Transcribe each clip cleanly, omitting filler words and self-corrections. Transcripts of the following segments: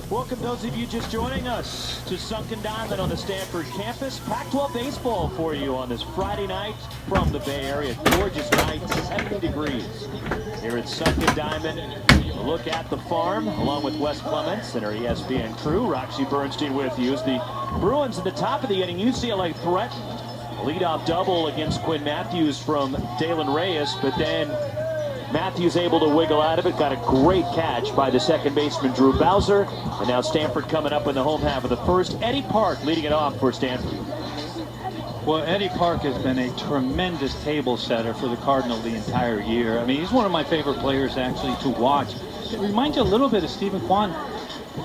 Welcome those of you just joining us to Sunken Diamond on the Stanford campus. Pac-12 baseball for you on this Friday night from the Bay Area. Gorgeous night, 70 degrees here at Sunken Diamond. A look at the farm along with Wes Clements and our ESPN crew. Roxy Bernstein with you as the Bruins at the top of the inning. UCLA threatened. Leadoff double against Quinn Matthews from Dalen Reyes, but then Matthews able to wiggle out of it. Got a great catch by the second baseman Drew Bowser. And now Stanford coming up in the home half of the first. Eddie Park leading it off for Stanford. Well, Eddie Park has been a tremendous table setter for the Cardinal the entire year. I mean, he's one of my favorite players actually to watch. It reminds you a little bit of Stephen Kwan,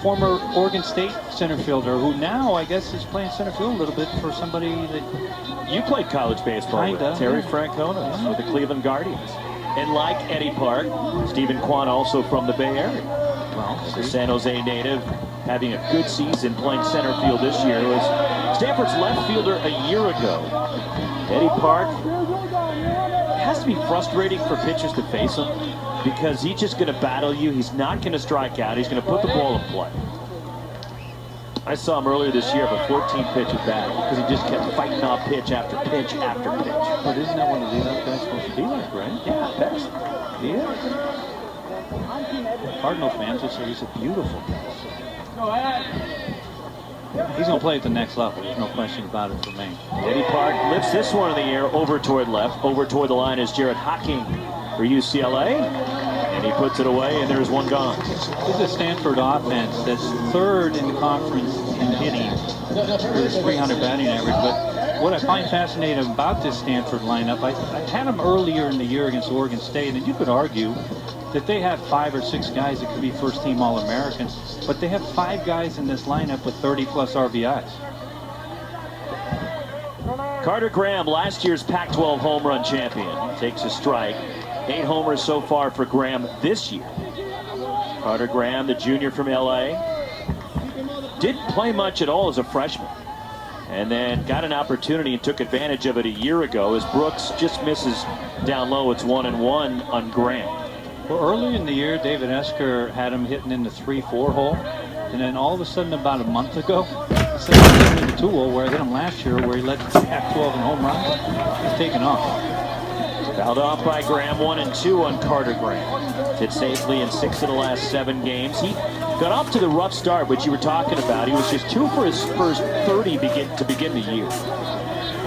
former Oregon State center fielder, who now I guess is playing center field a little bit for somebody that you played college baseball with, Terry Francona with the Cleveland Guardians. And like Eddie Park, Stephen Kwan also from the Bay Area. Well, the San Jose native having a good season playing center field this year. It was Stanford's left fielder a year ago. Eddie Park has to be frustrating for pitchers to face him because he's just going to battle you. He's not going to strike out. He's going to put the ball in play. I saw him earlier this year of a 14-pitch at bat because he just kept fighting off pitch after pitch after pitch. But isn't that what the leadoff guy's supposed to be like, right? Yeah, best. He is. Cardinal fans will say he's a beautiful guy. He's going to play at the next level. There's no question about it for me. Eddie Park lifts this one in the air over toward left. Over toward the line is Jared Hocking for UCLA. And he puts it away, and there's one gone. This is a Stanford offense that's third in the conference in hitting. There's 300 batting average. But what I find fascinating about this Stanford lineup, I had them earlier in the year against Oregon State, and you could argue that they have 5 or 6 guys that could be first-team All-Americans, but they have 5 guys in this lineup with 30-plus RBIs. Carter Graham, last year's Pac-12 home run champion, takes a strike. 8 homers so far for Graham this year. Carter Graham, the junior from LA, didn't play much at all as a freshman, and then got an opportunity and took advantage of it a year ago as Brooks just misses down low. It's 1-1 on Graham. Well, early in the year, David Esker had him hitting in the 3-4 hole, and then all of a sudden, about a month ago, instead of hitting in the 2 hole where I hit him last year, where he led the Pac-12 in home runs, he's taken off. Fouled off by Graham, 1-2 on Carter Graham. Hit safely in 6 of the last 7 games. He got off to the rough start, which you were talking about. He was just 2 for his first 30 to begin the year.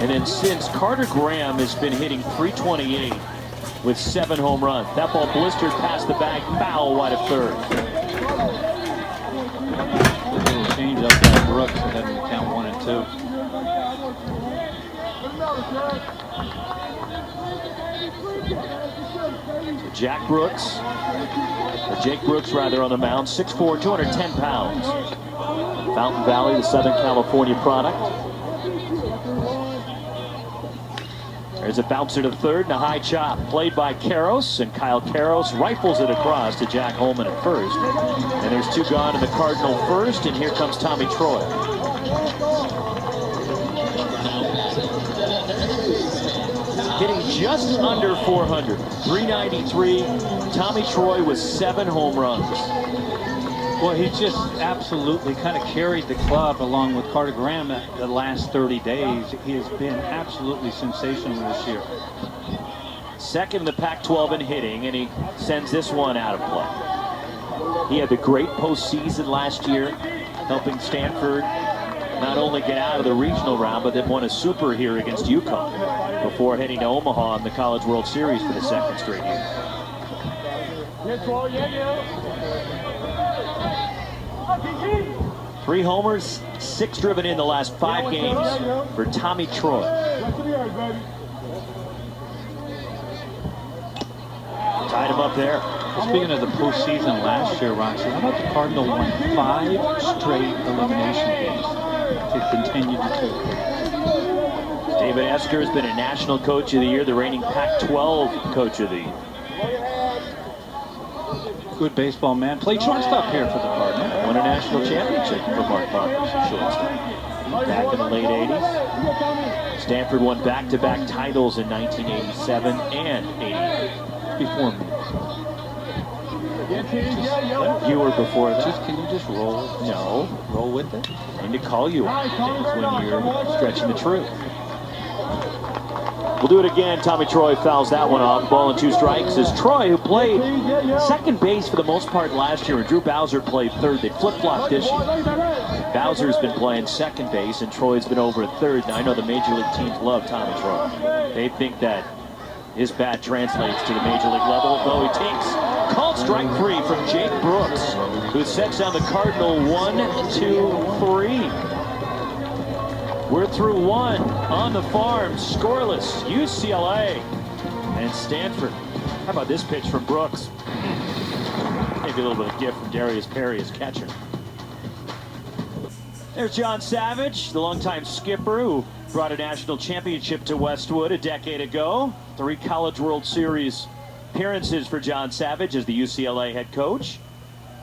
And then since, Carter Graham has been hitting .328 with 7 home runs. That ball blistered past the bag, foul wide of third. A little change up by Brooks and then we count 1 and 2. So Jake Brooks rather, on the mound, 6'4", 210 pounds. Fountain Valley, the Southern California product. There's a bouncer to third and a high chop played by Karros, and Kyle Karros rifles it across to Jack Holman at first. And there's 2 gone in the Cardinal first, and here comes Tommy Troy. Hitting just under 400, 393. Tommy Troy with 7 home runs. Well, he just absolutely kind of carried the club along with Carter Graham the last 30 days. He has been absolutely sensational this year. Second in the Pac-12 in hitting, and he sends this one out of play. He had the great postseason last year, helping Stanford not only get out of the regional round, but then won a super here against UConn before heading to Omaha in the College World Series for the 2nd straight year. 3 homers, 6 driven in the last 5 games for Tommy Troy. Tied him up there. Speaking of the postseason last year, Roxy, how about the Cardinal won 5 straight elimination games to continue to take? David Esker has been a National Coach of the Year, the reigning Pac-12 Coach of the Year. Good baseball man. Played shortstop here for the Cardinals. Won a national championship for Mark Parkhurst at shortstop. Back in the late 80s. Stanford won back-to-back titles in 1987 and 88. Before me. You were before that. Can you just roll? No. Roll with it? I need to call you on things when you're stretching the truth. We'll do it again. Tommy Troy fouls that one off. Ball and 2 strikes as Troy, who played second base for the most part last year, and Drew Bowser played third. They flip-flopped this year. Bowser's been playing second base, and Troy's been over at third. Now, I know the major league teams love Tommy Troy. They think that his bat translates to the major league level, though he takes called strike 3 from Jake Brooks, who sets down the Cardinal 1-2-3. We're through 1 on the farm, scoreless. UCLA and Stanford. How about this pitch from Brooks? Maybe a little bit of gift from Darius Perry as catcher. There's John Savage, the longtime skipper who brought a national championship to Westwood a decade ago. 3 College World Series appearances for John Savage as the UCLA head coach.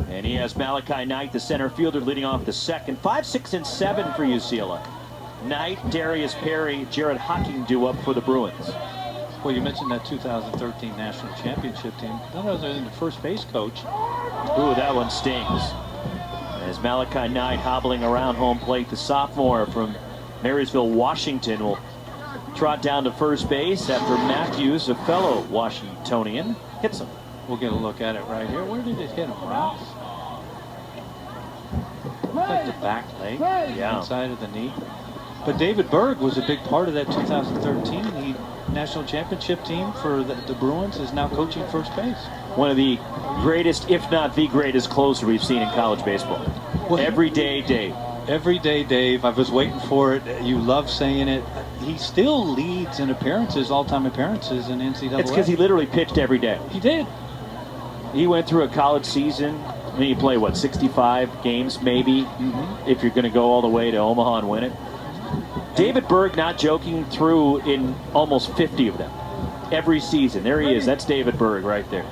And he has Malachi Knight, the center fielder, leading off the second. 5, 6, and 7 for UCLA. Knight, Darius Perry, Jared Hocking do up for the Bruins. Well, you mentioned that 2013 national championship team. None other than the first base coach. Ooh, that one stings. As Malachi Knight hobbling around home plate, the sophomore from Marysville, Washington, will trot down to first base after Matthews, a fellow Washingtonian, hits him. We'll get a look at it right here. Where did it hit him, Ross? Looks like the back leg, inside of the knee. But David Berg was a big part of that 2013 national championship team for the Bruins, is now coaching first base. One of the greatest, if not the greatest closer we've seen in college baseball. Well, Everyday Dave. Everyday Dave. I was waiting for it. You love saying it. He still leads in appearances, all-time appearances in NCAA. It's because he literally pitched every day. He did. He went through a college season. I mean, you play, what, 65 games maybe, if you're going to go all the way to Omaha and win it. David Berg, not joking, threw in almost 50 of them every season. There he is. That's David Berg right there.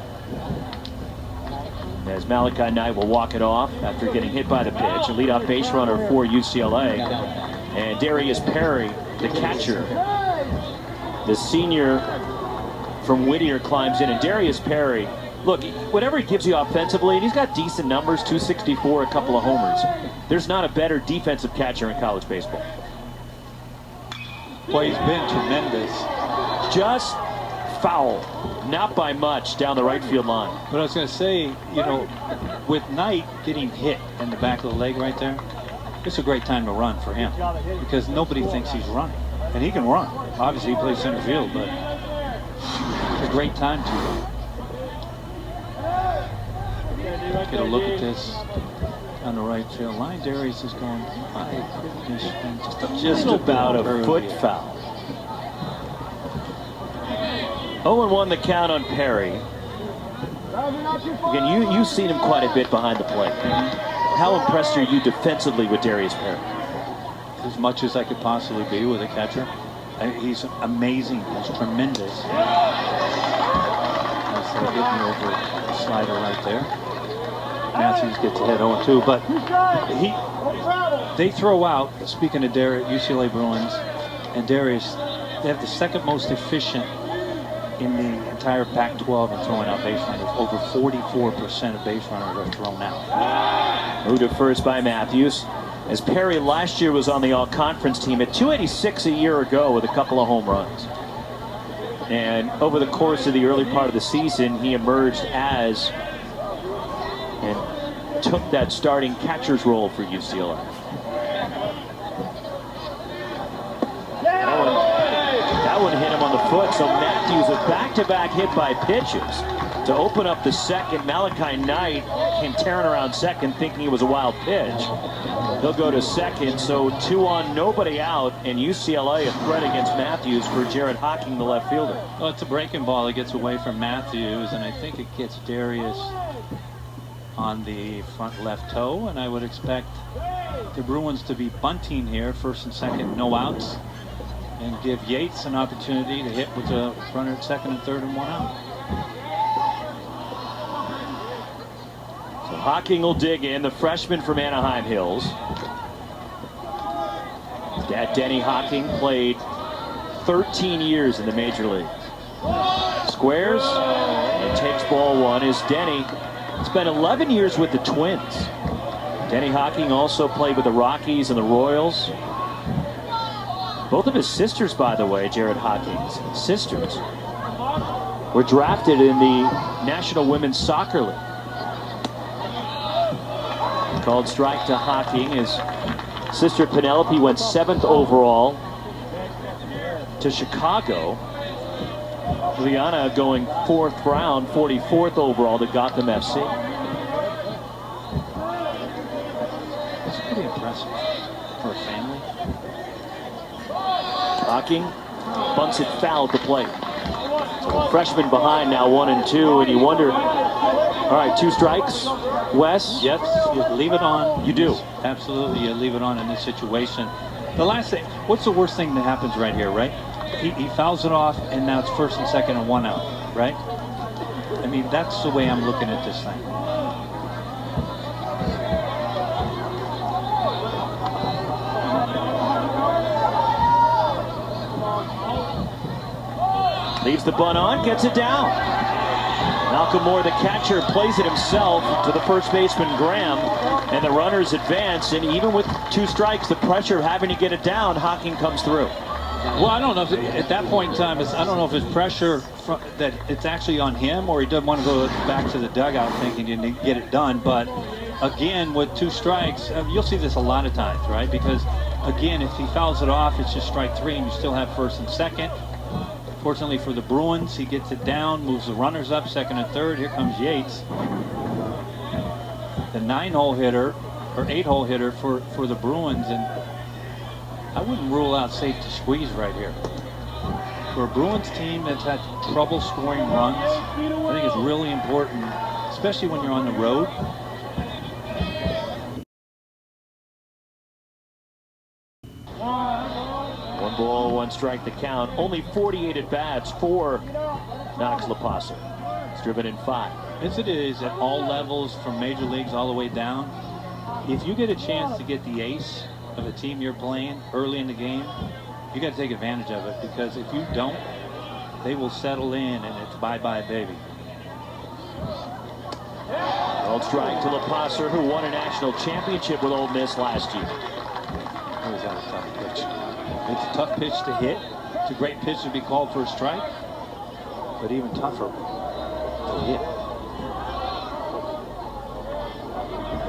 As Malachi Knight will walk it off after getting hit by the pitch. A leadoff base runner for UCLA. And Darius Perry, the catcher, the senior from Whittier, climbs in. And Darius Perry, look, whatever he gives you offensively, and he's got decent numbers, 264, a couple of homers. There's not a better defensive catcher in college baseball. Well, he's been tremendous. Just foul, not by much, down the right field line. But I was going to say, you know, with Knight getting hit in the back of the leg right there, it's a great time to run for him because nobody thinks he's running. And he can run. Obviously, he plays center field, but it's a great time to run. Get a look at this on the right field line. Darius is going, my goodness, just about a foot foul. 0-1 the count on Perry. Again, you've seen him quite a bit behind the plate. How impressed are you defensively with Darius Perry? As much as I could possibly be with a catcher. He's amazing. He's tremendous. Nice little getting over the slider right there. Matthews gets ahead 0-2, but they throw out, speaking of UCLA Bruins and Darius, they have the second most efficient in the entire Pac-12 in throwing out base runners. Over 44% of base runners are thrown out. Moved to first by Matthews. As Perry last year was on the all-conference team at 286 a year ago with a couple of home runs. And over the course of the early part of the season, he emerged as and took that starting catcher's role for UCLA. That one hit him on the foot, so Matthews with back-to-back hit by pitches to open up the second. Malachi Knight came tearing around second thinking it was a wild pitch. He'll go to second, so 2 on, nobody out, and UCLA a threat against Matthews for Jared Hocking, the left fielder. Well, it's a breaking ball. It gets away from Matthews, and I think it gets Darius on the front left toe, and I would expect the Bruins to be bunting here, first and second, no outs, and give Yates an opportunity to hit with a runner at second and third and 1 out. So Hocking will dig in, the freshman from Anaheim Hills. Dad Denny Hocking played 13 years in the major leagues. Squares and takes ball 1 as Denny Spent 11 years with the Twins. Denny Hocking also played with the Rockies and the Royals. Both of his sisters, by the way, Jared Hocking's sisters, were drafted in the National Women's Soccer League. Called strike to Hocking. His sister Penelope went 7th overall to Chicago. Liana going 4th round, 44th overall to Gotham FC. That's pretty impressive for a family. Hocking bunts it foul at the plate. So the freshman behind now 1-2, and you wonder, all right, 2 strikes. Wes? Yes, you leave it on. You do. Absolutely, you leave it on in this situation. The last thing, what's the worst thing that happens right here, right? He fouls it off, and now it's 1st and 2nd and 1 out, right? I mean, that's the way I'm looking at this thing. Leaves the bunt on, gets it down. Malcolm Moore, the catcher, plays it himself to the first baseman, Graham, and the runners advance. And even with 2 strikes, the pressure of having to get it down, Hocking comes through. Well, I don't know if at that point in time, I don't know if it's pressure that it's actually on him, or he doesn't want to go back to the dugout thinking he need to get it done. But again, with 2 strikes, you'll see this a lot of times, right? Because again, if he fouls it off, it's just strike 3, and you still have 1st and 2nd. Fortunately for the Bruins, he gets it down, moves the runners up 2nd and 3rd. Here comes Yates, the 9-hole hitter or 8-hole hitter for the Bruins, and I wouldn't rule out safety squeeze right here. For a Bruins team that's had trouble scoring runs, I think it's really important, especially when you're on the road. One ball, 1 strike the count. Only 48 at-bats for Knox LaPasa. He's driven in 5. As it is at all levels, from major leagues all the way down, if you get a chance to get the ace of the team you're playing early in the game, you got to take advantage of it, because if you don't, they will settle in and it's bye-bye, baby. Called strike to LaPasa, who won a national championship with Ole Miss last year. Oh, is that a tough pitch? It's a tough pitch to hit. It's a great pitch to be called for a strike, but even tougher to hit.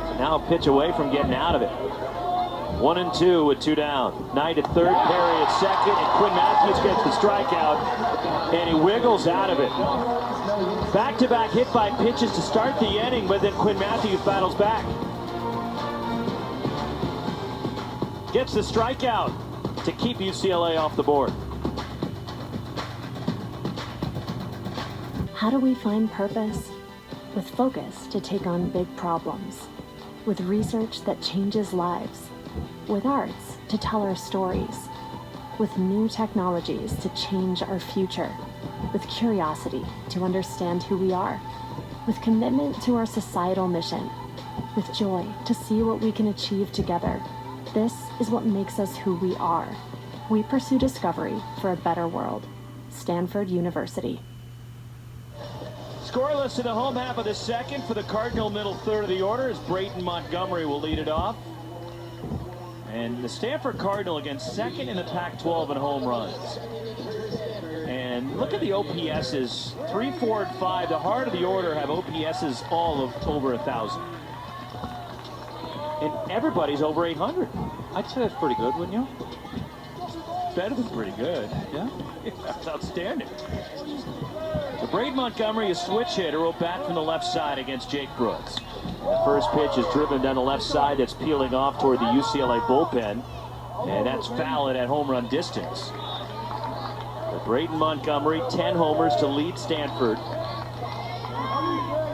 So now a pitch away from getting out of it. 1-2 with 2 down. Knight at 3rd, Perry at 2nd, and Quinn Matthews gets the strikeout, and he wiggles out of it. Back-to-back hit by pitches to start the inning, but then Quinn Matthews battles back. Gets the strikeout to keep UCLA off the board. How do we find purpose? With focus to take on big problems. With research that changes lives. With arts to tell our stories. With new technologies to change our future. With curiosity to understand who we are. With commitment to our societal mission. With joy to see what we can achieve together. This is what makes us who we are. We pursue discovery for a better world. Stanford University. Scoreless in the home half of the 2nd for the Cardinal, middle 3rd of the order, as Brayton Montgomery will lead it off. And the Stanford Cardinal against 2nd in the Pac-12 in home runs. And look at the OPSs, 3, 4, and 5. The heart of the order have OPSs all of over 1,000. And everybody's over 800. I'd say that's pretty good, wouldn't you? Better than pretty good. Yeah? That's outstanding. So Brayden Montgomery, a switch hitter, will bat from the left side against Jake Brooks. The first pitch is driven down the left side. That's peeling off toward the UCLA bullpen. And that's foul at home run distance. But Brayden Montgomery, 10 homers to lead Stanford.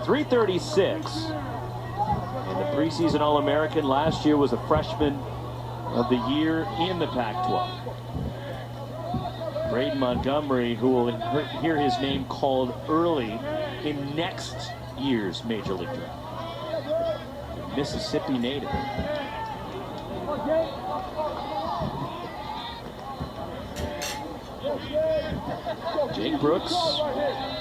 336. And the preseason All-American last year was a freshman of the year in the Pac-12. Brayden Montgomery, who will hear his name called early in next year's Major League Draft. Mississippi native. Jake Brooks,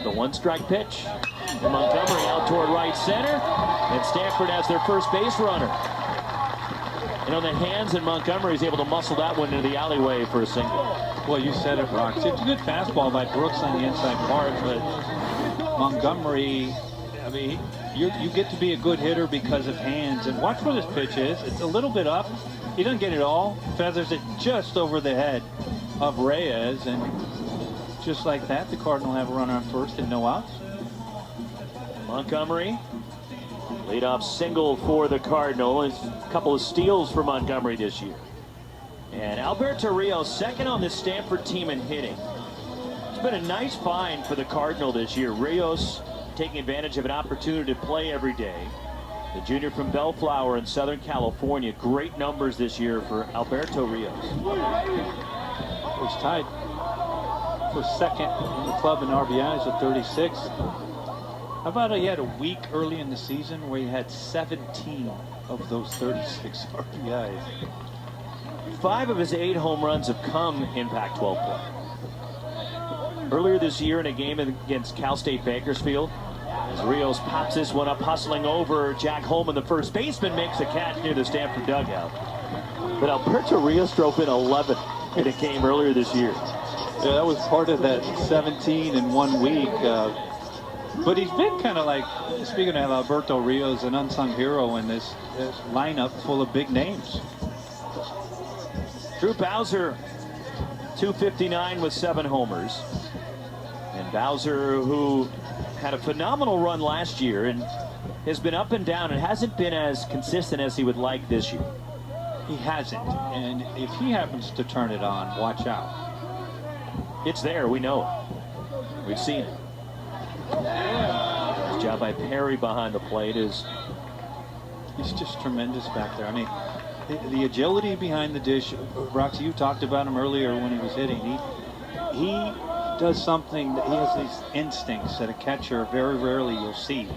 the one-strike pitch. And Montgomery out toward right center. And Stanford has their first base runner. And on the hands, and Montgomery is able to muscle that one into the alleyway for a single. Well, you said it, Rox. It's a good fastball by Brooks on the inside part, but Montgomery, I mean, you get to be a good hitter because of hands. And watch where this pitch is. It's a little bit up. He doesn't get it all. Feathers it just over the head of Reyes. And just like that, the Cardinal have a runner on first and no outs. Montgomery, leadoff single for the Cardinal. And a couple of steals for Montgomery this year. And Alberto Rios, second on this Stanford team in hitting. It's been a nice find for the Cardinal this year. Rios taking advantage of an opportunity to play every day. The junior from Bellflower in Southern California. Great numbers this year for Alberto Rios. He's tied for second in the club in RBIs at 36. How about he had a week early in the season where he had 17 of those 36 RBIs. 5 of his 8 home runs have come in Pac-12 play. Earlier this year in a game against Cal State Bakersfield, as Rios pops this one up, hustling over Jack Holman, the first baseman, makes a catch near the Stanford dugout. But Alberto Rios drove in 11 in a game earlier this year. Yeah, that was part of that 17 in 1 week. But he's been kind of like, speaking of Alberto Rios, an unsung hero in this lineup full of big names. Drew Bowser, 259 with 7 homers. And Bowser, who had a phenomenal run last year and has been up and down and hasn't been as consistent as he would like this year. He hasn't. And if he happens to turn it on, watch out. It's there. We know it. We've seen it. Nice job by Perry behind the plate. He's just tremendous back there. I mean, the agility behind the dish. Roxy, you talked about him earlier when he was hitting. He does something that he has these instincts that a catcher very rarely you'll see.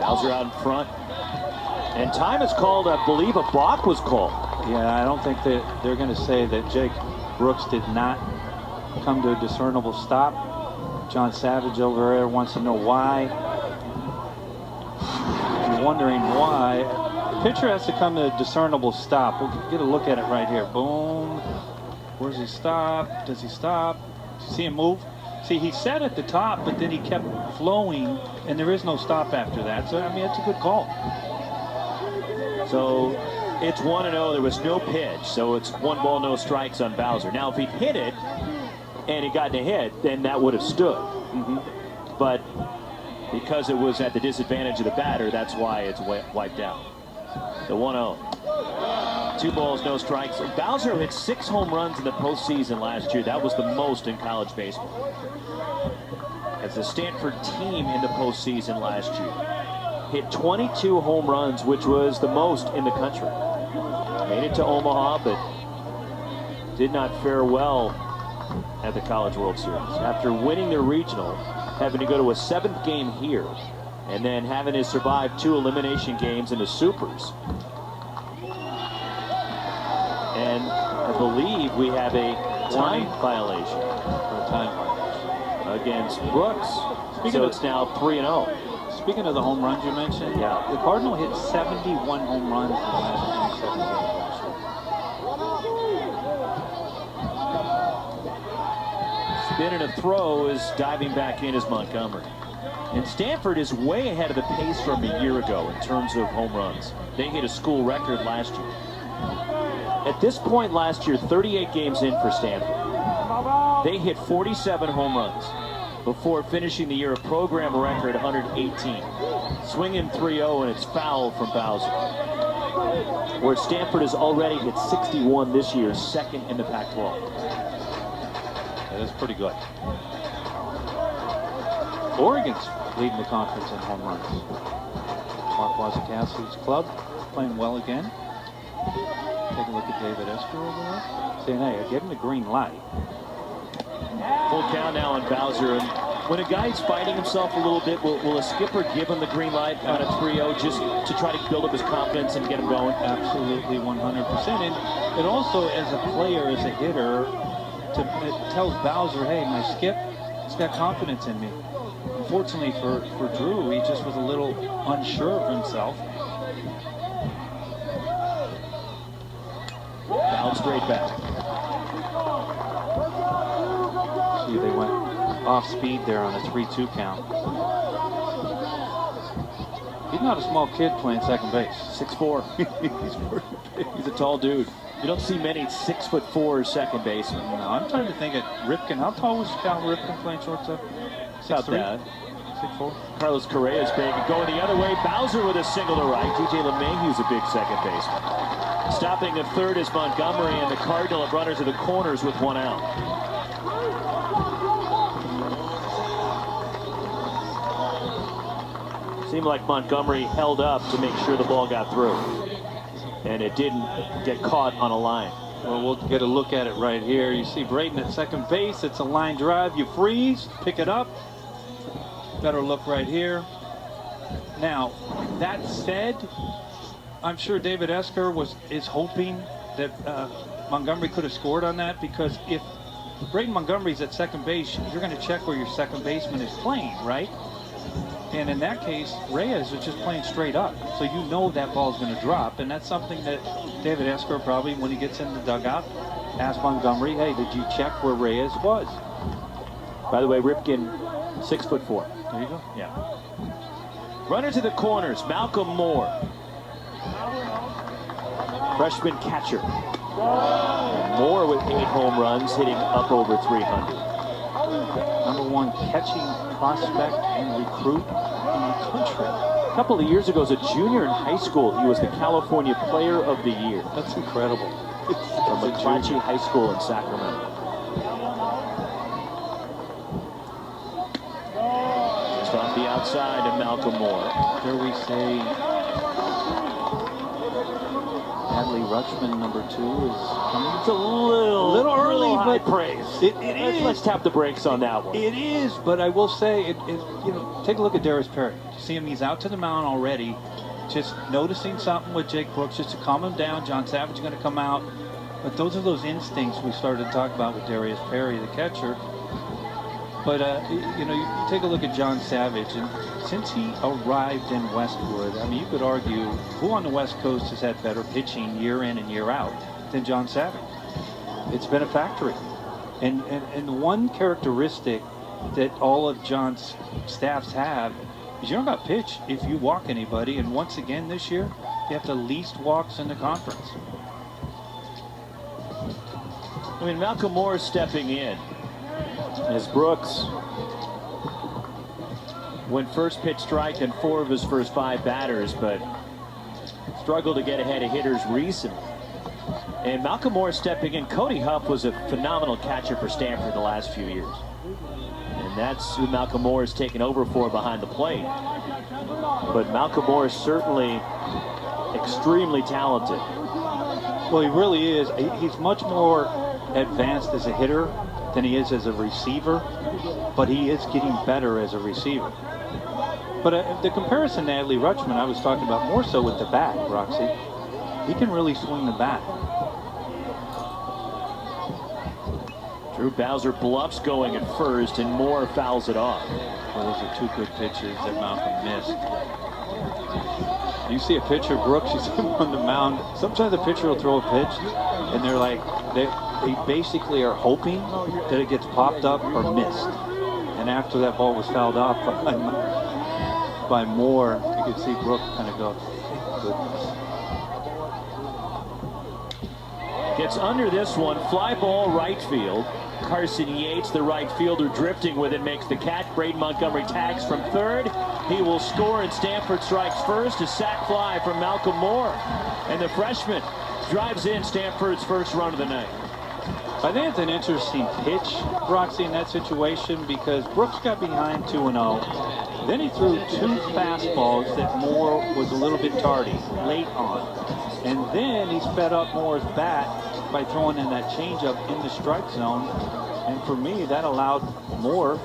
Bowser out in front. And time is called. I believe a balk was called. Yeah, I don't think that they're going to say that Jake Brooks did not come to a discernible stop. John Savage over there wants to know why. If you're wondering why, the pitcher has to come to a discernible stop. We'll get a look at it right here. Boom. Where's he stop? Does he stop? Do you see him move? See, he sat at the top, but then he kept flowing, and there is no stop after that. So, I mean, it's a good call. So it's 1-0. There was no pitch, so it's 1 ball, no strikes on Bowser. Now, if he'd hit it and he got in a hit, then that would have stood. But because it was at the disadvantage of the batter, that's why it's wiped out. The 1-0. 2 balls, no strikes. Bowser hit 6 home runs in the postseason last year. That was the most in college baseball. As the Stanford team in the postseason last year hit 22 home runs, which was the most in the country. Made it to Omaha, but did not fare well at the College World Series. After winning their regional, having to go to a 7th game here, and then having to survive 2 elimination games in the Supers. And I believe we have a time violation. Against Brooks. So it's now 3-0. Speaking of the home runs you mentioned, yeah, the Cardinal hit 71 home runs in the last 27 games last year. Spin and a throw is diving back in as Montgomery. And Stanford is way ahead of the pace from a year ago in terms of home runs. They hit a school record last year. At this point last year, 38 games in for Stanford, they hit 47 home runs before finishing the year a program record 118. Swinging 3-0, and it's foul from Bowser. Where Stanford has already hit 61 this year, 2nd in the Pac-12. That is pretty good. Oregon's leading the conference in home runs. Mark Wasikowski's club playing well again. Take a look at David Esther over there. Saying, hey, give him the green light. Full count now on Bowser, and When a guy's fighting himself a little bit, will a skipper give him the green light on a 3-0 just to try to build up his confidence and get him going? Absolutely, 100%. And it also, as a player, as a hitter, it tells Bowser, hey, my skip, he's got confidence in me. Unfortunately for Drew, he just was a little unsure of himself. Down straight back. See, they went off speed there on a 3-2 count. He's not a small kid playing second base. 6'4". He's a tall dude. You don't see many 6'4" second basemen. No, I'm trying to think of Ripken. How tall was Cal Ripken playing shortstop? About that. 6'4". Carlos Correa's big. Going the other way. Bowser with a single to right. DJ LeMahieu's a big second baseman. Stopping at third is Montgomery, and the Cardinal have runners to the corners with one out. Seemed like Montgomery held up to make sure the ball got through. And it didn't get caught on a line. Well, we'll get a look at it right here. You see Braden at second base. It's a line drive. You freeze, pick it up. Better look right here. Now, that said, I'm sure David Esker is hoping that Montgomery could have scored on that, because if Braden Montgomery's at second base, you're going to check where your second baseman is playing, right? And in that case, Reyes is just playing straight up. So you know that ball's going to drop. And that's something that David Esker probably, when he gets in the dugout, asks Montgomery, hey, did you check where Reyes was? By the way, Ripken, 6'4". There you go. Yeah. Runner to the corners, Malcolm Moore. Freshman catcher. Moore with 8 home runs, hitting up over 300. #1 catching prospect and recruit in the country. A couple of years ago, as a junior in high school, he was the California Player of the Year. That's incredible. From McClatchy High School in Sacramento. Just off the outside of Malcolm Moore. Dare we say Adley Rutschman, #2, is coming? It's a little early, high but praise. It is. Let's tap the brakes on that one. It is, but I will say, take a look at Darius Perry. You see him, he's out to the mound already, just noticing something with Jake Brooks, just to calm him down. John Savage is going to come out. But those are those instincts we started to talk about with Darius Perry, the catcher. But, you take a look at John Savage, and since he arrived in Westwood, I mean, you could argue who on the West Coast has had better pitching year in and year out than John Savage. It's been a factory. And one characteristic that all of John's staffs have is you don't got pitch if you walk anybody. And once again this year, you have the least walks in the conference. I mean, Malcolm Moore is stepping in as Brooks went first pitch strike in 4 of his first 5 batters, but struggled to get ahead of hitters recently. And Malcolm Moore stepping in. Cody Huff was a phenomenal catcher for Stanford the last few years. And that's who Malcolm Moore has taken over for behind the plate. But Malcolm Moore is certainly extremely talented. Well, he really is. He's much more advanced as a hitter than he is as a receiver, but he is getting better as a receiver. But the comparison to Adley Rutschman I was talking about more so with the bat, Roxy. He can really swing the bat. Drew Bowser bluffs going at first, and Moore fouls it off. Well, those are 2 good pitches that Malcolm missed. You see a pitcher, Brooks, you see him on the mound. Sometimes the pitcher will throw a pitch, and they're like, they basically are hoping that it gets popped up or missed. And after that ball was fouled off by Moore, you could see Brooks kind of go, thank goodness. Gets under this one, fly ball right field. Carson Yates, the right fielder, drifting with it, makes the catch. Braden Montgomery tags from third. He will score, and Stanford strikes first. A sac fly from Malcolm Moore. And the freshman drives in Stanford's first run of the night. I think it's an interesting pitch, Roxy, in that situation, because Brooks got behind 2-0. Then he threw 2 fastballs that Moore was a little bit tardy, late on. And then he sped up Moore's bat by throwing in that changeup in the strike zone. And for me, that allowed Moore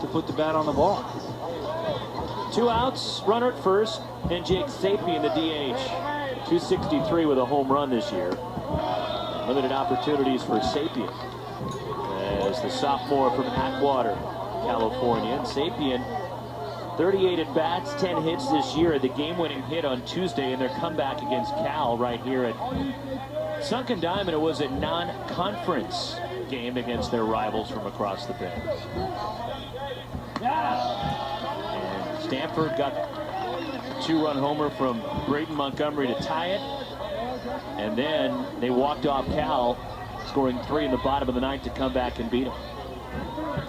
to put the bat on the ball. 2 outs, runner at first, and Jake Sapien, the DH. 263 with a home run this year. Limited opportunities for Sapien as the sophomore from Atwater, California. And Sapien, 38 at-bats, 10 hits this year. The game-winning hit on Tuesday in their comeback against Cal right here at Sunken Diamond. It was a non-conference game against their rivals from across the bay. And Stanford got a 2-run homer from Braden Montgomery to tie it. And then they walked off Cal, scoring 3 in the bottom of the ninth to come back and beat them.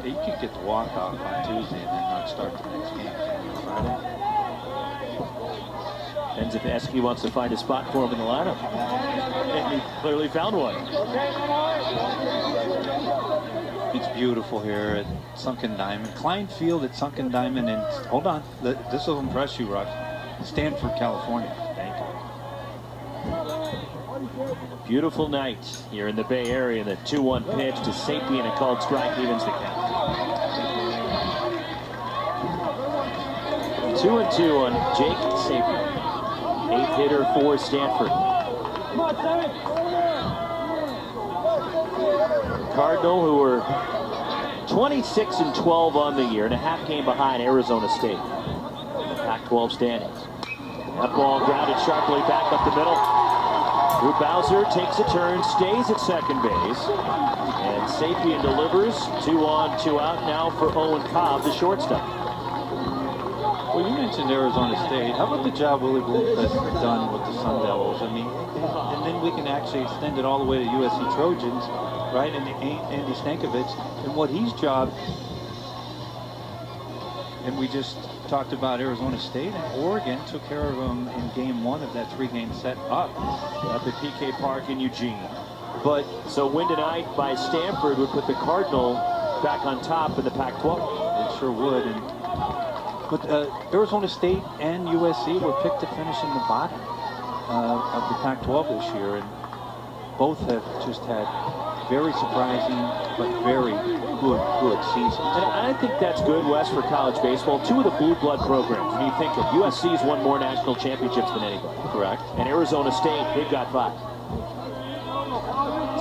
You could get the walk-off on Tuesday and then not start the next game on Friday. Depends if Esky wants to find a spot for him in the lineup. And he clearly found one. It's beautiful here at Sunken Diamond. Klein Field at Sunken Diamond. And hold on, this will impress you, Russ. Stanford, California. Thank you. Beautiful night here in the Bay Area. The 2-1 pitch to Sapien, a called strike, evens the count. 2-2 on Jake Sapien. 8th hitter for Stanford. Cardinal, who were 26-12 on the year and a half game behind Arizona State in the Pac-12 standings. That ball grounded sharply back up the middle. Drew Bowser takes a turn, stays at second base, and Sapien delivers. 2 on, 2 out now for Owen Cobb, the shortstop. Well, you mentioned Arizona State. How about the job Willie Wolf has done with the Sun Devils? I mean, and then we can actually extend it all the way to USC Trojans, right? And Andy Stankiewicz and what his job. And we just talked about Arizona State, and Oregon took care of them in game 1 of that 3-game set up at PK Park in Eugene. But so win tonight by Stanford would put the Cardinal back on top in the Pac-12. It sure would. But Arizona State and USC were picked to finish in the bottom of the Pac-12 this year, and both have just had very surprising but very good seasons. And I think that's good, Wes, for college baseball. 2 of the blue blood programs. When you think of USC's won more national championships than anybody. Correct. And Arizona State, they've got 5.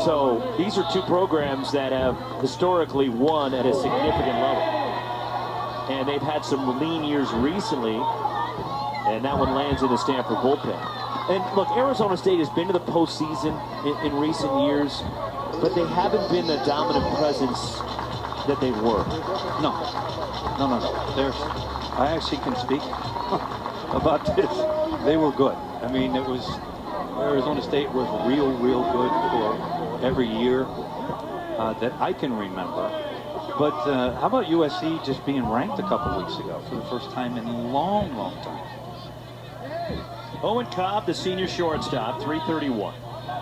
So these are 2 programs that have historically won at a significant level. And they've had some lean years recently, and that one lands in the Stanford bullpen. And look, Arizona State has been to the postseason in recent years, but they haven't been the dominant presence that they were. No. I actually can speak about this. They were good. I mean, it was Arizona State was real good for every year that I can remember. But how about USC just being ranked a couple weeks ago for the first time in a long time? Owen Cobb, the senior shortstop, 331.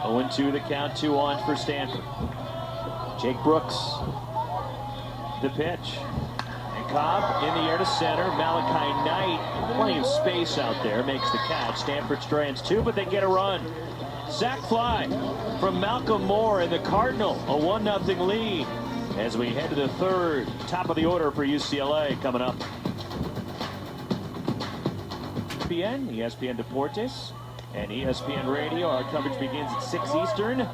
0-2 the count, 2 on for Stanford. Jake Brooks, the pitch. And Cobb in the air to center. Malachi Knight, plenty of space out there, makes the catch. Stanford strands 2, but they get a run. Sac fly from Malcolm Moore and the Cardinal, a 1-0 lead. As we head to the 3rd, top of the order for UCLA coming up. ESPN Deportes, and ESPN Radio. Our coverage begins at 6 Eastern,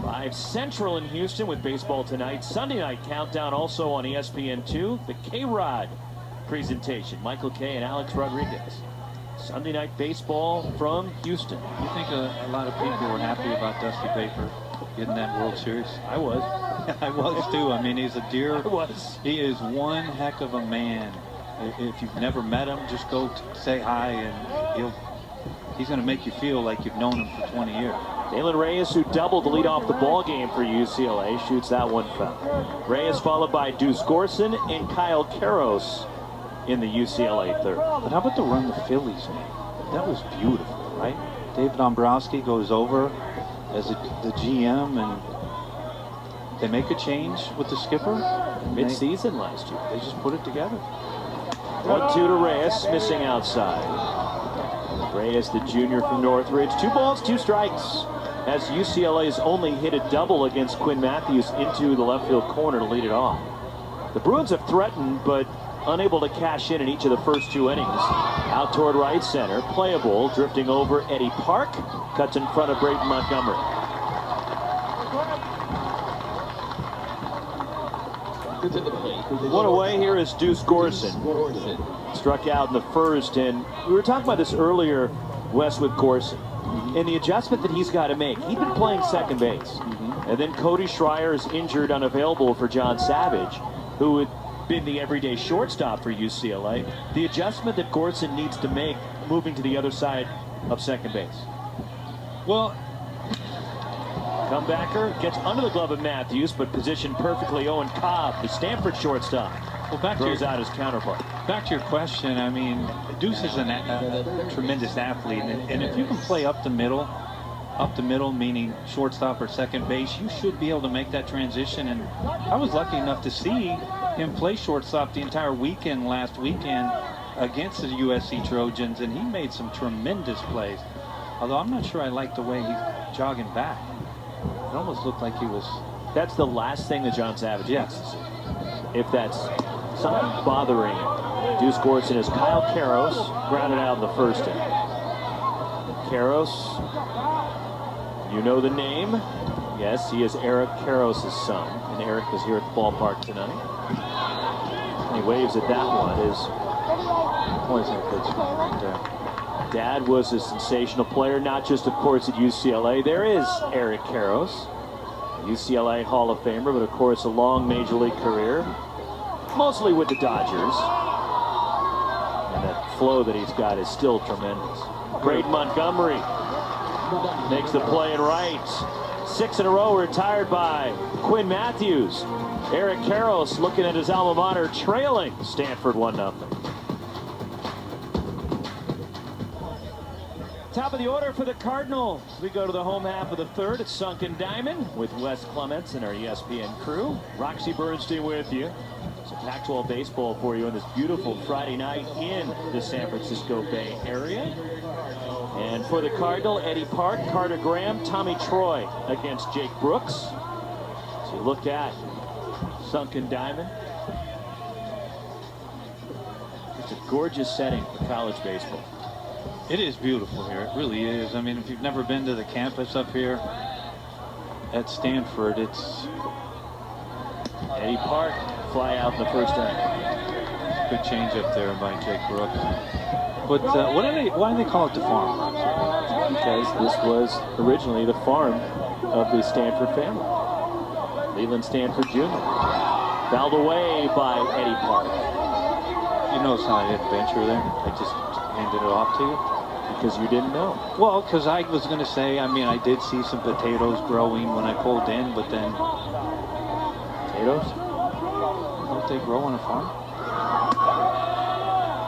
5 Central in Houston with baseball tonight. Sunday night countdown also on ESPN2. The K-Rod presentation. Michael Kay and Alex Rodriguez. Sunday night baseball from Houston. You think a lot of people were happy about Dusty Baker getting that World Series? I was. I was too. I mean, he's a dear. I was. He is one heck of a man. If you've never met him, just go say hi, and he's going to make you feel like you've known him for 20 years. Dalen Reyes, who doubled to lead off the ball game for UCLA, shoots that one foul. Reyes followed by Deuce Gorson and Kyle Karros in the UCLA 3rd. But how about the run the Phillies made? That was beautiful, right? David Dombrowski goes over as the GM, and they make a change with the skipper. Mid-season last year. They just put it together. 1-2 to Reyes, missing outside. Reyes, the junior from Northridge. 2 balls, 2 strikes. As UCLA's only hit a double against Quinn Matthews into the left field corner to lead it off. The Bruins have threatened, but unable to cash in each of the first 2 innings. Out toward right center, playable, drifting over Eddie Park, cuts in front of Braden Montgomery. One away here is Deuce Gorson. Struck out in the first, and we were talking about this earlier, Wes, with Gorson, and the adjustment that he's got to make. He'd been playing second base, and then Cody Schreier is injured, unavailable for John Savage, who had been the everyday shortstop for UCLA. The adjustment that Gorson needs to make moving to the other side of second base. Well, comebacker gets under the glove of Matthews, but positioned perfectly. Owen Cobb, the Stanford shortstop, throws out his counterpart. Back to your question, I mean, Deuce is a tremendous athlete, and if you can play up the middle, meaning shortstop or second base, you should be able to make that transition. And I was lucky enough to see him play shortstop the entire weekend last weekend against the USC Trojans, and he made some tremendous plays. Although I'm not sure I like the way he's jogging back. It almost looked like he was... That's the last thing that John Savage wants to see. If that's something bothering Deuce Gorson, is Kyle Karros, grounded out in the first inning. Karros, you know the name. Yes, he is Eric Karros' son, and Eric was here at the ballpark tonight. And he waves at that one. Always a good swing right there. Dad was a sensational player, not just, of course, at UCLA. There is Eric Karros, UCLA Hall of Famer, but of course a long major league career, mostly with the Dodgers. And that flow that he's got is still tremendous. Braden Montgomery makes the play in right. 6 in a row retired by Quinn Matthews. Eric Karros, looking at his alma mater, trailing Stanford 1-0. Top of the order for the Cardinals. We go to the home half of the third at Sunken Diamond with Wes Clements and our ESPN crew. Roxy Bernstein with you. Some Pac-12 baseball for you on this beautiful Friday night in the San Francisco Bay Area. And for the Cardinal, Eddie Park, Carter Graham, Tommy Troy against Jake Brooks. So you look at Sunken Diamond. It's a gorgeous setting for college baseball. It is beautiful here. It really is. I mean, if you've never been to the campus up here at Stanford, it's... Eddie Park, fly out in the first inning. Good change up there by Jake Brooks. But why do they call it the farm? Because this was originally the farm of the Stanford family. Leland Stanford Jr. Fouled away by Eddie Park. You notice how I didn't venture there? I just handed it off to you. Because you didn't know. Well, because I was going to say, I mean, I did see some potatoes growing when I pulled in, but then... Potatoes? Don't they grow on a farm?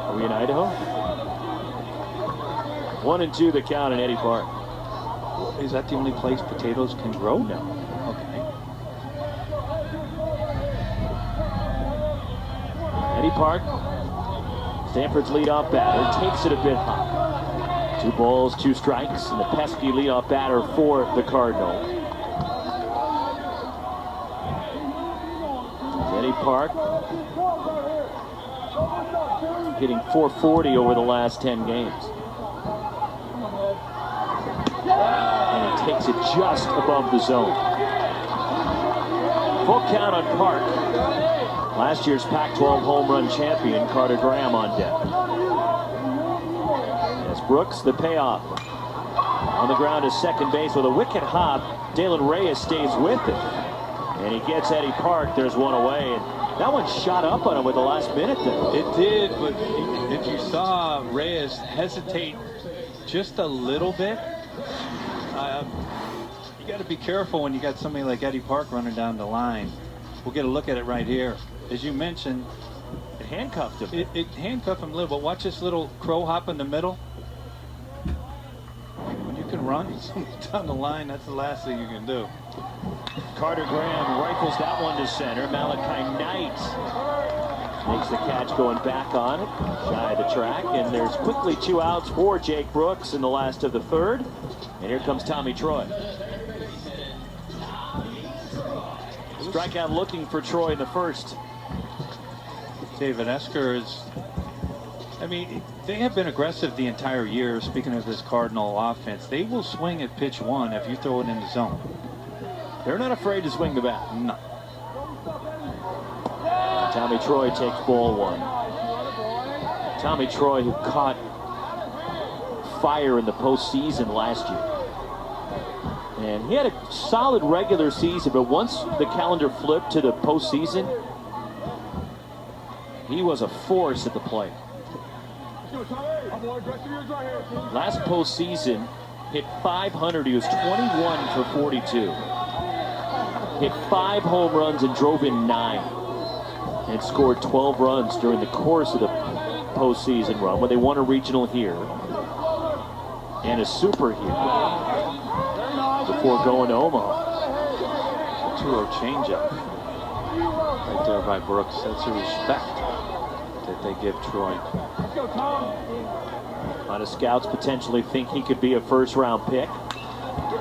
Are we in Idaho? 1-2 the count in Eddie Park. Is that the only place potatoes can grow? No. Okay. Eddie Park, Stanford's leadoff batter, takes it a bit high. 2 balls, 2 strikes, and the pesky leadoff batter for the Cardinals. Eddie Park hitting .440 over the last 10 games. And he takes it just above the zone. Full count on Park. Last year's Pac-12 home run champion, Carter Graham, on deck. Brooks, the payoff. On the ground is second base with a wicket hop. Dalen Reyes stays with it. And he gets Eddie Park. There's one away. And that one shot up on him with the last minute there. It did, but if you saw Reyes hesitate just a little bit, you got to be careful when you got somebody like Eddie Park running down the line. We'll get a look at it right here. As you mentioned, it handcuffed him. It handcuffed him a little, but watch this little crow hop in the middle. When you can run down the line, that's the last thing you can do. Carter Graham rifles that one to center. Malachi Knight makes the catch going back on it, shy of the track, and there's quickly 2 outs for Jake Brooks in the last of the third. And here comes Tommy Troy. Strikeout looking for Troy in the first. David Esker is, I mean, they have been aggressive the entire year. Speaking of this Cardinal offense, they will swing at pitch one if you throw it in the zone. They're not afraid to swing the bat. No. Tommy Troy takes ball one. Tommy Troy, who caught fire in the postseason last year. And he had a solid regular season, but once the calendar flipped to the postseason, he was a force at the plate. Last postseason, hit .500. He was 21 for 42. Hit 5 home runs and drove in 9. And scored 12 runs during the course of the postseason run when they won a regional here and a super here before going to Omaha. 2-0 changeup right there by Brooks. That's a respect that they give Troy. A lot of scouts potentially think he could be a first-round pick.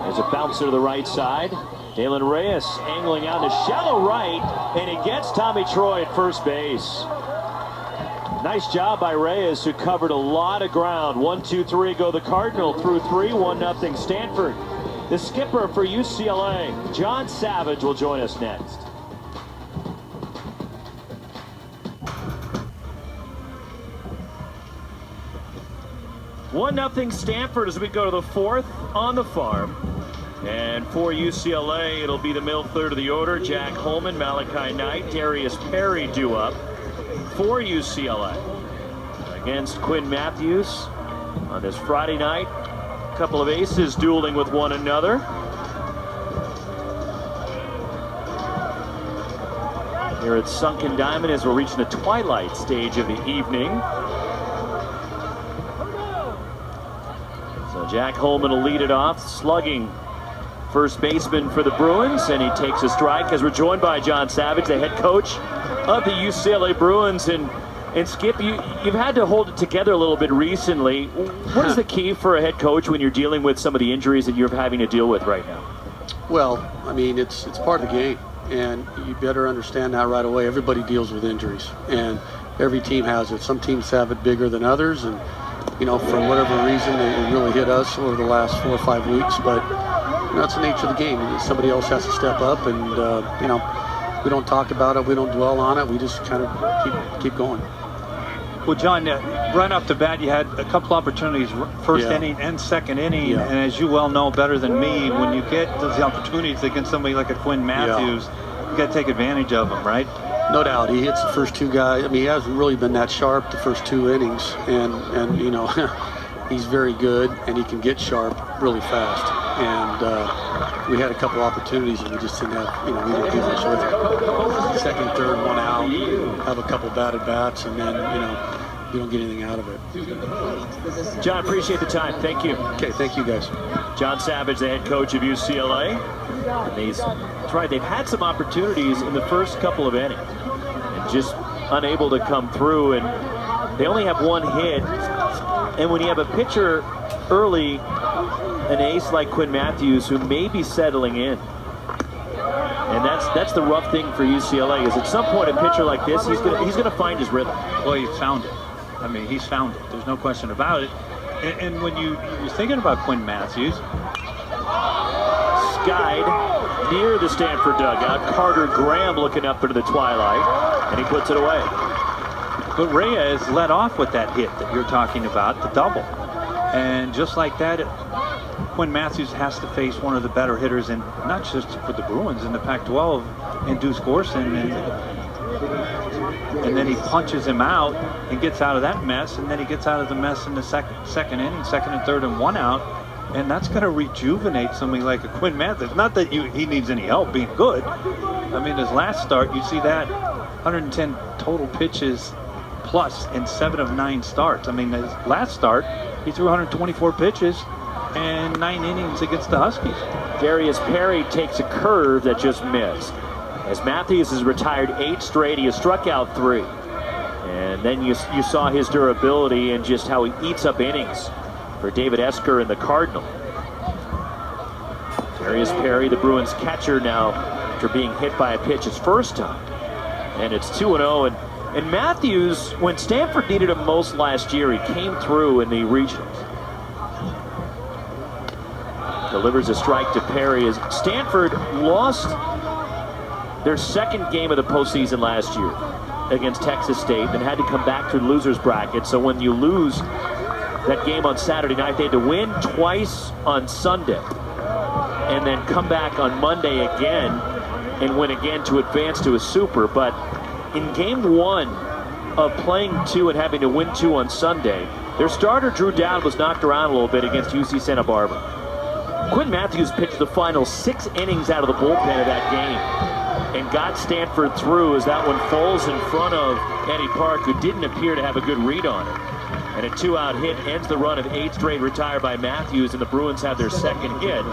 There's a bouncer to the right side. Dalen Reyes angling out to shallow right, and he gets Tommy Troy at first base. Nice job by Reyes, who covered a lot of ground. 1, 2, 3 go the Cardinal through 3, 1-0 Stanford. The skipper for UCLA, John Savage, will join us next. One nothing Stanford as we go to the 4th on the farm. And for UCLA, it'll be the middle third of the order. Jack Holman, Malachi Knight, Darius Perry due up for UCLA against Quinn Matthews on this Friday night. A couple of aces dueling with one another. Here at Sunken Diamond as we're reaching the twilight stage of the evening. So Jack Holman will lead it off, slugging first baseman for the Bruins, and he takes a strike as we're joined by John Savage, the head coach of the UCLA Bruins. And Skip, you've had to hold it together a little bit recently. What is the key for a head coach when you're dealing with some of the injuries that you're having to deal with right now? Well, I mean, it's part of the game, and you better understand that right away. Everybody deals with injuries, and every team has it. Some teams have it bigger than others, and you know, for whatever reason, it really hit us over the last 4 or 5 weeks. But you know, that's the nature of the game. Somebody else has to step up, and you know, we don't talk about it, we don't dwell on it, we just kind of keep going. Well, John, right off the bat, you had a couple opportunities, first inning and second inning, and as you well know better than me, when you get those opportunities against somebody like a Quinn Matthews, you got to take advantage of them, right? No doubt. He hits the first 2 guys. I mean, he hasn't really been that sharp the first 2 innings, and you know, he's very good, and he can get sharp really fast. And we had a couple opportunities, and we just didn't have, you know, we didn't do much with it. Second, third, 1 out, have a couple bad at bats, and then, you know, we don't get anything out of it. John, appreciate the time. Thank you. Okay, thank you guys. John Savage, the head coach of UCLA. And that's right, they've had some opportunities in the first couple of innings and just unable to come through. And they only have 1 hit. And when you have a pitcher early, an ace like Quinn Matthews, who may be settling in, and that's the rough thing for UCLA, is at some point a pitcher like this, he's gonna find his rhythm. Well, he's found it. I mean, he's found it. There's no question about it. And when you're thinking about Quinn Matthews, skied near the Stanford dugout. Carter Graham looking up into the twilight, and he puts it away. but Reyes led off with that hit that you're talking about, the double. And just like that, Quinn Matthews has to face one of the better hitters, in not just for the Bruins in the Pac-12, in Deuce Gorson, and then he punches him out and gets out of that mess, and then he gets out of the mess in the second inning, second and third, and 1 out, and that's going to rejuvenate somebody like a Quinn Matthews. Not that he needs any help being good. I mean, his last start, you see that 110 total pitches plus in 7 of 9 starts. I mean, his last start, he threw 124 pitches and 9 innings against the Huskies. Darius Perry takes a curve that just missed. As Matthews has retired 8 straight, he has struck out 3. And then you saw his durability and just how he eats up innings for David Esker and the Cardinal. Darius Perry, the Bruins catcher now, after being hit by a pitch his first time. And it's 2-0, and And Matthews, when Stanford needed him most last year, he came through in the regionals. Delivers a strike to Perry as Stanford lost their second game of the postseason last year against Texas State and had to come back to the loser's bracket. So when you lose that game on Saturday night, they had to win twice on Sunday and then come back on Monday again and win again to advance to a super. But in game one of playing 2 and having to win 2 on Sunday, their starter Drew Dowd was knocked around a little bit against UC Santa Barbara. Quinn Matthews pitched the final 6 innings out of the bullpen of that game and got Stanford through as that one falls in front of Eddie Park, who didn't appear to have a good read on it. And a 2-out hit ends the run of 8 straight retired by Matthews, and the Bruins have their second hit.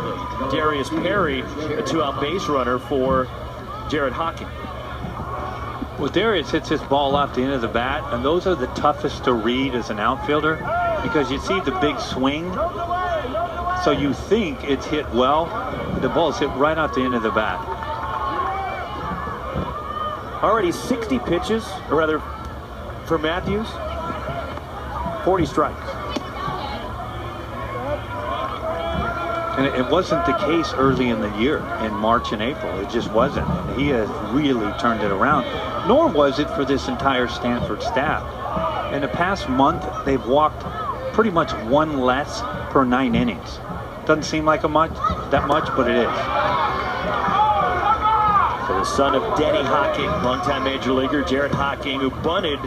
Darius Perry, a 2-out base runner for Jared Hocking. Well, Darius hits his ball off the end of the bat, and those are the toughest to read as an outfielder because you see the big swing. So you think it's hit well, but the ball's hit right off the end of the bat. Already 60 pitches, or rather, for Matthews, 40 strikes. And it wasn't the case early in the year, in March and April. It just wasn't. And he has really turned it around. Nor was it for this entire Stanford staff. In the past month, they've walked pretty much 1 less per 9 innings. Doesn't seem like that much, but it is. So the son of Denny Hocking, longtime major leaguer Jared Hocking, who bunted,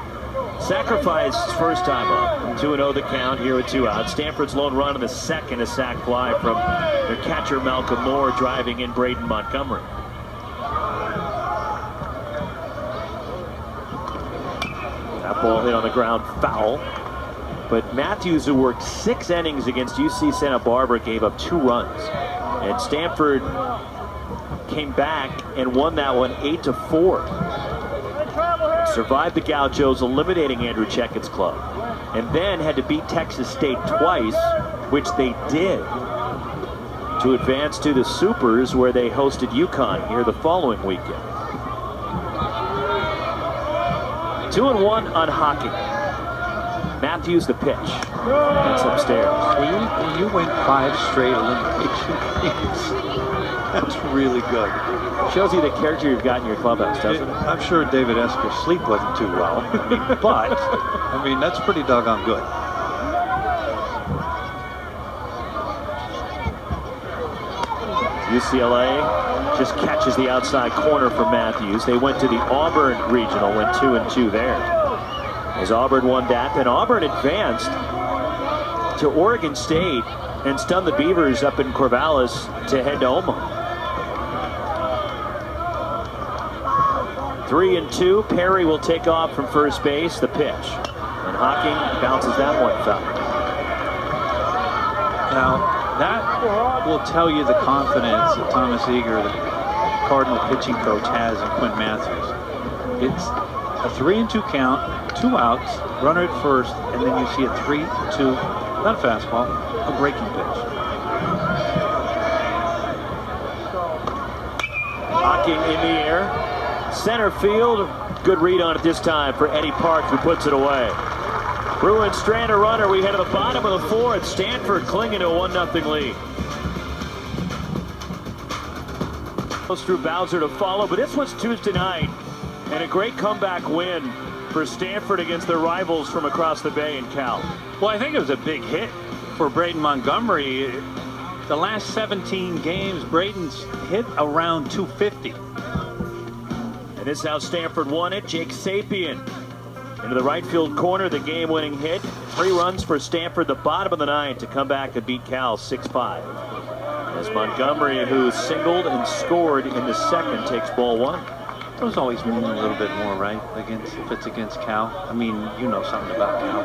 sacrificed his first time up. 2-0 the count here with 2 outs. Stanford's lone run in the second, a sac fly from their catcher Malcolm Moore, driving in Braden Montgomery. That ball hit on the ground, foul. But Matthews, who worked 6 innings against UC Santa Barbara, gave up 2 runs. And Stanford came back and won that one 8-4. Survived the Gauchos, eliminating Andrew Checkett's club. And then had to beat Texas State twice, which they did, to advance to the Supers, where they hosted UConn here the following weekend. 2-1 on Hocking. Matthews the pitch. That's upstairs. Well, you went 5 straight elimination games. That's really good. Shows you the character you've got in your clubhouse, doesn't it? I'm sure David Esker's sleep wasn't too well. But, I mean, that's pretty doggone good. UCLA just catches the outside corner for Matthews. They went to the Auburn Regional, went 2-2 there. As Auburn won that, then Auburn advanced to Oregon State and stunned the Beavers up in Corvallis to head to Omaha. 3-2. Perry will take off from first base. The pitch, and Hocking bounces that one foul. Now that will tell you the confidence that Thomas Eager, the Cardinal pitching coach, has in Quinn Matthews. It's a 3-2 count. 2 outs, runner at first, and then you see a 3-2, not a fastball, a breaking pitch. Hocking in the air, center field, good read on it this time for Eddie Park, who puts it away. Bruins strand a runner. We head to the bottom of the 4th. Stanford clinging to a 1-0 lead. Goes through Bowser to follow, but this was Tuesday night, and a great comeback win for Stanford against their rivals from across the bay in Cal. Well, I think it was a big hit for Braden Montgomery. The last 17 games, Braden's hit around 250. And this is how Stanford won it. Jake Sapien into the right field corner, the game-winning hit. 3 runs for Stanford, the bottom of the 9th, to come back and beat Cal 6-5. As Montgomery, who singled and scored in the second, takes ball 1. Those always mean a little bit more, right? If it's against Cal. I mean, you know something about Cal.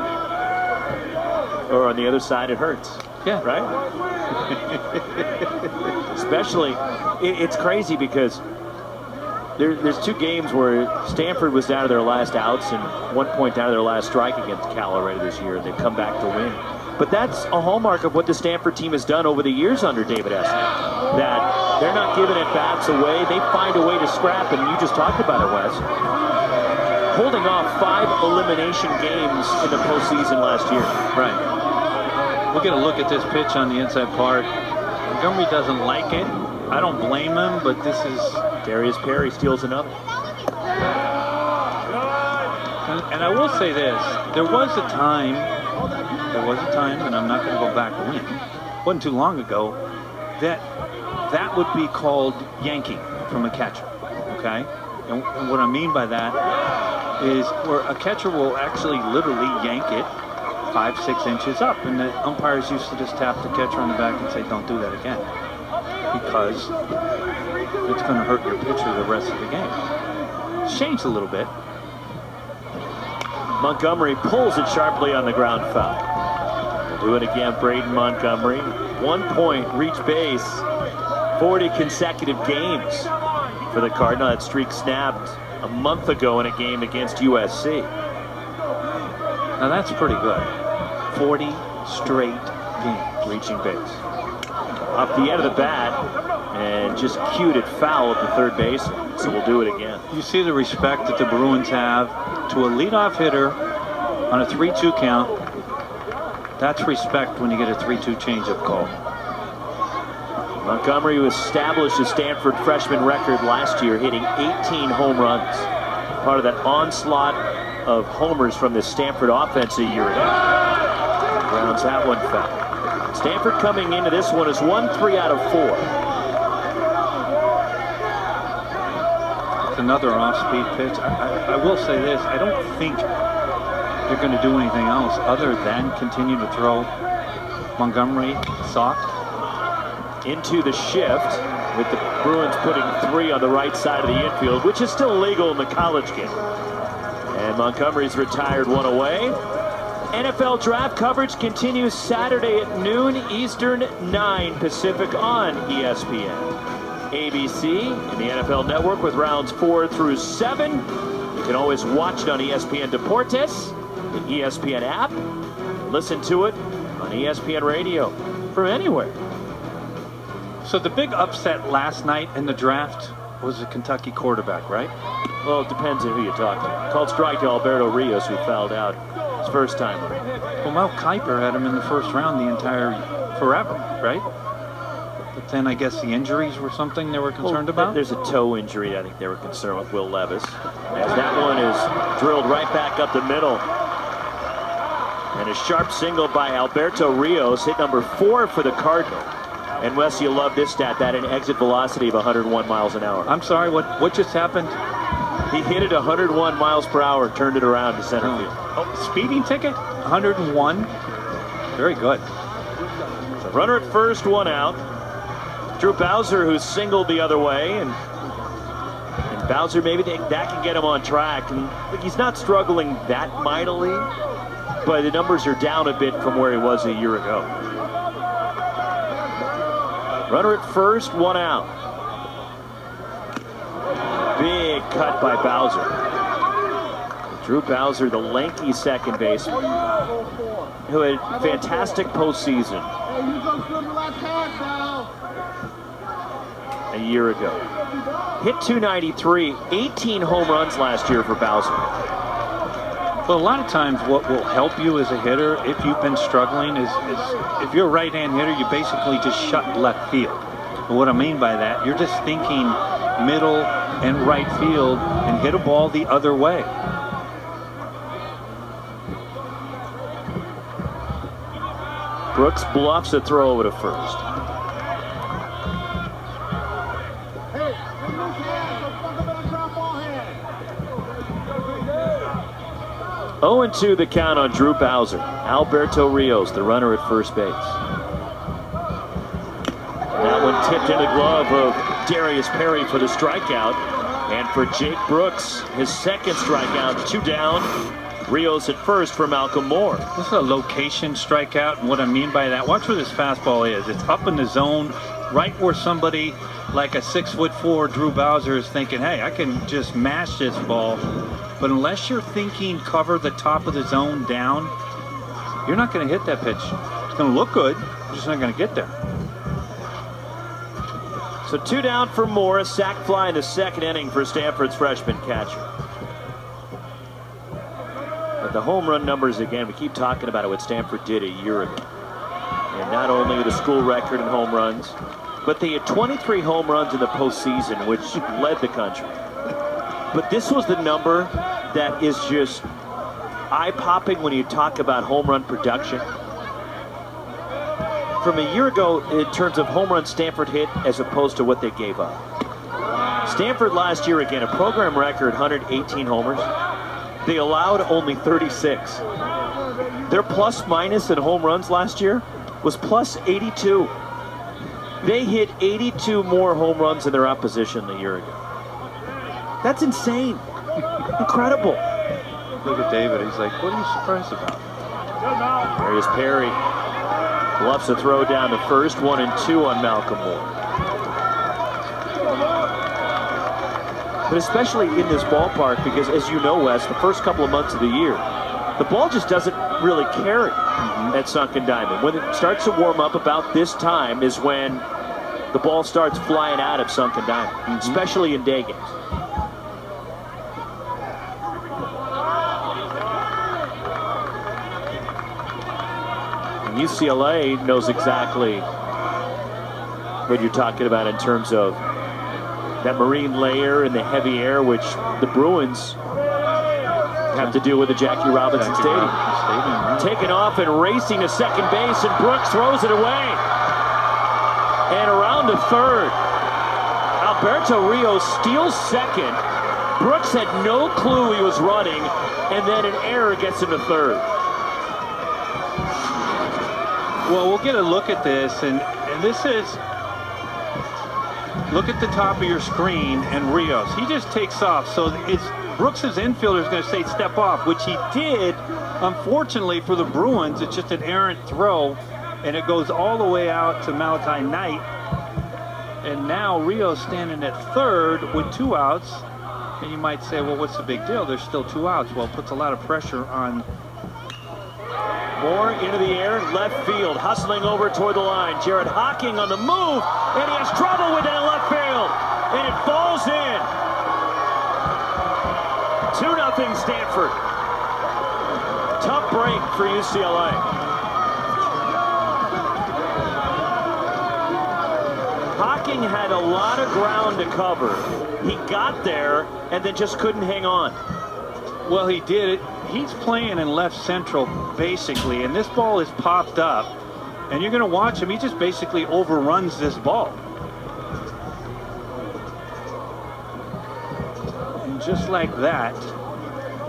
Or on the other side, it hurts. Yeah. Right? Especially, it's crazy because there's 2 games where Stanford was down to their last outs and 1 point down to their last strike against Cal already this year. They've come back to win. But that's a hallmark of what the Stanford team has done over the years under David Eskin. That they're not giving at bats away. They find a way to scrap, and you just talked about it, Wes. holding off 5 elimination games in the postseason last year. Right. We're going to look at this pitch on the inside part. Montgomery doesn't like it. I don't blame him, but this is... Darius Perry steals another. And I will say this. There was a time, and I'm not going to go back when, it wasn't too long ago, that would be called yanking from a catcher, okay? And what I mean by that is where a catcher will actually literally yank it 5-6 inches up, and the umpires used to just tap the catcher on the back and say, don't do that again, because it's going to hurt your pitcher the rest of the game. It's changed a little bit. Montgomery pulls it sharply on the ground foul. We'll do it again, Braden Montgomery. 1 point, reach base, 40 consecutive games for the Cardinal. That streak snapped a month ago in a game against USC. Now that's pretty good. 40 straight games. Reaching base. Off the end of the bat, and just cued it foul at the third base. So we'll do it again. You see the respect that the Bruins have to a leadoff hitter on a 3-2 count. That's respect when you get a 3-2 changeup call. Montgomery, who established a Stanford freshman record last year, hitting 18 home runs. Part of that onslaught of homers from the Stanford offense a year ago. Grounds that one foul. Stanford coming into this one has won 3 out of 4. It's another off-speed pitch. I will say this. I don't think they're going to do anything else other than continue to throw Montgomery soft. Into the shift, with the Bruins putting 3 on the right side of the infield, which is still legal in the college game. And Montgomery's retired 1 away. NFL draft coverage continues Saturday at noon Eastern, 9 Pacific on ESPN. ABC and the NFL Network with rounds 4 through 7. You can always watch it on ESPN Deportes, the ESPN app. Listen to it on ESPN Radio from anywhere. So the big upset last night in the draft was the Kentucky quarterback, right? Well, it depends on who you talk to. Called strike to Alberto Rios, who fouled out his first time. Well, Mel Kiper had him in the first round the entire forever, right? But then I guess the injuries were something they were concerned about? There's a toe injury I think they were concerned with, Will Levis. As that one is drilled right back up the middle. And a sharp single by Alberto Rios, hit number 4 for the Cardinal. And Wes, you'll love this stat, that an exit velocity of 101 miles an hour. I'm sorry, what just happened? He hit it 101 miles per hour, turned it around to center field. Oh, speeding ticket? 101? Very good. So runner at first, 1 out. Drew Bowser, who singled the other way, and Bowser, maybe that can get him on track. And look, he's not struggling that mightily, but the numbers are down a bit from where he was a year ago. Runner at first, 1 out. Big cut by Bowser. Drew Bowser, the lanky second baseman, who had fantastic postseason a year ago. Hit 293, 18 home runs last year for Bowser. Well, a lot of times what will help you as a hitter, if you've been struggling, is if you're a right-hand hitter, you basically just shut left field. And what I mean by that, you're just thinking middle and right field and hit a ball the other way. Brooks bluffs a throw over to first. 0-2 the count on Drew Bowser. Alberto Rios, the runner at first base. That one tipped into the glove of Darius Perry for the strikeout. And for Jake Brooks, his second strikeout, 2 down. Rios at first for Malcolm Moore. This is a location strikeout, and what I mean by that, watch where this fastball is. It's up in the zone, right where somebody like a 6'4" Drew Bowser is thinking, hey, I can just mash this ball. But unless you're thinking cover the top of the zone down, you're not going to hit that pitch. It's going to look good, you're just not going to get there. So 2 down for Moore, a sac fly in the second inning for Stanford's freshman catcher. the home run numbers, again, we keep talking about it, what Stanford did a year ago. And not only the school record in home runs, but they had 23 home runs in the postseason, which led the country. But this was the number that is just eye-popping when you talk about home run production. From a year ago, in terms of home runs Stanford hit as opposed to what they gave up. Stanford last year, again, a program record, 118 homers. They allowed only 36. Their plus-minus in home runs last year was plus 82. They hit 82 more home runs than their opposition a year ago. That's insane. Incredible. Look at David. He's like, what are you surprised about? There is Perry. Bluffs a throw down to first, 1-2 on Malcolm Moore. But especially in this ballpark, because as you know, Wes, the first couple of months of the year, the ball just doesn't really carry at Sunken Diamond. When it starts to warm up about this time is when the ball starts flying out of Sunken Diamond, especially in day games. And UCLA knows exactly what you're talking about in terms of that marine layer and the heavy air, which the Bruins have to do with the Jackie Robinson Stadium. Taking off and racing to second base, and Brooks throws it away. And around to third. Alberto Rios steals second. Brooks had no clue he was running, and then an error gets him to third. Well, we'll get a look at this, and this is, look at the top of your screen, and Rios. He just takes off, so it's Brooks's infielder is going to say step off, which he did. Unfortunately for the Bruins, it's just an errant throw, and it goes all the way out to Malachi Knight. And now Rios standing at third with 2 outs. And you might say, well, what's the big deal? There's still 2 outs. Well, it puts a lot of pressure on. Moore into the air, left field, hustling over toward the line. Jared Hocking on the move, and he has trouble with it in left field, and it falls in. 2-0 Stanford. Tough break for UCLA. Hocking had a lot of ground to cover. He got there and then just couldn't hang on. Well, he did it. He's playing in left central, basically, and this ball is popped up, and you're going to watch him. He just basically overruns this ball. And just like that,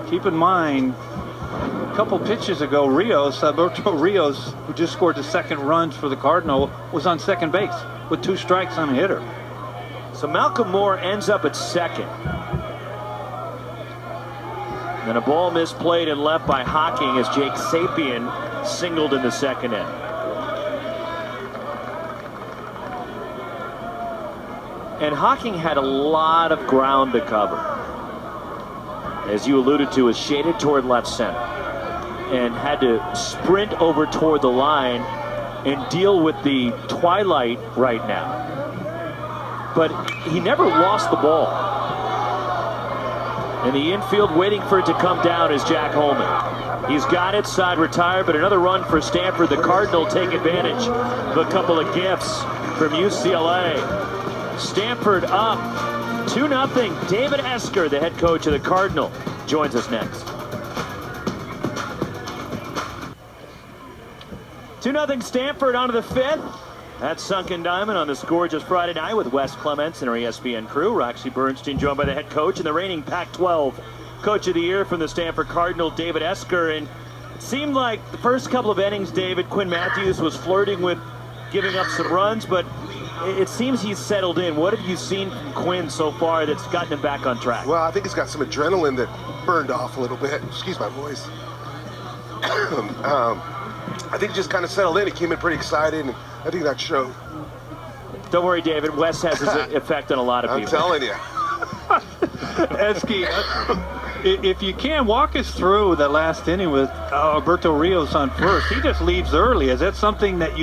keep in mind, a couple pitches ago, Alberto Rios, who just scored the second runs for the Cardinal, was on second base with 2 strikes on a hitter. So Malcolm Moore ends up at second. And a ball misplayed and left by Hocking as Jake Sapien singled in the second inning. And Hocking had a lot of ground to cover. As you alluded to, is shaded toward left center. And had to sprint over toward the line and deal with the twilight right now. But he never lost the ball. In the infield, waiting for it to come down, is Jack Holman. He's got it, side retired, but another run for Stanford. The Cardinal take advantage of a couple of gifts from UCLA. Stanford up 2-0. David Esker, the head coach of the Cardinal, joins us next. 2-0 Stanford onto the 5th. That's Sunken Diamond on this gorgeous Friday night with Wes Clements and our ESPN crew. Roxy Bernstein joined by the head coach and the reigning Pac-12 Coach of the Year from the Stanford Cardinal, David Esker. And it seemed like the first couple of innings, David, Quinn Matthews was flirting with giving up some runs, but it seems he's settled in. What have you seen from Quinn so far that's gotten him back on track? Well, I think he's got some adrenaline that burned off a little bit. Excuse my voice. I think he just kind of settled in. He came in pretty excited, and I think that showed. Don't worry, David. Wes has his effect on a lot of people. I'm telling you. Eski, if you can, walk us through that last inning with Alberto Rios on first. He just leaves early. Is that something that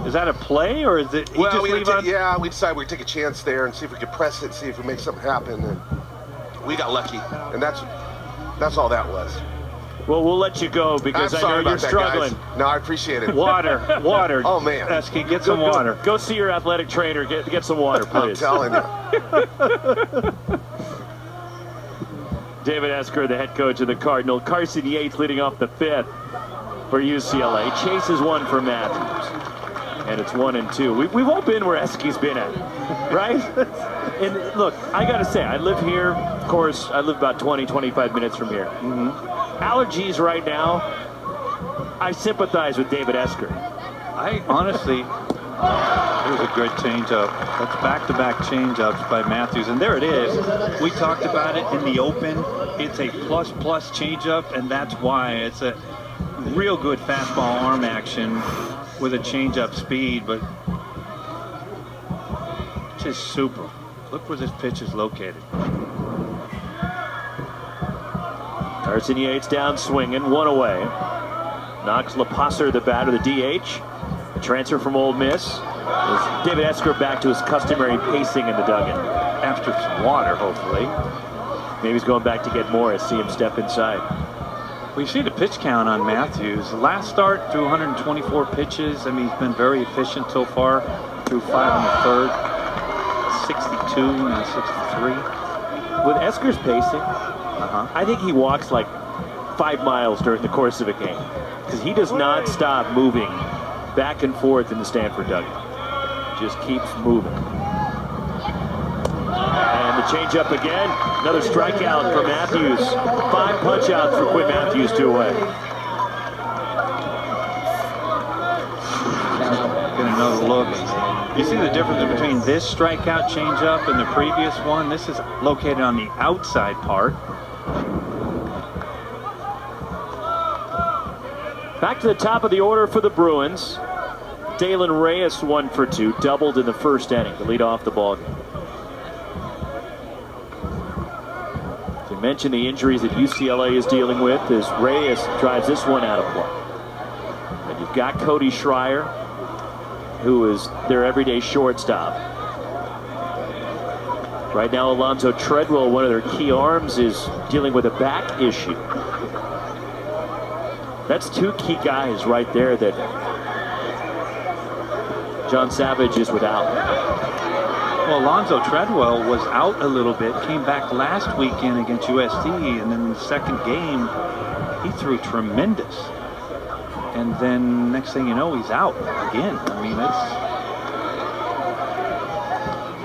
is that a play, or is it he well, just we leave on? Yeah, we decided we'd take a chance there and see if we could press it, see if we make something happen, and we got lucky, and that's all that was. Well, we'll let you go because I know you're struggling. No, I appreciate it. Water. Oh, man. Esky, get some water. Go see your athletic trainer. Get some water, please. I'm telling you. David Esker, the head coach of the Cardinal. Carson Yates leading off the 5th for UCLA. Chases one for Matthews. And it's 1-2. We've all been where Esky's been at, right? And look, I got to say, I live here. Of course, I live about 20, 25 minutes from here. Allergies right now, I sympathize with David Esker. I honestly, it was a good changeup. That's back-to-back changeups by Matthews, and there it is. We talked about it in the open. It's a plus changeup, and that's why it's a real good fastball arm action with a changeup speed, but just super. Look where this pitch is located. Carson Yates down swinging, one away. Knocks LaPasser, the batter, the DH. A transfer from Ole Miss. As David Esker back to his customary pacing in the dugout. After some water, hopefully. Maybe he's going back to get more as see him step inside. We see the pitch count on Matthews. Last start through 124 pitches. I mean, he's been very efficient so far. Through 5 in the third. 62 and 63. With Esker's pacing, I think he walks like 5 miles during the course of a game. Because he does not stop moving back and forth in the Stanford dugout. Just keeps moving. And the changeup again. Another strikeout for Matthews. 5 punch-outs for Quinn Matthews, 2 away. Get another look. You see the difference between this strikeout changeup and the previous one? This is located on the outside part. Back to the top of the order for the Bruins. Dalen Reyes 1 for 2, doubled in the first inning to lead off the ballgame. To mention the injuries that UCLA is dealing with as Reyes drives this one out of play. And you've got Cody Schreier, who is their everyday shortstop. Right now, Alonzo Treadwell, one of their key arms, is dealing with a back issue. That's 2 key guys right there that John Savage is without. Well, Alonzo Treadwell was out a little bit, came back last weekend against USC, and then the second game, he threw tremendous. And then next thing you know, he's out again. I mean, it's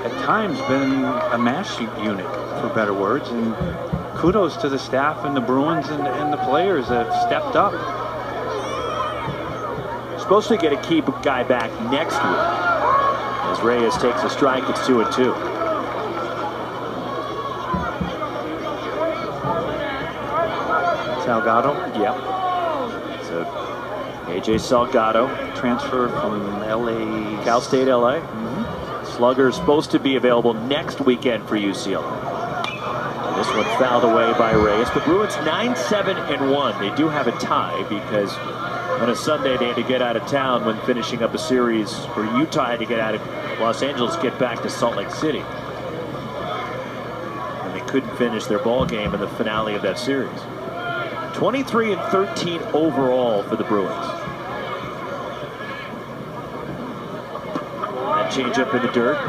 at times been a mash unit, for better words. And kudos to the staff and the Bruins and the players that have stepped up. Supposed to get a key guy back next week. As Reyes takes a strike, it's 2-2. Salgado? Yep. So AJ Salgado, Transfer from LA. Cal State LA. Slugger supposed to be available next weekend for UCLA. And this one fouled away by Reyes. The Bruins 9-7-1. They do have a tie because on a Sunday they had to get out of town when finishing up a series, or Utah had to get out of Los Angeles, get back to Salt Lake City. And they couldn't finish their ball game in the finale of that series. 23-13 overall for the Bruins. That change up in the dirt.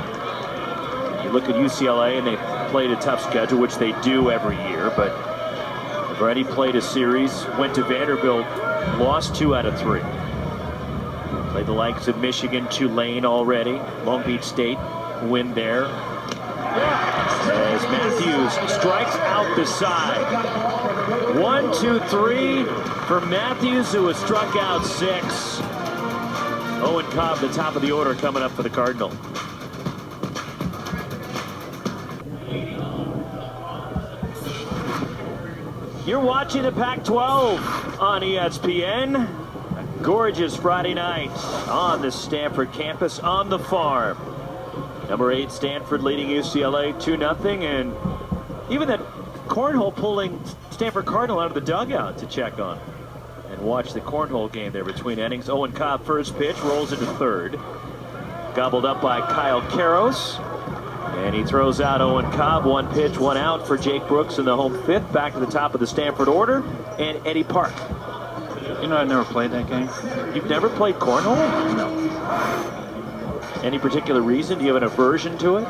You look at UCLA and they played a tough schedule, which they do every year, but they've already played a series, went to Vanderbilt, lost 2 out of 3. Played the likes of Michigan, Tulane already. Long Beach State win there. As Matthews strikes out the side. 1, 2, 3 for Matthews, who has struck out 6. Owen Cobb, the top of the order, coming up for the Cardinal. You're watching the Pac-12 on ESPN. A gorgeous Friday night on the Stanford campus on the farm. Number 8 Stanford leading UCLA 2-0, and even that cornhole pulling Stanford Cardinal out of the dugout to check on and watch the cornhole game there between innings. Owen Cobb first pitch, rolls into third. Gobbled up by Kyle Karros. And he throws out Owen Cobb. 1 pitch, 1 out for Jake Brooks in the home 5th. Back to the top of the Stanford order. And Eddie Park. You know, I've never played that game. You've never played cornhole? No. Any particular reason? Do you have an aversion to it?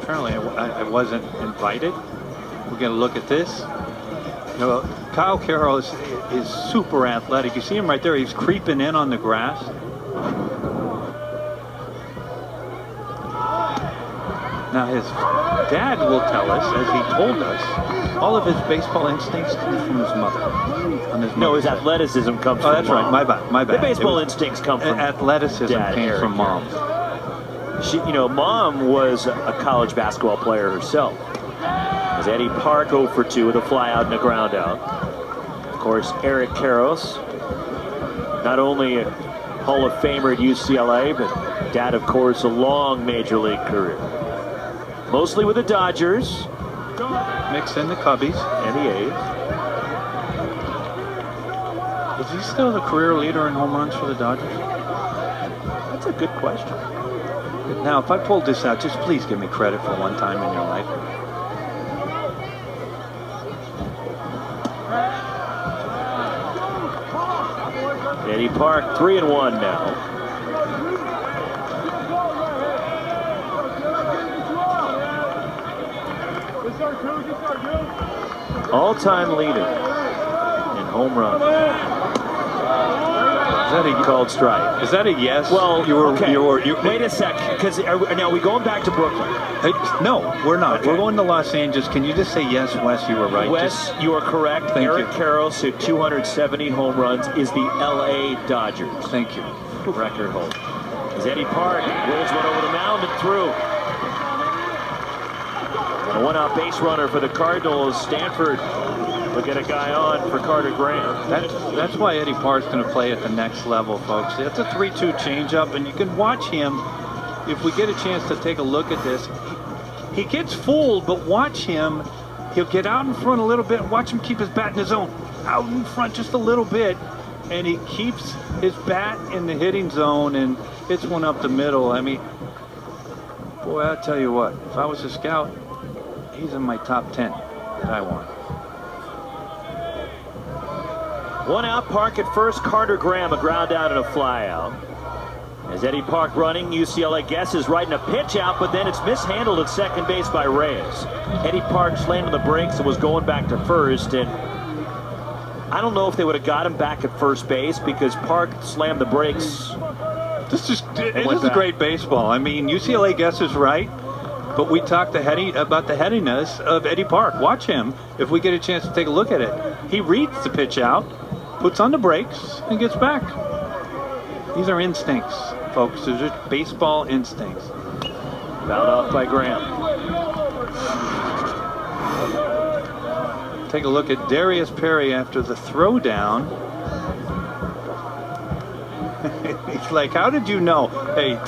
Apparently, I wasn't invited. We're going to look at this. You know, Kyle Carroll is super athletic. You see him right there. He's creeping in on the grass. Now, his dad will tell us, as he told us, all of his baseball instincts come from his mother. No, his athleticism comes from that's mom. right. My bad. The baseball instincts come from athleticism Dad, came Eric. from mom. She, Mom was a college basketball player herself. As Eddie Park 0 for 2 with a fly out and a ground out. Of course, Eric Karros, not only a Hall of Famer at UCLA, but dad, of course, a long major league career. Mostly with the Dodgers. Mix in the Cubbies. And the A's. Is he still the career leader in home runs for the Dodgers? That's a good question. Now, if I pulled this out, just please give me credit for one time in your life. Eddie Park 3-1 now. All-time leader in home runs. Is that a called strike? Is that a yes? Well, okay. You wait a sec, because now we going back to Brooklyn. No, we're not. Okay. We're going to Los Angeles. Can you just say yes, Wes? You were right. Wes, you are correct. Thank Eric you. Karros, who 270 home runs, is the LA Dodgers. Thank you. Record hold. As Eddie Park rolls one over the mound and through. And a 1-out base runner for the Cardinals. Stanford will get a guy on for Carter Graham. That's why Eddie Park's going to play at the next level, folks. It's a 3-2 changeup, and you can watch him. If we get a chance to take a look at this, he gets fooled, but watch him. He'll get out in front a little bit. Watch him keep his bat in his zone. Out in front just a little bit, and he keeps his bat in the hitting zone and hits one up the middle. I mean, boy, I'll tell you what. If I was a scout, he's in my top 10 that I want. 1 out, Park at first. Carter Graham, a ground out and a fly out. As Eddie Park running, UCLA guesses right in a pitch out, but then it's mishandled at second base by Reyes. Eddie Park slammed on the brakes and was going back to first, and I don't know if they would have got him back at first base because Park slammed the brakes. This is great baseball. I mean, UCLA guesses right, but we talked about the headiness of Eddie Park. Watch him if we get a chance to take a look at it. He reads the pitch out, puts on the brakes, and gets back. These are instincts, folks. These are baseball instincts. Fouled off by Graham. Take a look at Darius Perry after the throwdown. He's like, how did you know? Hey,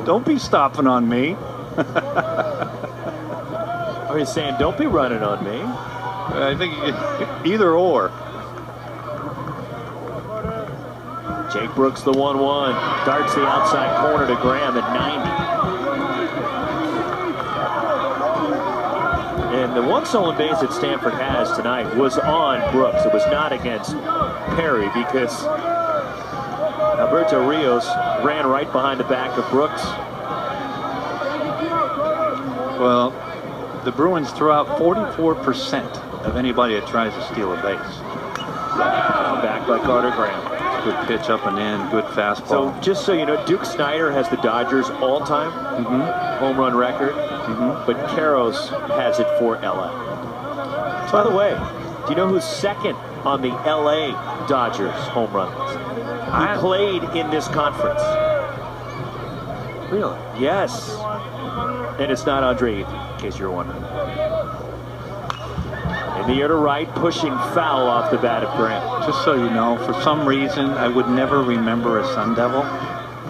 don't be stopping on me. Or he's saying, don't be running on me. I think either or. Jake Brooks, the 1-1. Darts the outside corner to Graham at 90. And the one stolen base that Stanford has tonight was on Brooks. It was not against Perry because Alberto Rios ran right behind the back of Brooks. Well, the Bruins throw out 44% of anybody that tries to steal a base. Back by Carter Graham. Good pitch up and in, good fastball. So just so you know, Duke Snider has the Dodgers all-time home run record, but Karros has it for LA. By the way, do you know who's second on the LA Dodgers home run list? Who played in this conference? Really? Yes. And it's not Andre, in case you're wondering. In the air to right, pushing foul off the bat of Graham. Just so you know, for some reason, I would never remember a Sun Devil.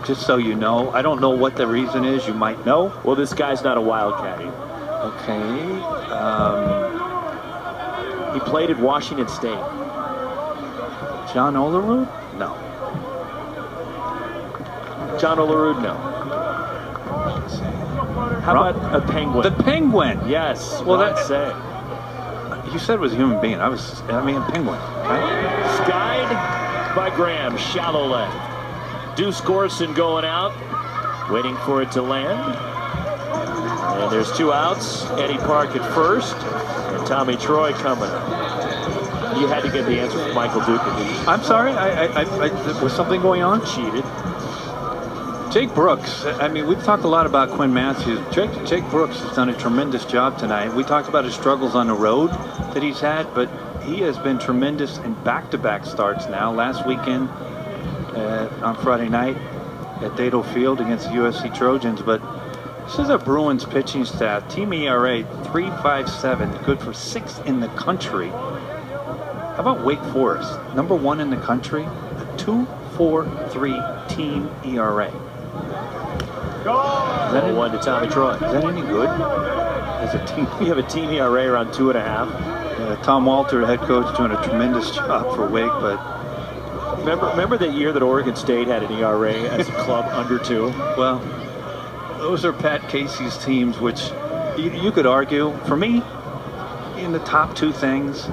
Just so you know. I don't know what the reason is. You might know. Well, this guy's not a Wildcat either. Okay. He played at Washington State. John Olerud? No. John Olerud, no. How about a penguin? The penguin. Yes. Well, Ron that say. You said it was a human being. I mean, a penguin. Right? Skied by Graham, shallow left. Deuce Gorson going out, waiting for it to land. And there's 2 outs. Eddie Park at first, and Tommy Troy coming up. You had to get the answer from Michael Duke. I'm sorry. Was something going on? Cheated. Jake Brooks, I mean, we've talked a lot about Quinn Matthews. Jake Brooks has done a tremendous job tonight. We talked about his struggles on the road that he's had, but he has been tremendous in back-to-back starts now. Last weekend on Friday night at Dado Field against the USC Trojans. But this is a Bruins pitching staff. Team ERA 3.57, good for 6th in the country. How about Wake Forest, #1 in the country, a 2.43 team ERA. Is that 1 to Tommy Troy? Is that any good as a team? We have a team ERA around 2.5. Tom Walter, head coach, doing a tremendous job for Wake, but remember that year that Oregon State had an ERA as a club under 2? Well, those are Pat Casey's teams, which you could argue, for me, in the top 2 things.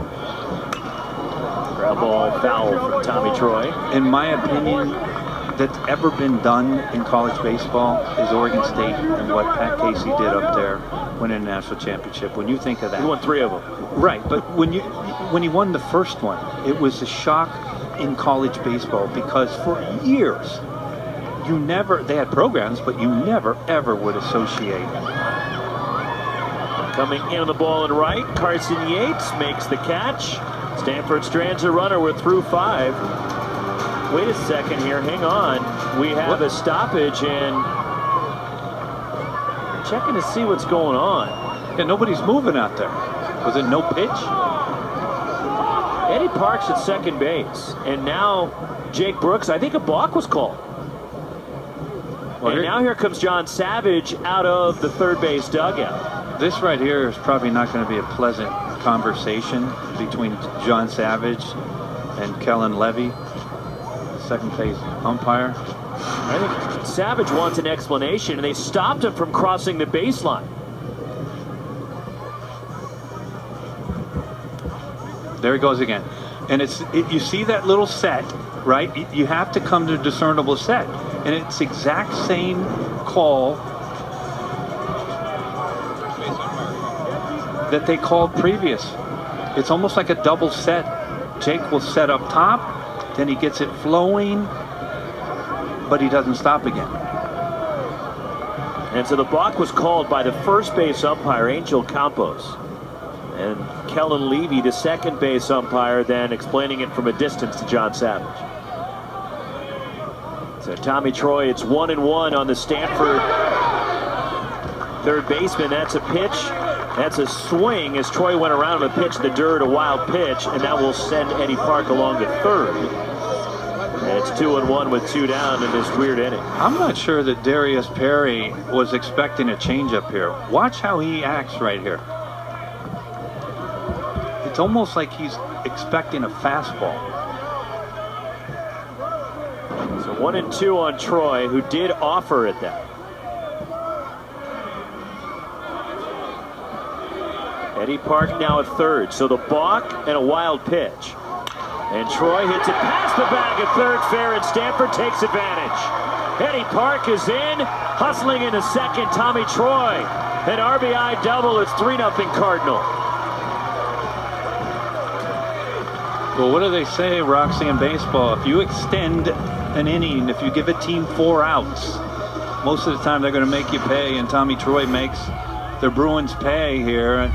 Ground ball foul from Tommy Troy. In my opinion, that's ever been done in college baseball is Oregon State and what Pat Casey did up there, winning a national championship. When you think of that, he won 3 of them. Right, but when he won the first one, it was a shock in college baseball because for years, they had programs, but you never ever would associate. Coming in on the ball and right, Carson Yates makes the catch. Stanford strands a runner. We're through 5. Wait a second here. Hang on. We have a stoppage and checking to see what's going on. Yeah, nobody's moving out there. Was it no pitch? Eddie Park's at second base, and now Jake Brooks. I think a balk was called. And now here comes John Savage out of the third base dugout. This right here is probably not going to be a pleasant conversation between John Savage and Kellen Levy, second base umpire. I think Savage wants an explanation, and they stopped him from crossing the baseline. There he goes again. And you see that little set, right? You have to come to a discernible set. And it's the exact same call that they called previous. It's almost like a double set. Jake will set up top, then he gets it flowing, but he doesn't stop again. And so the balk was called by the first base umpire, Angel Campos. And Kellen Levy, the second base umpire, then explaining it from a distance to John Savage. So Tommy Troy, it's 1-1 on the Stanford third baseman. That's a pitch. That's a swing as Troy went around and pitched the dirt, a wild pitch, and that will send Eddie Park along to third. And it's 2-1 with 2 down in this weird inning. I'm not sure that Darius Perry was expecting a changeup here. Watch how he acts right here. It's almost like he's expecting a fastball. So 1-2 on Troy, who did offer at that. Eddie Park now at third, so the balk and a wild pitch. And Troy hits it past the bag at third, fair, and Stanford takes advantage. Eddie Park is in, hustling into second, Tommy Troy. An RBI double, it's 3-0 Cardinal. Well, what do they say, Roxy, in baseball? If you extend an inning, if you give a team 4 outs, most of the time they're going to make you pay, and Tommy Troy makes the Bruins pay here. And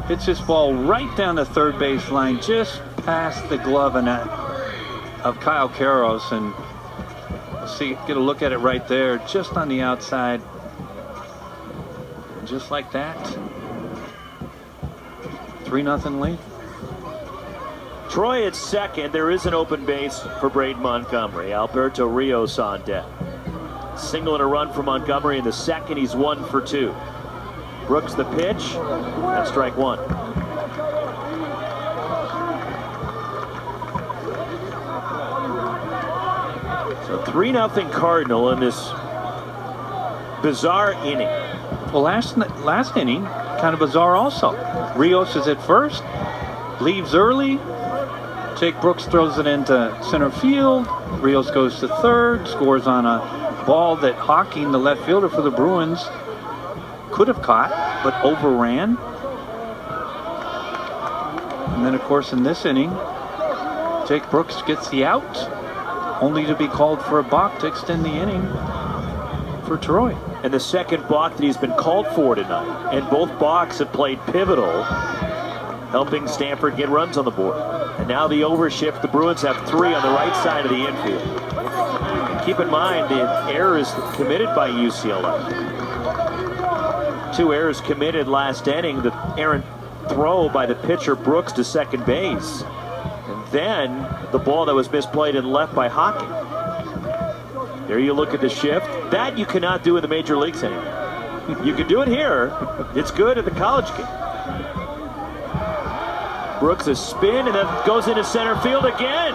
hits this ball right down the third base line, just past the glove of Kyle Karros. And see, get a look at it right there, just on the outside. Just like that. 3-0 lead. Troy at second. There is an open base for Braden Montgomery. Alberto Rios on deck. Single and a run for Montgomery in the second. He's 1 for 2. Brooks the pitch. That's strike 1. So 3-0 Cardinal in this bizarre inning. Well, last inning, kind of bizarre also. Rios is at first, leaves early. Jake Brooks throws it into center field. Rios goes to third, scores on a ball that Hawking, the left fielder for the Bruins, could have caught, but overran. And then, of course, in this inning, Jake Brooks gets the out, only to be called for a balk to extend the inning for Troy. And the second balk that he's been called for tonight. And both balks have played pivotal, helping Stanford get runs on the board. And now the overshift, the Bruins have 3 on the right side of the infield. And keep in mind, the error is committed by UCLA. 2 errors committed last inning. The errant throw by the pitcher Brooks to second base. And then the ball that was misplayed and left by Hawking. There you look at the shift. That you cannot do in the major leagues anymore. You can do it here. It's good at the college game. Brooks a spin and then goes into center field again.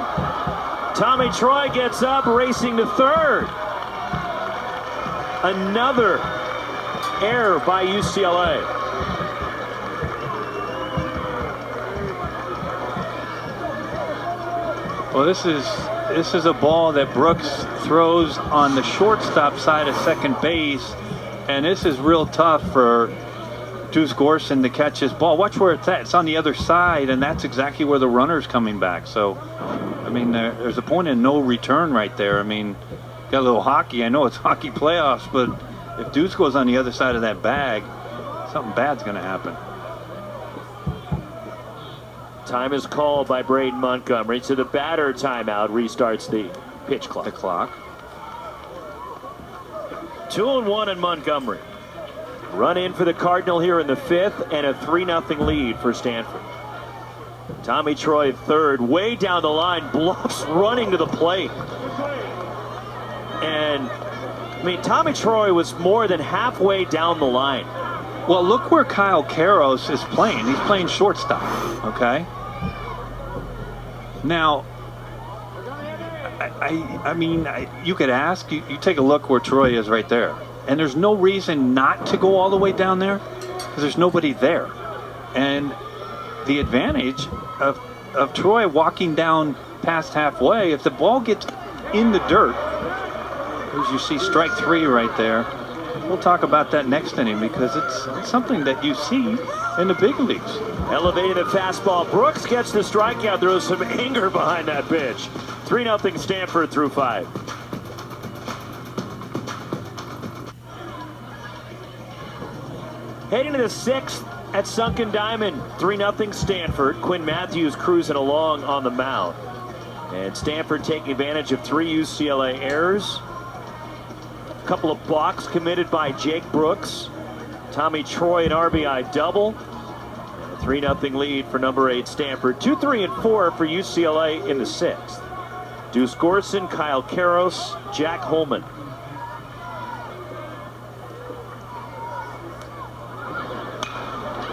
Tommy Troy gets up, racing to third. Another error by UCLA. Well, this is a ball that Brooks throws on the shortstop side of second base, and this is real tough for Deuce Gorson to catch his ball. Watch where it's at. It's on the other side, and that's exactly where the runner's coming back. So, I mean, there's a point in no return right there. I mean, got a little hockey. I know it's hockey playoffs, but if Deuce goes on the other side of that bag, something bad's going to happen. Time is called by Braden Montgomery. So the batter timeout restarts the pitch clock. The clock. 2-1 in Montgomery. Run in for the Cardinal here in the 5th, and a 3-0 lead for Stanford. Tommy Troy third, way down the line, bluffs running to the plate. And, I mean, Tommy Troy was more than halfway down the line. Well, look where Kyle Karros is playing. He's playing shortstop, okay? Now, I mean, you could ask, you take a look where Troy is right there. And there's no reason not to go all the way down there because there's nobody there. And the advantage of Troy walking down past halfway, if the ball gets in the dirt, as you see strike 3 right there, we'll talk about that next inning because it's something that you see in the big leagues. Elevating the fastball. Brooks gets the strikeout. There was some anger behind that pitch. 3-0 Stanford through 5. Heading to the 6th at Sunken Diamond. 3-0 Stanford. Quinn Matthews cruising along on the mound. And Stanford taking advantage of 3 UCLA errors. A couple of balks committed by Jake Brooks. Tommy Troy an RBI double. And a 3-0 lead for number 8 Stanford. 2, 3, and 4 for UCLA in the 6th. Deuce Gorson, Kyle Karros, Jack Holman.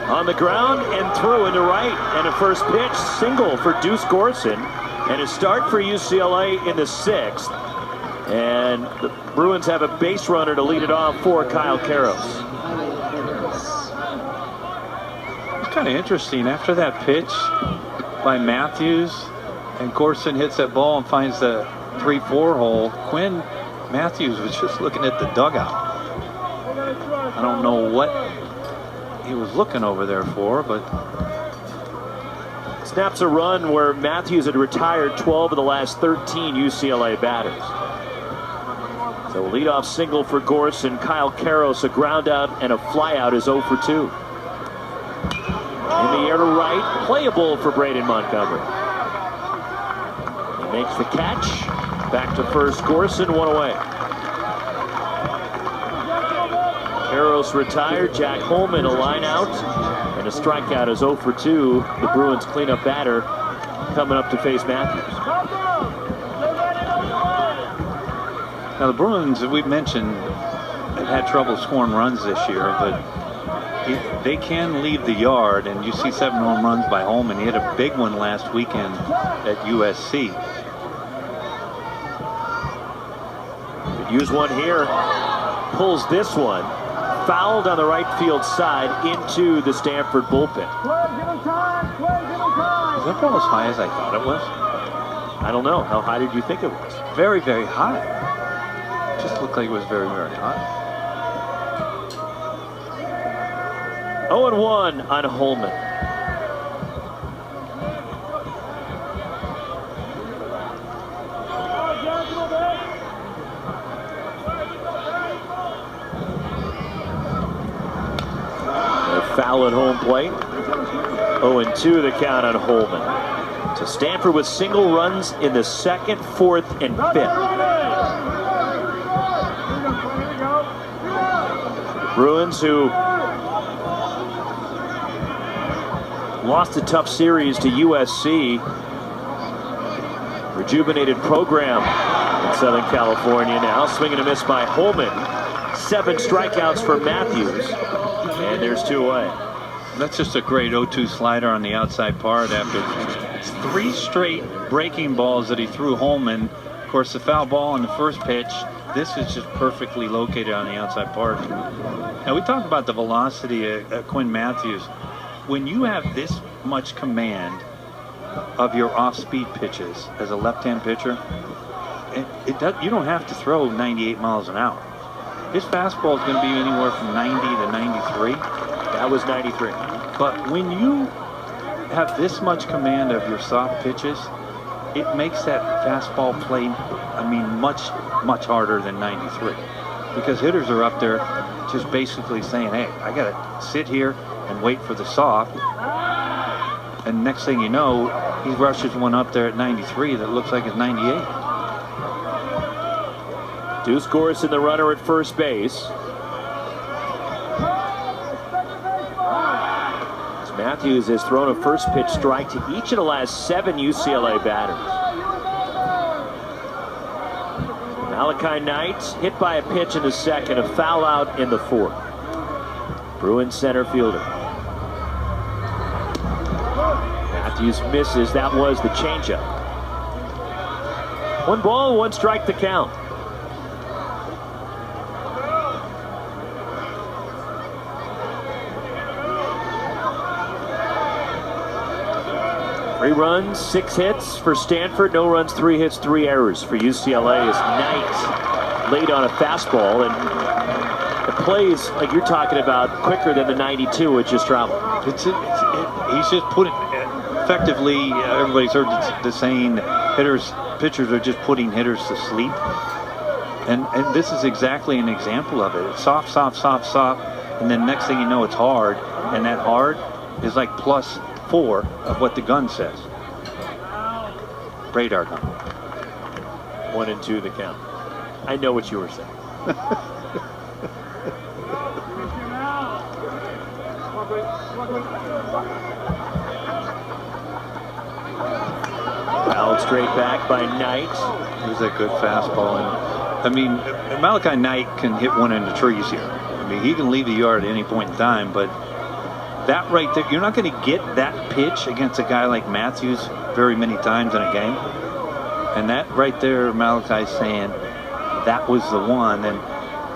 On the ground and through into right. And a first pitch single for Deuce Gorson. And a start for UCLA in the 6th. And the Bruins have a base runner to lead it off for Kyle Karros. It's kind of interesting. After that pitch by Matthews and Gorson hits that ball and finds the 3-4 hole, Quinn Matthews was just looking at the dugout. I don't know what he was looking over there for, but snaps a run where Matthews had retired 12 of the last 13 UCLA batters. So a leadoff single for Gorson. Kyle Karros, a ground out and a fly out is 0 for 2. In the air to right, playable for Braden Montgomery. He makes the catch. Back to first, Gorson, 1 away. Karros retired. Jack Holman a line out and a strikeout is 0 for 2. The Bruins cleanup batter coming up to face Matthews. now the Bruins, we've mentioned, have had trouble scoring runs this year, but they can leave the yard, and you see 7 home runs by Holman. He had a big one last weekend at USC. Could use one here. Pulls this one. fouled on the right field side into the Stanford bullpen. Is that ball as high as I thought it was? I don't know. How high did you think it was? Very, very high. Just looked like it was very, very high. 0-1 on Holman. Foul at home plate. 0-2 the count on Holman. So Stanford with single runs in the 2nd, 4th, and 5th. Bruins, who lost a tough series to USC. Rejuvenated program in Southern California now. Swing and a miss by Holman. 7 strikeouts for Matthews. And there's 2 away. That's just a great 0-2 slider on the outside part after 3 straight breaking balls that he threw Holman. Of course, the foul ball on the first pitch. This is just perfectly located on the outside part. Now, we talk about the velocity of Quinn Matthews. When you have this much command of your off-speed pitches as a left-hand pitcher, you don't have to throw 98 miles an hour. His fastball is going to be anywhere from 90 to 93. That was 93. But when you have this much command of your soft pitches, it makes that fastball play, much, much harder than 93. Because hitters are up there just basically saying, hey, I got to sit here and wait for the soft. And next thing you know, he rushes one up there at 93 that looks like it's 98. Deuce Gorson, the runner at first base. Matthews has thrown a first pitch strike to each of the last 7 UCLA batters. Malachi Knight hit by a pitch in the 2nd, a foul out in the 4th. Bruins center fielder. Matthews misses. That was the changeup. 1 ball, 1 strike to count. Three runs, 6 hits for Stanford. No runs, 3 hits, 3 errors for UCLA as Knight laid on a fastball. And it plays, like you're talking about, quicker than the 92 which just traveled. He's just putting, effectively, everybody's heard the saying, pitchers are just putting hitters to sleep. And this is exactly an example of it. It's soft, soft, soft, soft. And then next thing you know, it's hard. And that hard is like +4 of what the gun says. Radar gun. 1-2 the count. I know what you were saying. Fouled straight back by Knight. Here's a good fastball. And Malachi Knight can hit one in the trees here. He can leave the yard at any point in time, but that right there, you're not going to get that pitch against a guy like Matthews very many times in a game. And that right there, Malachi's saying that was the one. And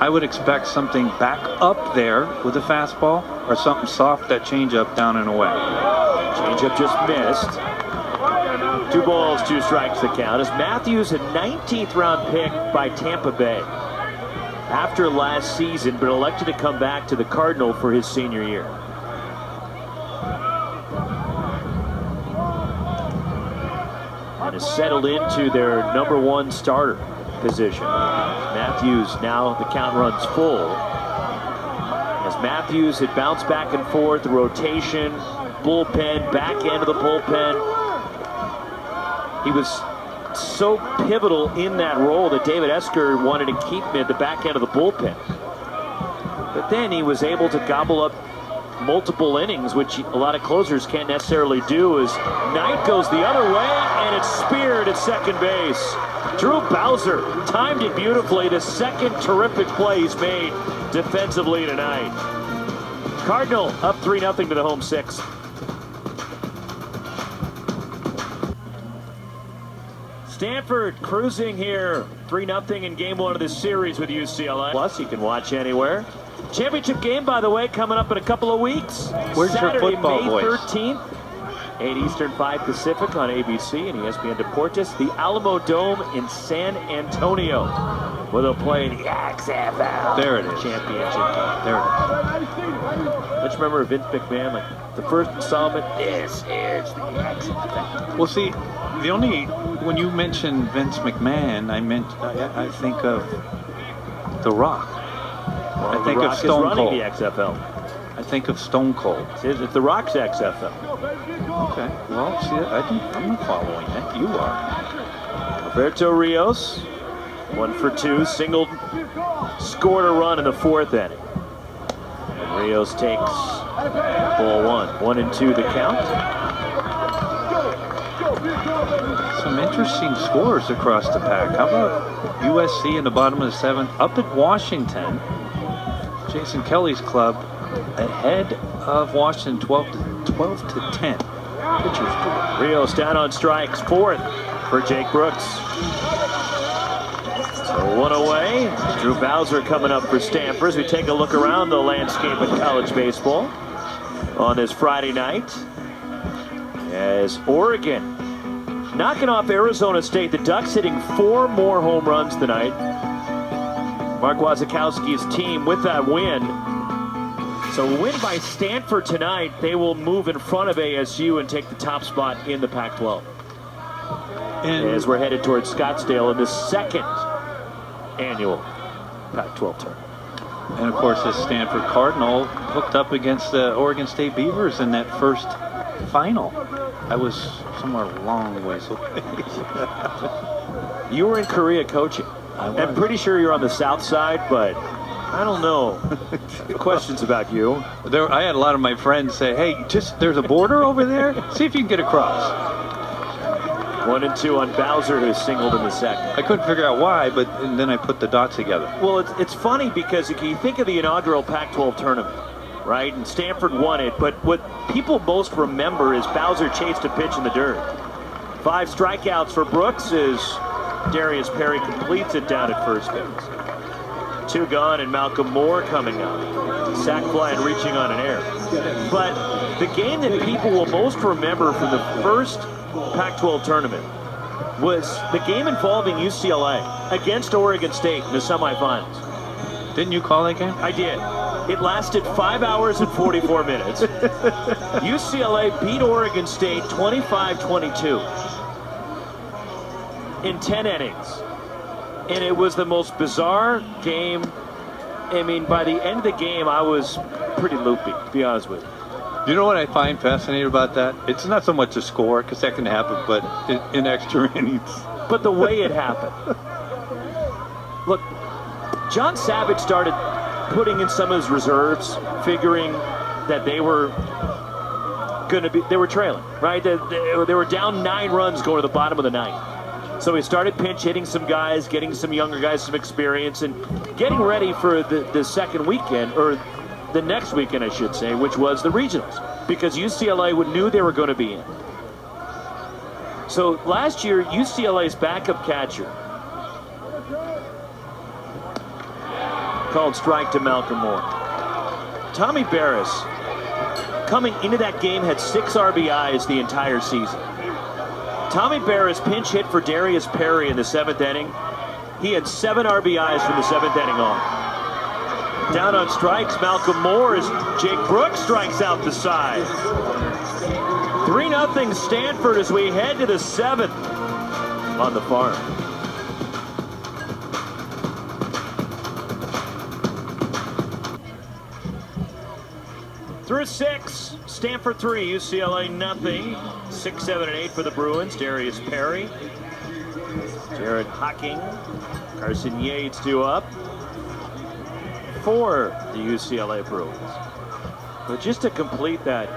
I would expect something back up there with a fastball or something soft, that changeup down and away. Changeup just missed. 2 balls, 2 strikes the count as Matthews, a 19th round pick by Tampa Bay after last season, but elected to come back to the Cardinal for his senior year. And has settled into their #1 starter position. Matthews, now the count runs full. As Matthews had bounced back and forth, the rotation, bullpen, back end of the bullpen. He was so pivotal in that role that David Esker wanted to keep him at the back end of the bullpen. But then he was able to gobble up multiple innings, which a lot of closers can't necessarily do, as Knight goes the other way, and it's speared at second base. Drew Bowser timed it beautifully. The second terrific play he's made defensively tonight. Cardinal up 3-0 to the home 6th. Stanford cruising here, 3-0 in game 1 of this series with UCLA. Plus, you can watch anywhere Championship game, by the way, coming up in a couple of weeks. Where's your Saturday, football May voice? 13th, 8 Eastern, 5 Pacific on ABC and ESPN Deportes. The Alamo Dome in San Antonio, where they'll play the XFL There it is. championship game. There it Let's remember Vince McMahon, like the first installment, this is the XFL. is. Well, see, when you mention Vince McMahon, I think of The Rock. Well, I think the of Rock Stone is running Cold. the XFL. I think of Stone Cold. It's the Rock's XFL. Okay. Well, see, I'm not following that. You are. Alberto Rios, 1 for 2, singled, scored a run in the 4th inning. And Rios takes ball 1. 1-2 the count. Some interesting scores across the pack. How about USC in the bottom of the 7th? Up at Washington, Jason Kelly's club ahead of Washington 12 to 10. Pitchers. Rios down on strikes, 4th for Jake Brooks. So 1 away. Drew Bowser coming up for Stanford as we take a look around the landscape of college baseball on this Friday night. As Oregon knocking off Arizona State. The Ducks hitting 4 more home runs tonight. Mark Wasikowski's team with that win. So a win by Stanford tonight, they will move in front of ASU and take the top spot in the Pac-12. And As we're headed towards Scottsdale in the 2nd annual Pac-12 tournament. And of course, the Stanford Cardinal hooked up against the Oregon State Beavers in that first final. I was somewhere a long ways away. You were in Korea coaching. I'm pretty sure you're on the south side, but I don't know. Questions about you. I had a lot of my friends say, hey, there's a border over there. See if you can get across. 1-2 on Bowser, who singled in the 2nd. I couldn't figure out why, but then I put the dots together. Well, it's funny because if you think of the inaugural Pac-12 tournament, right, and Stanford won it, but what people most remember is Bowser chased a pitch in the dirt. 5 strikeouts for Brooks as Darius Perry completes it down at first base. 2 gone and Malcolm Moore coming up. Sac fly and reaching on an error. But the game that people will most remember from the first Pac-12 tournament was the game involving UCLA against Oregon State in the semifinals. Didn't you call that game? I did. It lasted 5 hours and 44 minutes. UCLA beat Oregon State 25-22 in 10 innings. And it was the most bizarre game. I mean, by the end of the game, I was pretty loopy, to be honest with you. You know what I find fascinating about that? It's not so much a score, because that can happen, but in extra innings. But the way it happened. Look, John Savage started putting in some of his reserves, figuring that they were trailing, right? They were down 9 runs going to the bottom of the 9th. So he started pinch hitting some guys, getting some younger guys some experience, and getting ready for the second weekend, or the next weekend, I should say, which was the regionals, because UCLA knew they were going to be in. So last year, UCLA's backup catcher called strike to Malcolm Moore. Tommy Barris, coming into that game, had 6 RBIs the entire season. Tommy Barris pinch hit for Darius Perry in the 7th inning. He had 7 RBIs from the 7th inning on. Down on strikes, Malcolm Moore as Jake Brooks strikes out the side. 3-0 Stanford as we head to the 7th on the farm. Through 6, Stanford 3, UCLA nothing. 6, 7, and 8 for the Bruins. Darius Perry, Jared Hocking, Carson Yates due up for the UCLA Bruins. But just to complete that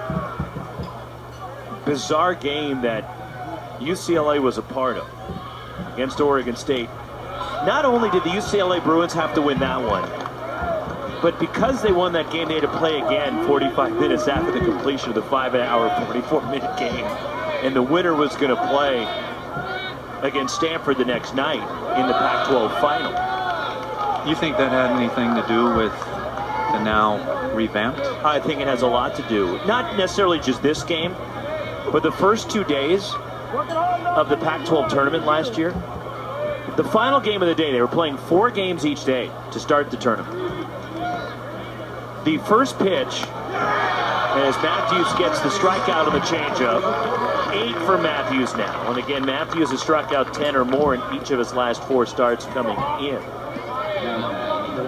bizarre game that UCLA was a part of against Oregon State, not only did the UCLA Bruins have to win that one, but because they won that game, they had to play again 45 minutes after the completion of the 5-hour, 44-minute game. And the winner was going to play against Stanford the next night in the Pac-12 final. You think that had anything to do with to now revamped? I think it has a lot to do. Not necessarily just this game, but the first 2 days of the Pac-12 tournament last year. The final game of the day, they were playing 4 games each day to start the tournament. The first pitch, as Matthews gets the strikeout on the changeup, 8 for Matthews now. And again, Matthews has struck out 10 or more in each of his last 4 starts coming in.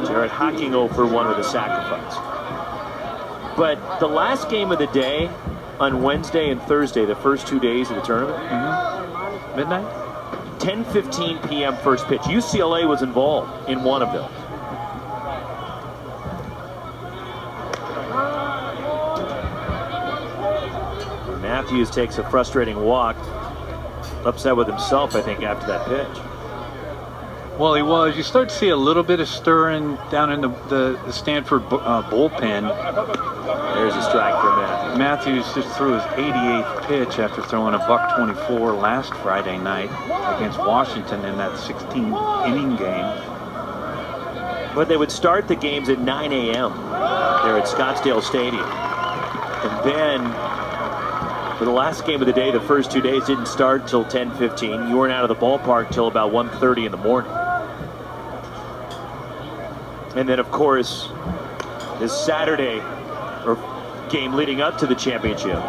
Jared Hocking 0 for 1 with a sacrifice. But the last game of the day on Wednesday and Thursday, the first 2 days of the tournament, Midnight? 10:15 p.m. first pitch. UCLA was involved in one of them. Matthews takes a frustrating walk. Upset with himself, I think, after that pitch. Well, he was. You start to see a little bit of stirring down in the Stanford bullpen. There's a strike for Matthews. Matthews just threw his 88th pitch after throwing a buck-24 last Friday night against Washington in that 16-inning game. But they would start the games at 9 a.m. there at Scottsdale Stadium. And then for the last game of the day, the first 2 days didn't start till 10:15. You weren't out of the ballpark till about 1:30 in the morning. And then, of course, this Saturday, or game leading up to the championship,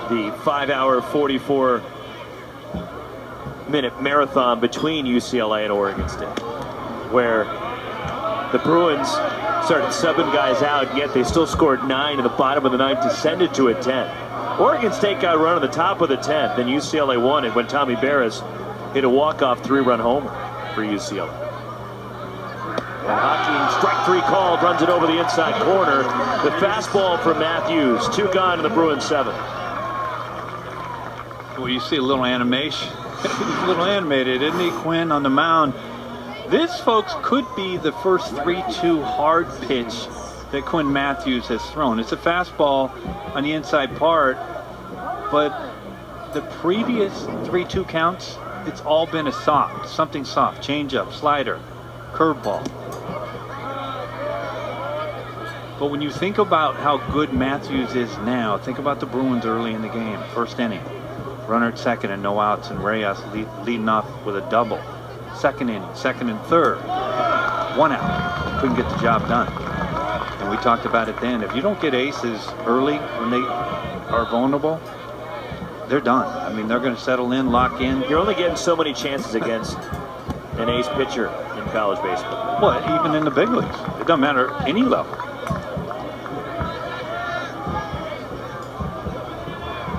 the 5-hour, 44-minute marathon between UCLA and Oregon State, where the Bruins started subbing guys out, yet they still scored 9 in the bottom of the 9th to send it to a 10. Oregon State got a run on the top of the 10th, then UCLA won it when Tommy Barris hit a walk-off 3-run homer for UCLA. And Hocking, strike 3 called, runs it over the inside corner. The fastball for Matthews, 2 gone in the Bruins 7th. Well, you see a little animation. He's a little animated, isn't he, Quinn, on the mound? This, folks, could be the first 3-2 hard pitch that Quinn Matthews has thrown. It's a fastball on the inside part, but the previous 3-2 counts, it's all been a soft, something soft, changeup, slider, curveball. But when you think about how good Matthews is now, think about the Bruins early in the game, first inning. Runner at second and no outs, and Reyes leading off with a double. Second inning, second and third, 1 out. Couldn't get the job done. And we talked about it then. If you don't get aces early when they are vulnerable, they're done. I mean, they're going to settle in, lock in. You're only getting so many chances against an ace pitcher in college baseball. Well, even in the big leagues. It doesn't matter any level.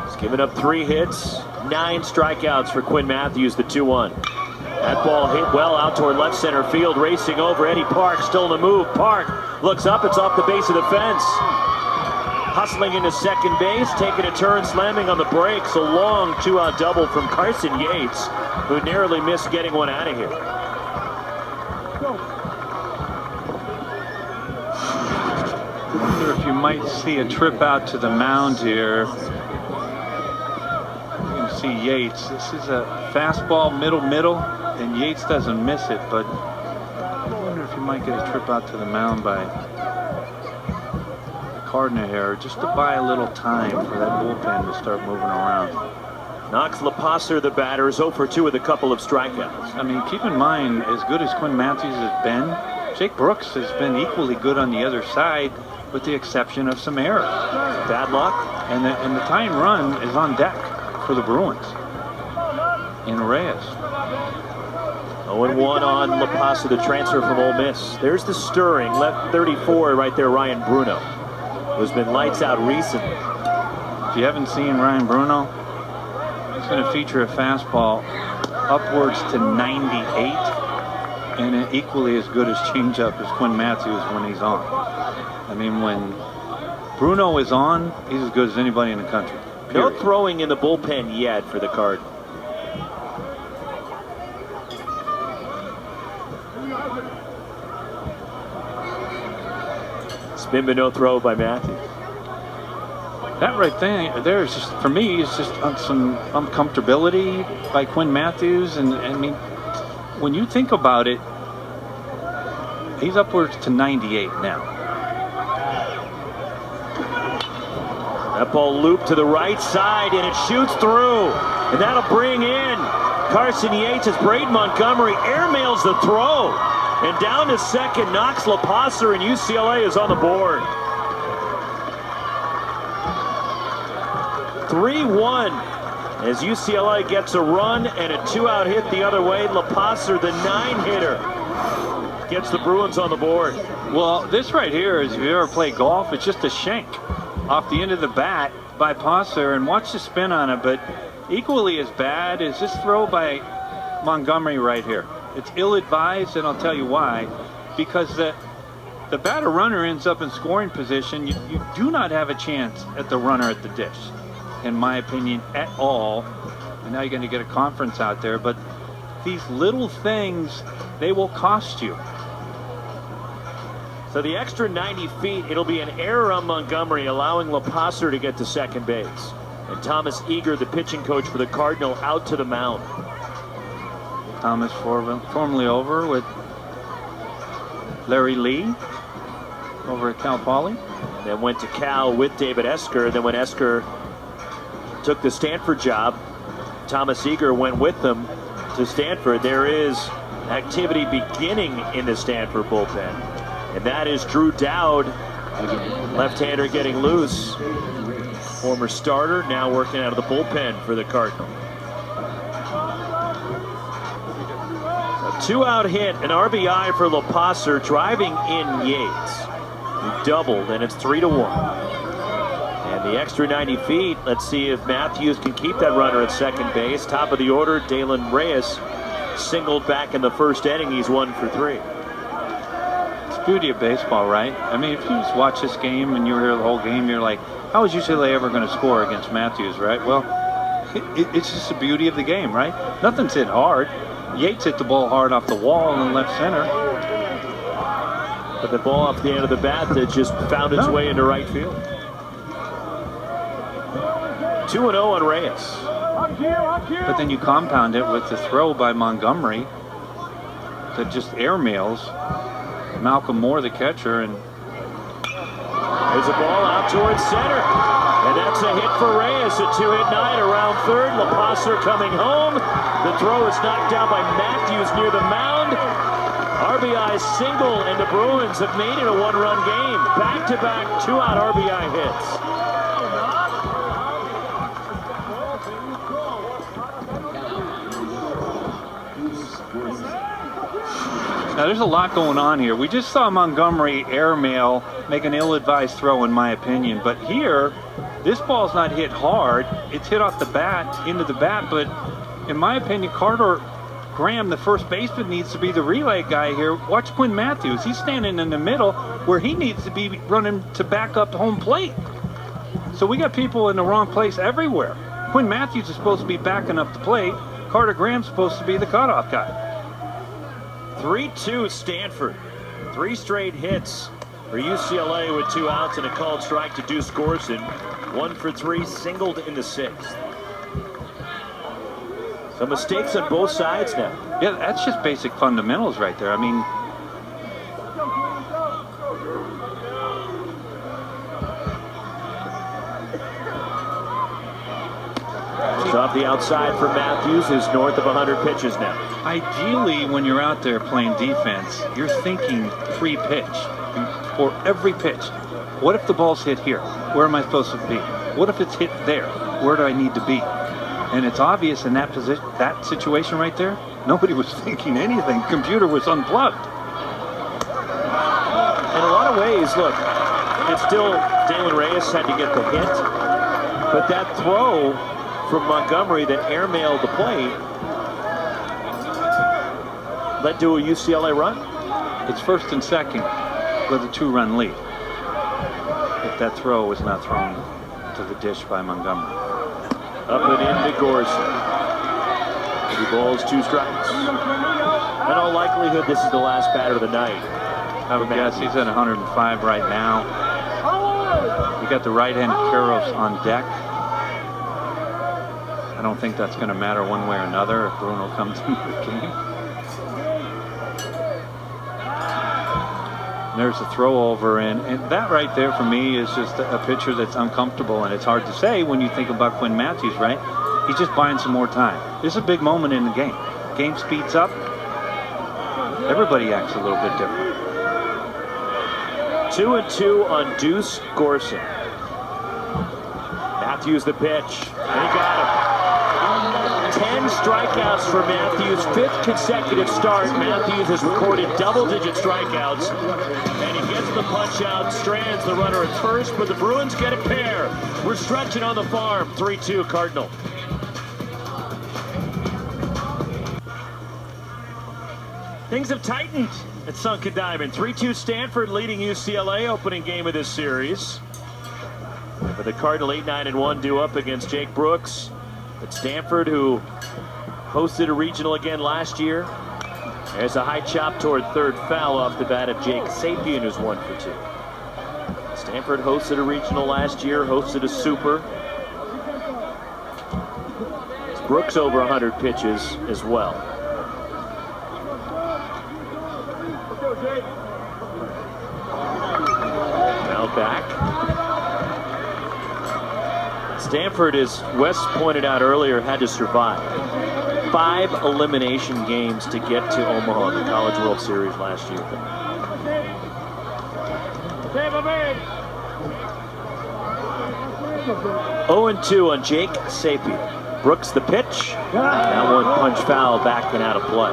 He's given up 3 hits, 9 strikeouts for Quinn Matthews, the 2-1. That ball hit well out toward left center field, racing over Eddie Park, still in the move. Park looks up, it's off the base of the fence. Hustling into second base, taking a turn, slamming on the brakes. A long 2-out double from Carson Yates, who narrowly missed getting one out of here. I wonder if you might see a trip out to the mound here. You can see Yates. This is a fastball, middle, and Yates doesn't miss it, but I wonder if you might get a trip out to the mound by Cardinal here, just to buy a little time for that bullpen to start moving around. Knox Lapasser, the batter, is 0 for 2 with a couple of strikeouts. I mean, keep in mind, as good as Quinn Matthews has been, Jake Brooks has been equally good on the other side, with the exception of some errors. Bad luck. And the tying run is on deck for the Bruins in Reyes. 0-1 on Lapasser, the transfer from Ole Miss. There's the stirring, left 34 right there, Ryan Bruno, who's been lights out recently. If you haven't seen Ryan Bruno, he's going to feature a fastball upwards to 98 and equally as good as changeup as Quinn Matthews when he's on. I mean, when Bruno is on, he's as good as anybody in the country. Period. No throwing in the bullpen yet for the Cardinals. Spin but no throw by Matthews. That right there is just, for me, is just some uncomfortability by Quinn Matthews. And I mean, when you think about it, He's upwards to 98 now. That ball looped to the right side, and it shoots through. And that'll bring in Carson Yates as Braden Montgomery airmails the throw. And down to second, Knox LaPasser, and UCLA is on the board. 3-1 as UCLA gets a run and a 2-out hit the other way. LaPasser, the 9-hitter, gets the Bruins on the board. Well, this right here is, if you ever play golf, it's just a shank off the end of the bat by Passer, and watch the spin on it. But equally as bad is this throw by Montgomery right here. It's ill-advised, and I'll tell you why. Because the batter runner ends up in scoring position. You do not have a chance at the runner at the dish, in my opinion, at all. And now you're going to get a conference out there, but these little things, they will cost you. So the extra 90 feet, it'll be an error on Montgomery, allowing LaPasser to get to second base. And Thomas Eager, the pitching coach for the Cardinal, out to the mound. Thomas formerly over with Larry Lee over at Cal Poly. Then went to Cal with David Esker. Then when Esker took the Stanford job, Thomas Eager went with them to Stanford. There is activity beginning in the Stanford bullpen. And that is Drew Dowd, left-hander getting loose. Former starter, now working out of the bullpen for the Cardinal. A 2-out hit, an RBI for LaPasser, driving in Yates. He doubled, and it's 3-1. And the extra 90 feet, let's see if Matthews can keep that runner at second base. Top of the order, Dalen Reyes singled back in the first inning. He's 1 for 3. Beauty of baseball, right? I mean, if you just watch this game and you were here the whole game, you're like, how is UCLA ever going to score against Matthews, right? Well, it's just the beauty of the game, right? Nothing's hit hard. Yates hit the ball hard off the wall in left center. But the ball off the end of the bat that just found its way into right field. 2-0 on Reyes. But then you compound it with the throw by Montgomery that just airmails Malcolm Moore, the catcher, and there's a ball out towards center, and that's a hit for Reyes. A 2-hit night around third. LaPasser coming home. The throw is knocked down by Matthews near the mound. RBI single, and the Bruins have made it a one-run game. Back-to-back 2-out RBI hits. now there's a lot going on here. We just saw Montgomery airmail make an ill-advised throw, in my opinion. But here, this ball's not hit hard. It's hit off the bat, into the bat. But in my opinion, Carter Graham, the first baseman, needs to be the relay guy here. Watch Quinn Matthews. He's standing in the middle where he needs to be running to back up home plate. So we got people in the wrong place everywhere. Quinn Matthews is supposed to be backing up the plate. Carter Graham's supposed to be the cutoff guy. 3-2 Stanford. 3 straight hits for UCLA with 2 outs and a called strike to Deuce Gorson. 1 for 3, singled in the 6th. So mistakes on both sides now. Yeah, that's just basic fundamentals right there. I mean, it's off the outside for Matthews, who's north of 100 pitches now. ideally, when you're out there playing defense, you're thinking pre-pitch for every pitch. What if the ball's hit here? Where am I supposed to be? What if it's hit there? Where do I need to be? And it's obvious in that position, that situation right there, nobody was thinking anything. Computer was unplugged. In a lot of ways, look, it's still Dalen Reyes had to get the hit, but that throw from Montgomery that airmailed the plate led to a UCLA run. It's first and second with a 2-run lead. If that throw was not thrown to the dish by Montgomery. Up and into Gorson. 2 balls, 2 strikes. In all likelihood, this is the last batter of the night. I would guess he's at 105 right now. We got the right-handed Karros on deck. I don't think that's going to matter one way or another if Bruno comes into the game. There's a throw over, and that right there for me is just a pitcher that's uncomfortable, and it's hard to say when you think about Quinn Matthews, right? He's just buying some more time. This is a big moment in the game. Game speeds up. Everybody acts a little bit different. 2-2 on Deuce Gorson. Matthews the pitch, and he got him. 10 strikeouts for Matthews, 5th consecutive start. Matthews has recorded double-digit strikeouts, and he gets the punch out, strands the runner at first, but the Bruins get a pair. We're stretching on the farm, 3-2 Cardinal. Things have tightened at Sunken Diamond. 3-2 Stanford leading UCLA, opening game of this series. But the Cardinal 8-9-1 due up against Jake Brooks. But Stanford, who hosted a regional again last year. There's a high chop toward third, foul off the bat of Jake Sapien, who's 1 for 2. Stanford hosted a regional last year, hosted a super. Brooks over 100 pitches as well. Now back. Stanford, as Wes pointed out earlier, had to survive 5 elimination games to get to Omaha in the College World Series last year. 0-2 on Jake Sapien. Brooks the pitch. That one punch foul back and out of play.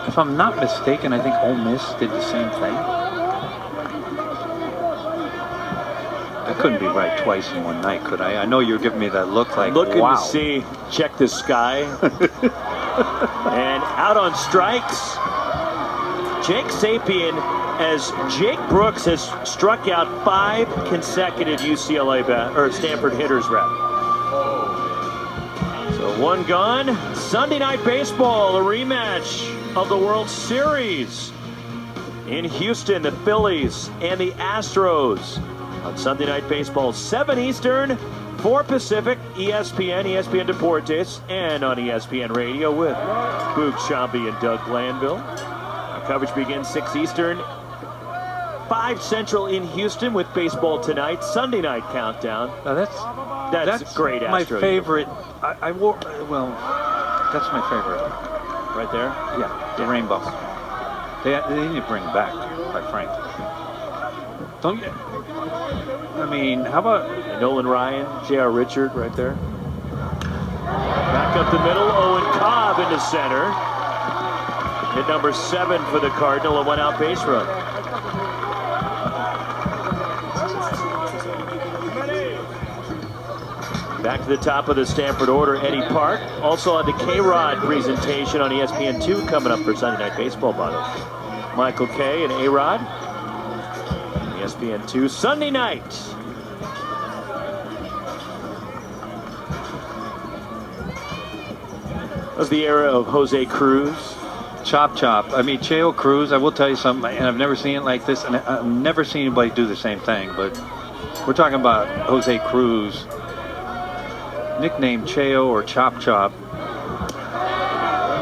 If I'm not mistaken, I think Ole Miss did the same thing. I couldn't be right twice in one night, could I? I know you're giving me that look like, looking wow. to see, check the sky. And out on strikes, Jake Sapien, as Jake Brooks has struck out 5 consecutive UCLA or Stanford hitters, rather. So 1 gone. Sunday Night Baseball, a rematch of the World Series in Houston. The Phillies and the Astros on Sunday Night Baseball, 7 Eastern, 4 Pacific, ESPN, ESPN Deportes, and on ESPN Radio with Boog Sciambi and Doug Glanville. Our coverage begins 6 Eastern, 5 Central in Houston with baseball tonight. Sunday night countdown. Now that's great. My Astro favorite. I wore. Well, that's my favorite. Right there. Yeah, the rainbow. They need to bring it back, quite frankly. Don't you? I mean, how about Nolan Ryan, J.R. Richard, right there. Back up the middle. Owen Cobb into center. Hit number 7 for the Cardinal, a 1-out base run. Back to the top of the Stanford order, Eddie Park. Also on the K-Rod presentation on ESPN2 coming up for Sunday Night Baseball, by the way. Michael K. and A-Rod. ESPN2 Sunday night. That was the era of Jose Cruz. Chop. I mean, Cheo Cruz, I will tell you something, and I've never seen it like this, and I've never seen anybody do the same thing, but we're talking about Jose Cruz, nicknamed Cheo or Chop.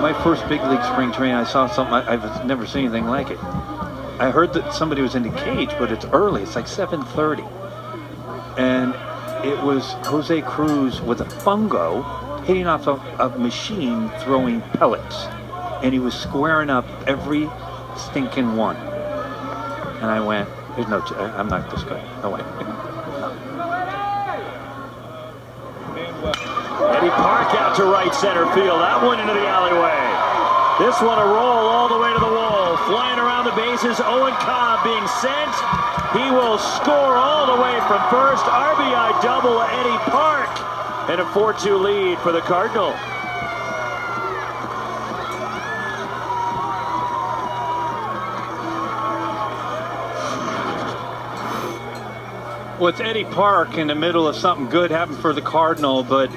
My first big league spring training, I saw something, I've never seen anything like it. I heard that somebody was in the cage, but it's early, it's like 7:30. And it was Jose Cruz with a fungo hitting off a machine throwing pellets. And he was squaring up every stinking one. And I went, there's no, I'm not this guy, no way. Eddie Park out to right center field. That one into the alleyway. This one a roll all the way to the wall. Flying around the bases, Owen Cobb being sent. He will score all the way from first. RBI double, Eddie Park. And a 4-2 lead for the Cardinal. Well, it's Eddie Park in the middle of something good happened for the Cardinal, but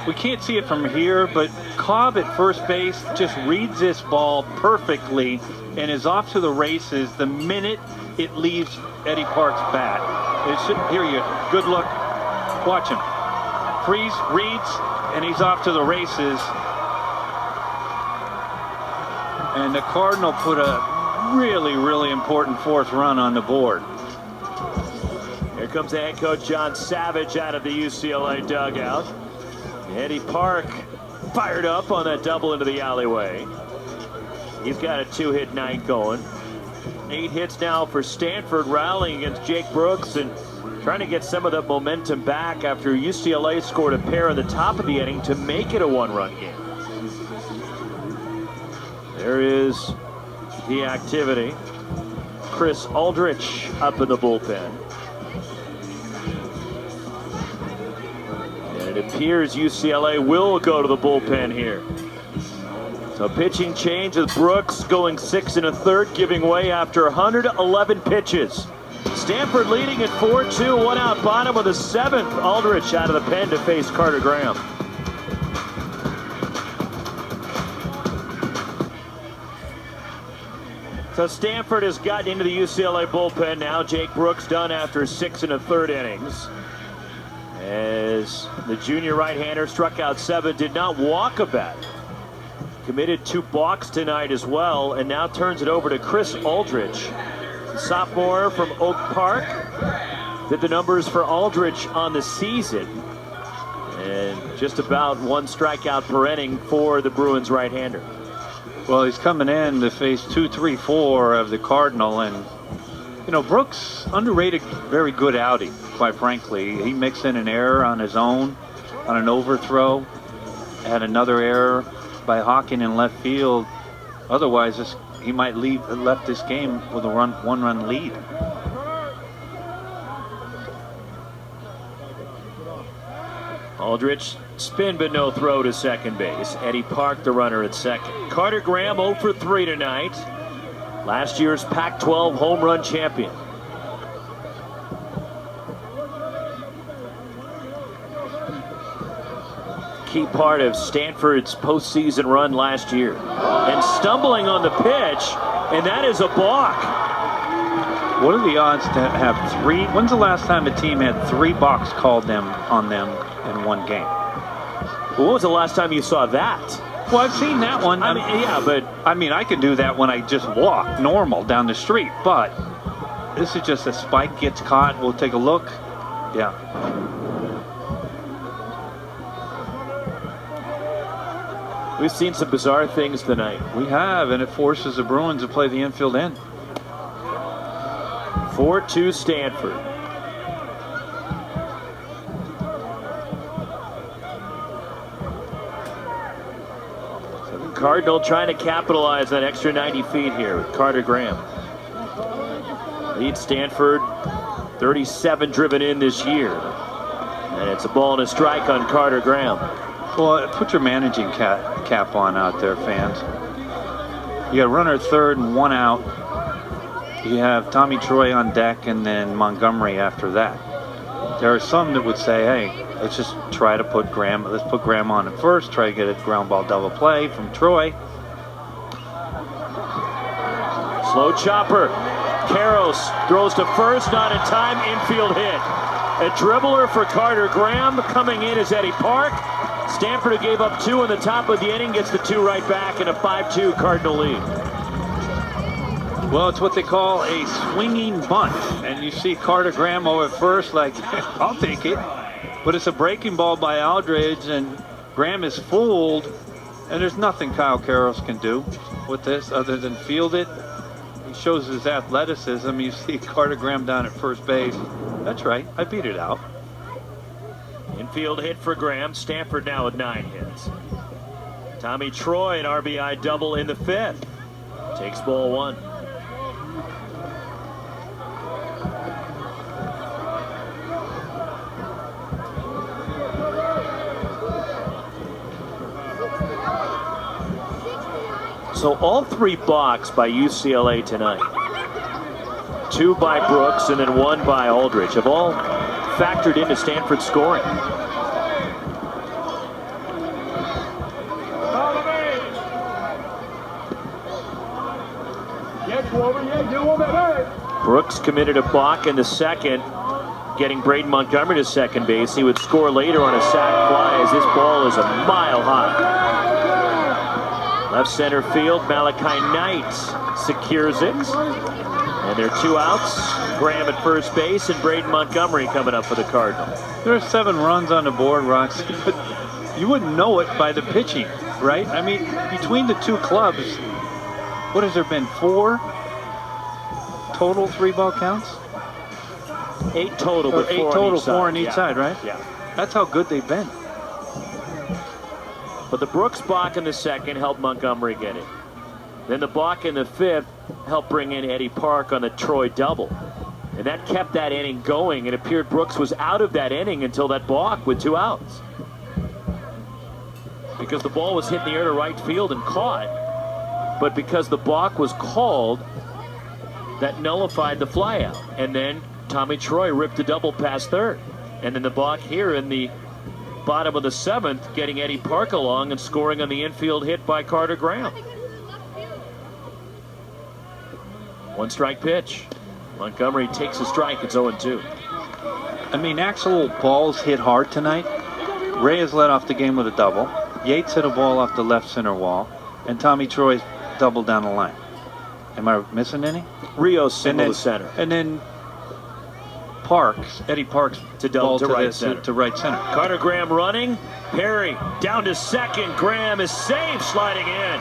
we can't see it from here, but Cobb at first base just reads this ball perfectly and is off to the races the minute it leaves Eddie Park's bat. Here you go. Good look. Watch him. Freeze, reads, and he's off to the races. And the Cardinal put a really, really important fourth run on the board. Here comes the head coach John Savage out of the UCLA dugout. Eddie Park fired up on that double into the alleyway. He's got a 2-hit night going. 8 hits now for Stanford, rallying against Jake Brooks and trying to get some of the momentum back after UCLA scored a pair in the top of the inning to make it a 1-run game. There is the activity. Chris Aldrich up in the bullpen. And it appears UCLA will go to the bullpen here. So pitching change with Brooks going 6 1/3, giving way after 111 pitches. Stanford leading at 4-2, 1 out bottom of the 7th. Aldrich out of the pen to face Carter Graham. So Stanford has gotten into the UCLA bullpen now. Jake Brooks done after 6 1/3 innings. As the junior right-hander struck out 7, did not walk a bat. Committed 2 balks tonight as well, and now turns it over to Chris Aldrich, sophomore from Oak Park. Did the numbers for Aldrich on the season, and just about 1 strikeout per inning for the Bruins right-hander. Well, he's coming in to face 2-3-4 of the Cardinal, and you know, Brooks, underrated, very good outing, quite frankly. He mixed in an error on his own on an overthrow, had another error by Hawking in left field. Otherwise, he might left this game with a 1-run lead. Aldrich spin but no throw to second base. Eddie Park the runner at second. Carter Graham 0 for 3 tonight. Last year's Pac-12 home run champion. Key part of Stanford's postseason run last year. And stumbling on the pitch, and that is a balk. What are the odds to have 3? When's the last time a team had 3 balks called on them in one game? Well, when was the last time you saw that? Well, I've seen that one. I mean, yeah, but I mean, I can do that when I just walk normal down the street, but this is just a spike gets caught. We'll take a look. Yeah. We've seen some bizarre things tonight. We have, and it forces the Bruins to play the infield end. 4-2 Stanford. So the Cardinal trying to capitalize on extra 90 feet here with Carter Graham. Leads Stanford 37 driven in this year. And it's a ball and a strike on Carter Graham. Well, put your managing cap on out there, fans. You got a runner at third and 1 out. You have Tommy Troy on deck and then Montgomery after that. There are some that would say, hey, let's just try to put Graham on at first, try to get a ground ball double play from Troy. Slow chopper. Karros throws to first, not in time, infield hit. A dribbler for Carter Graham. Coming in is Eddie Park. Stanford, who gave up 2 in the top of the inning, gets the 2 right back in a 5-2 Cardinal lead. Well, it's what they call a swinging bunt. And you see Carter Graham over at first like, I'll take it. But it's a breaking ball by Aldridge, and Graham is fooled. And there's nothing Kyle Karros can do with this other than field it. He shows his athleticism. You see Carter Graham down at first base. That's right, I beat it out. Infield hit for Graham. Stanford now with 9 hits. Tommy Troy, an RBI double in the 5th. Takes ball 1. So all 3 balks by UCLA tonight. 2 by Brooks and then 1 by Aldrich have all factored into Stanford's scoring. Brooks committed a balk in the 2nd, getting Braden Montgomery to second base. He would score later on a sac fly as this ball is a mile high. Left center field, Malachi Knight secures it. And there are 2 outs. Graham at first base and Braden Montgomery coming up for the Cardinals. There are 7 runs on the board, Rox, but you wouldn't know it by the pitching, right? I mean, between the 2 clubs, what has there been, 4 total 3-ball counts? 8 total, but 8 4 total, on each 4 on side. each side, right? Yeah. That's how good they've been. But the Brooks balk in the second helped Montgomery get it. Then the balk in the 5th helped bring in Eddie Park on the Troy double. And that kept that inning going. It appeared Brooks was out of that inning until that balk with 2 outs. Because the ball was hit in the air to right field and caught. But because the balk was called, that nullified the flyout. And then Tommy Troy ripped a double past third. And then the balk here in the bottom of the 7th, getting Eddie Park along and scoring on the infield hit by Carter Graham. 1-strike pitch. Montgomery takes a strike. It's 0-2. I mean, actual balls hit hard tonight. Reyes led off the game with a double. Yates hit a ball off the left center wall. And Tommy Troy doubled down the line. Am I missing any? Rios single to center. And then Eddie Parks to right center. To right center. Carter Graham running. Perry down to second. Graham is safe, sliding in.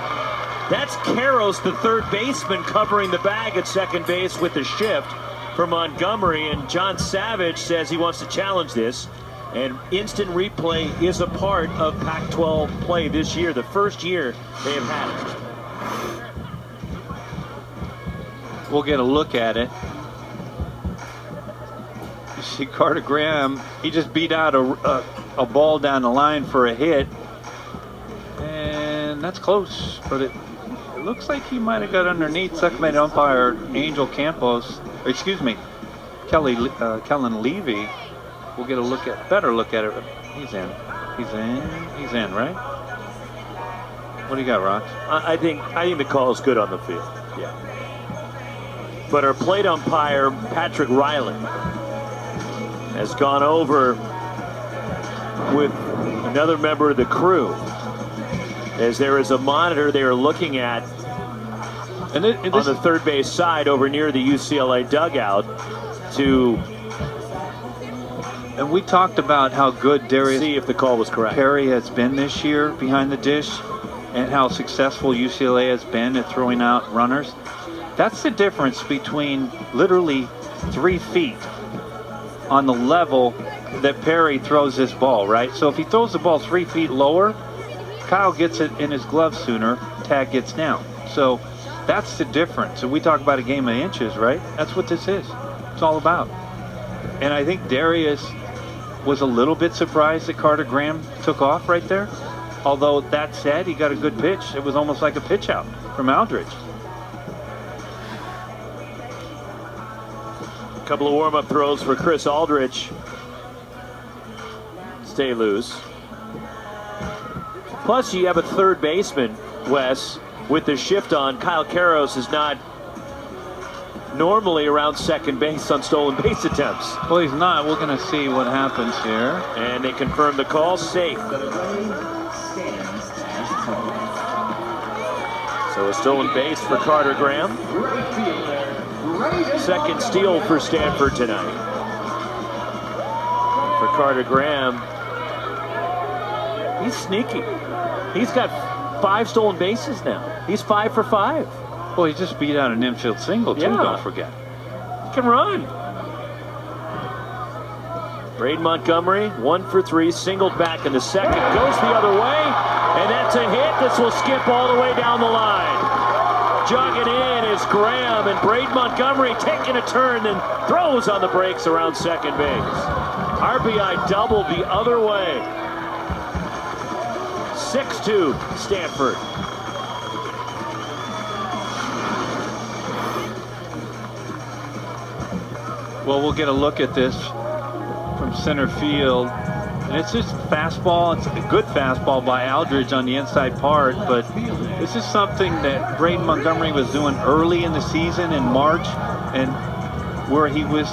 That's Karros, the third baseman, covering the bag at second base with the shift for Montgomery. And John Savage says he wants to challenge this. And instant replay is a part of Pac-12 play this year, the first year they have had it. We'll get a look at it. You see Carter Graham, he just beat out a ball down the line for a hit. And that's close, but it looks like he might have got underneath second umpire Angel Campos, Kellen Levy. We'll get a better look at it. He's in, right? What do you got, Rox? I think the call is good on the field. Yeah. But our plate umpire, Patrick Riley, has gone over with another member of the crew. As there is a monitor they are looking at on the third base side over near the UCLA dugout and we talked about how good Darius see if the call was correct. Perry has been this year behind the dish and how successful UCLA has been at throwing out runners. That's the difference between literally 3 feet on the level that Perry throws this ball, right? So if he throws the ball 3 feet lower, Kyle gets it in his glove sooner, Tag gets down. So that's the difference. So we talk about a game of inches, right? That's what this is. It's all about. And I think Darius was a little bit surprised that Carter Graham took off right there. Although that said, he got a good pitch. It was almost like a pitch out from Aldridge. A couple of warm-up throws for Chris Aldridge. Stay loose. Plus, you have a third baseman, Wes, with the shift on. Kyle Karros is not normally around second base on stolen base attempts. Well, he's not. We're going to see what happens here. And they confirm the call safe. So a stolen base for Carter Graham. Second steal for Stanford tonight. For Carter Graham, he's sneaky. He's got 5 stolen bases now. He's 5 for 5. Well, he just beat out an infield single, too, don't forget. He can run. Braden Montgomery, 1 for 3, singled back in the second, goes the other way, and that's a hit. This will skip all the way down the line. Jogging in is Graham, and Braden Montgomery taking a turn and throws on the brakes around second base. RBI double the other way. 6-2 Stanford. Well, we'll get a look at this from center field. And it's just fastball. It's a good fastball by Aldridge on the inside part, but this is something that Braden Montgomery was doing early in the season in March, and where he was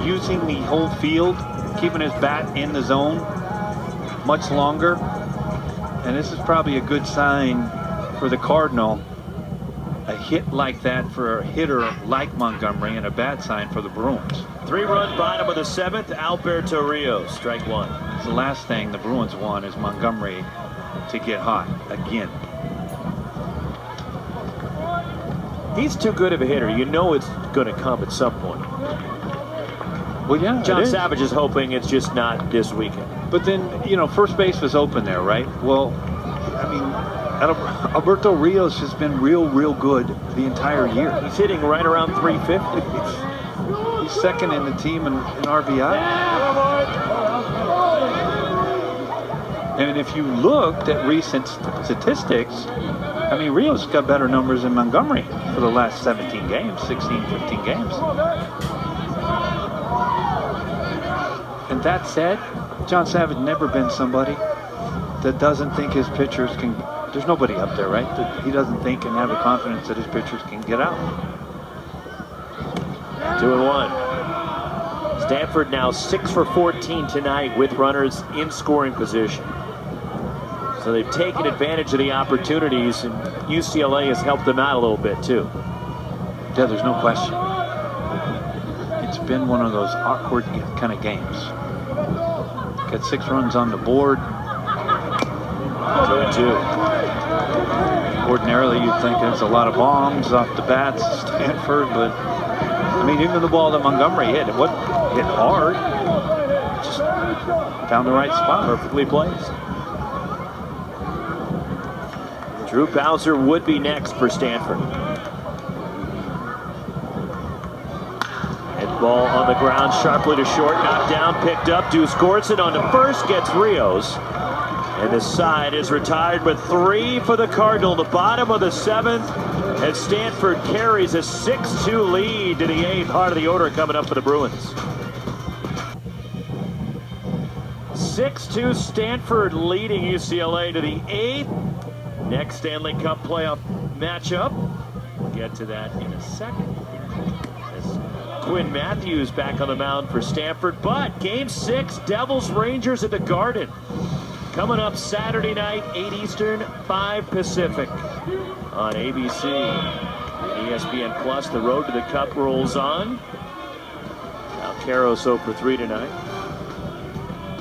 using the whole field, keeping his bat in the zone much longer. And this is probably a good sign for the Cardinal, a hit like that for a hitter like Montgomery, and a bad sign for the Bruins. 3-run bottom of the 7th, Alberto Rios, strike 1. The last thing the Bruins want is Montgomery to get hot again. He's too good of a hitter. You know it's going to come at some point. Well, yeah, John Savage is hoping it's just not this weekend. But then, you know, first base was open there, right? Well, I mean, Alberto Rios has been real good the entire year. He's hitting right around 350. He's second in the team in RBI. And if you looked at recent statistics, I mean, Rios got better numbers than Montgomery for the last 17 games, 16, 15 games. And that said, John Savage never been somebody that doesn't think his pitchers can. There's nobody up there, right? That he doesn't think and have the confidence that his pitchers can get out. 2-1. Stanford now 6 for 14 tonight with runners in scoring position. So they've taken advantage of the opportunities, and UCLA has helped them out a little bit too. Yeah, there's no question. It's been one of those awkward kind of games. Got 6 runs on the board. 2-2. Ordinarily, you'd think there's a lot of bombs off the bats, Stanford, but I mean, even the ball that Montgomery hit, it wasn't hit hard. Just found the right spot. Perfectly placed. Drew Bowser would be next for Stanford. Hit ball on the ground, sharply to short, knocked down, picked up. Deuce Gorson on to first, gets Rios. And the side is retired with 3 for the Cardinal. The bottom of the 7th, as Stanford carries a 6-2 lead to the 8th. Heart of the order coming up for the Bruins. 6-2 Stanford leading UCLA to the 8th. Next Stanley Cup playoff matchup. We'll get to that in a second. As Quinn Matthews back on the mound for Stanford. But Game 6, Devils-Rangers at the Garden. Coming up Saturday night, 8 Eastern, 5 Pacific on ABC. ESPN Plus, the road to the Cup rolls on. Now Caros 0 for 3 tonight.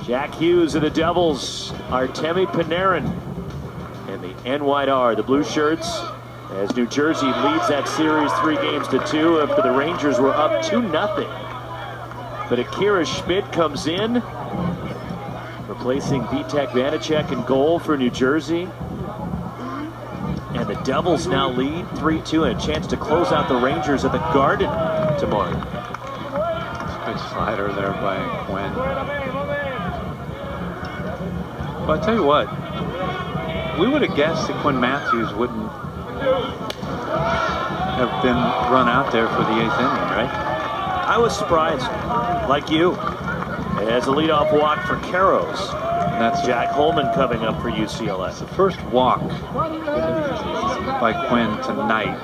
Jack Hughes of the Devils, Artemi Panarin, and the NYR, the Blue Shirts, as New Jersey leads that series 3-2 after the Rangers were up 2-0. But Akira Schmidt comes in, replacing Vitek Vanacek in goal for New Jersey. And the Devils now lead 3-2 and a chance to close out the Rangers at the Garden tomorrow. Good slider there by Quinn. Well, I'll tell you what, we would have guessed that Quinn Matthews wouldn't have been run out there for the 8th inning, right? I was surprised, like you. As a leadoff walk for Caros. And that's Jack Holman coming up for UCLA. It's the first walk by Quinn tonight.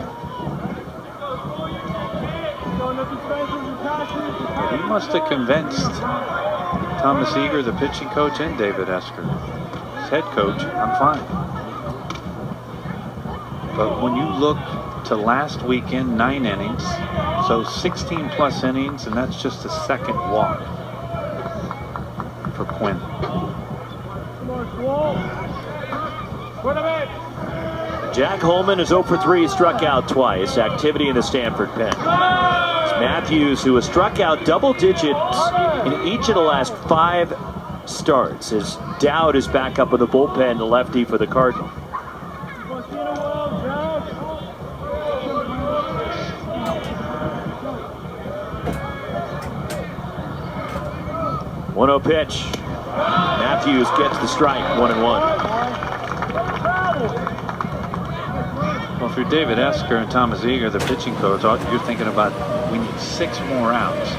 But he must have convinced Thomas Eager, the pitching coach, and David Esker, his head coach, I'm fine. But when you look to last weekend, 9 innings, so 16 plus innings, and that's just the second walk for Quinn. Jack Holman is 0 for 3, struck out twice. Activity in the Stanford pen. It's Matthews, who has struck out double digits in each of the last 5 starts, as Dowd is back up in the bullpen, the lefty for the Cardinal. One-0 pitch. Matthews gets the strike, 1-1. Well, if you're David Esker and Thomas Eager, the pitching coach, you're thinking about we need 6 more outs.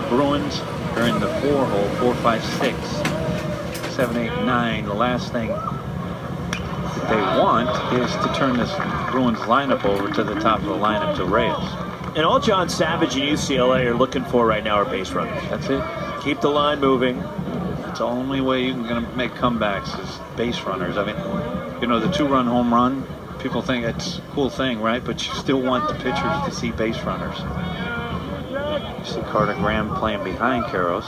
Bruins are in the 4-hole, 4, 5, 6, 7, 8, 9. The last thing that they want is to turn this Bruins lineup over to the top of the lineup to Reyes. And all John Savage and UCLA are looking for right now are base runners. That's it. Keep the line moving. That's the only way you can make comebacks is base runners. I mean, you know, the 2-run home run people think it's a cool thing, right? But you still want the pitchers to see base runners. You see Carter Graham playing behind Karros.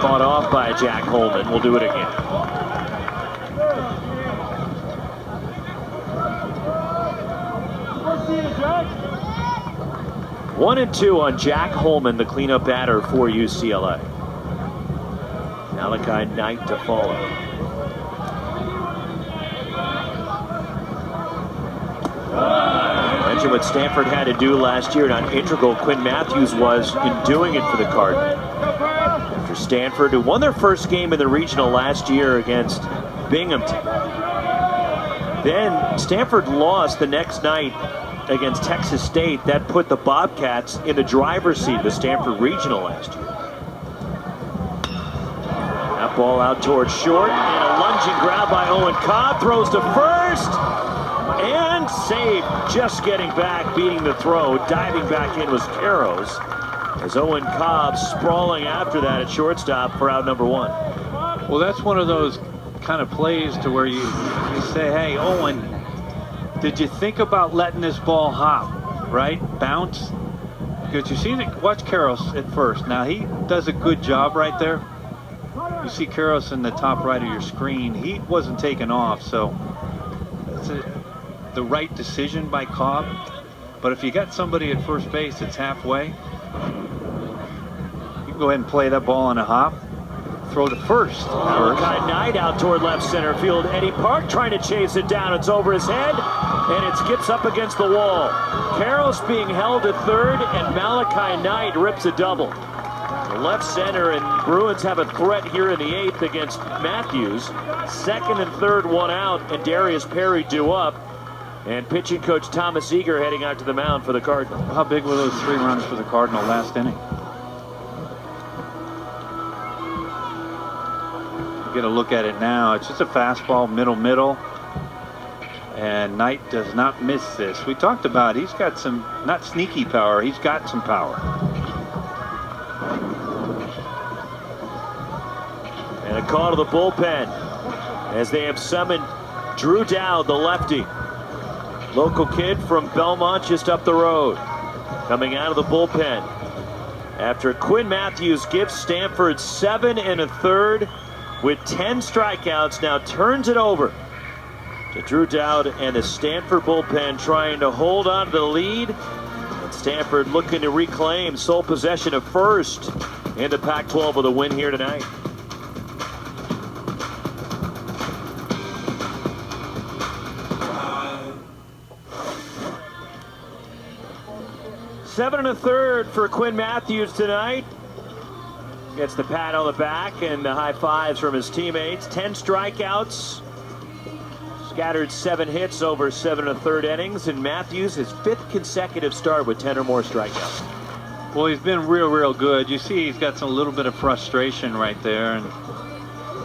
Fought off by Jack Holman. We'll do it again. One and two on Jack Holman, the cleanup batter for UCLA. Malachi Knight to follow. Mention what Stanford had to do last year, and how integral Quinn Matthews was in doing it for the Cardinals. After Stanford, who won their first game in the regional last year against Binghamton. Then Stanford lost the next night against Texas State. That put the Bobcats in the driver's seat of the Stanford Regional last year. That ball out towards short, and a lunging grab by Owen Cobb. Throws to first, and saved. Just getting back, beating the throw. Diving back in was Karros, as Owen Cobb sprawling after that at shortstop for out number one. Well, that's one of those kind of plays to where you say, hey, Owen, did you think about letting this ball hop, right? Bounce? Because you see, watch Karros at first. Now, he does a good job right there. You see Karros in the top right of your screen. He wasn't taken off, so that's the right decision by Cobb. But if you got somebody at first base that's halfway, you can go ahead and play that ball on a hop. Throw to first. Malachi Knight out toward left center field. Eddie Park trying to chase it down. It's over his head, and it skips up against the wall. Karros being held at third, and Malachi Knight rips a double. The left center, and Bruins have a threat here in the eighth against Matthews. Second and third, one out, and Darius Perry due up. And pitching coach Thomas Eager heading out to the mound for the Cardinals. How big were those 3 runs for the Cardinal last inning? Get a look at it now. It's just a fastball, middle, and Knight does not miss this. We talked about he's got some, not sneaky power, he's got some power. And a call to the bullpen as they have summoned Drew Dowd, the lefty. Local kid from Belmont, just up the road, coming out of the bullpen after Quinn Matthews gives Stanford 7 1/3 with 10 strikeouts. Now turns it over to Drew Dowd and the Stanford bullpen, trying to hold on to the lead. And Stanford looking to reclaim sole possession of first in the Pac-12 with a win here tonight. Seven 1/3 for Quinn Matthews tonight. Gets the pat on the back and the high fives from his teammates. 10 strikeouts. Scattered 7 hits over 7 1/3 innings. And Matthews, his 5th consecutive start with 10 or more strikeouts. Well, he's been real good. You see he's got some little bit of frustration right there.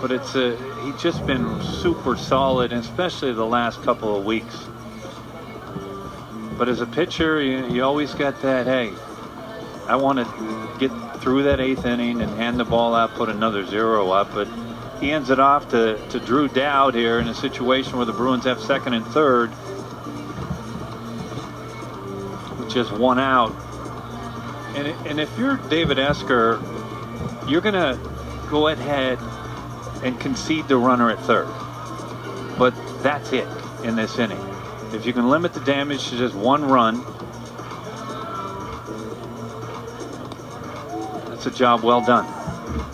But he's just been super solid, and especially the last couple of weeks. But as a pitcher, you always got that, hey, I want to get through that 8th inning and hand the ball out, put another 0 up. But he ends it off to Drew Dowd here in a situation where the Bruins have 2nd and 3rd with just 1 out. And if you're David Esker, you're going to go ahead and concede the runner at 3rd. But that's it in this inning. If you can limit the damage to just 1 run, that's a job well done.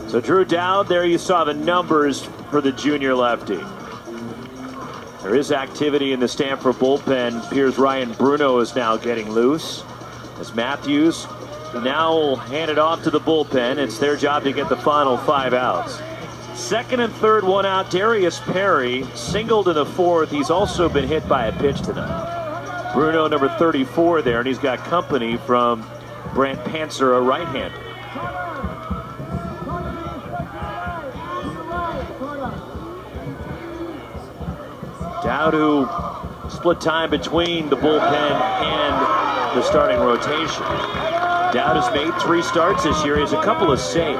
So Drew Dowd, there you saw the numbers for the junior lefty. There is activity in the Stanford bullpen. Appears Ryan Bruno is now getting loose, as Matthews now will hand it off to the bullpen. It's their job to get the final 5 outs. 2nd and 3rd, 1 out. Darius Perry singled in the 4th. He's also been hit by a pitch tonight. Bruno, number 34 there, and he's got company from Brant Pantzer, a right-hander. Dowd, who split time between the bullpen and the starting rotation. Dowd has made 3 starts this year. He has a couple of saves.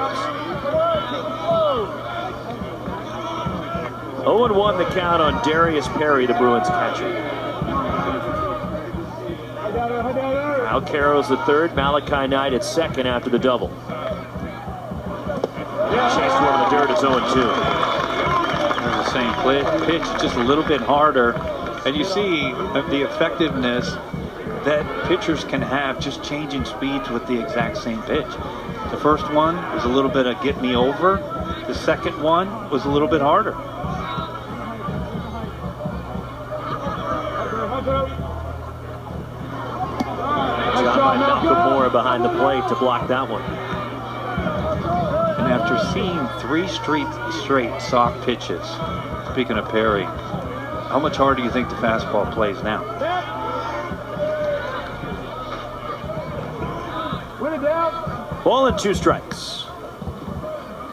0-1 the count on Darius Perry, the Bruins catcher. Al Caro's the third, Malachi Knight at second after the double. Chased one in the dirt, it's 0-2. They're the same pitch, just a little bit harder. And you see the effectiveness that pitchers can have just changing speeds with the exact same pitch. The first one was a little bit of get me over. The second one was a little bit harder. Job by Malcolm Moore behind the plate to block that one. And after seeing 3 straight soft pitches, speaking of Perry, how much harder do you think the fastball plays now? Ball and 2 strikes.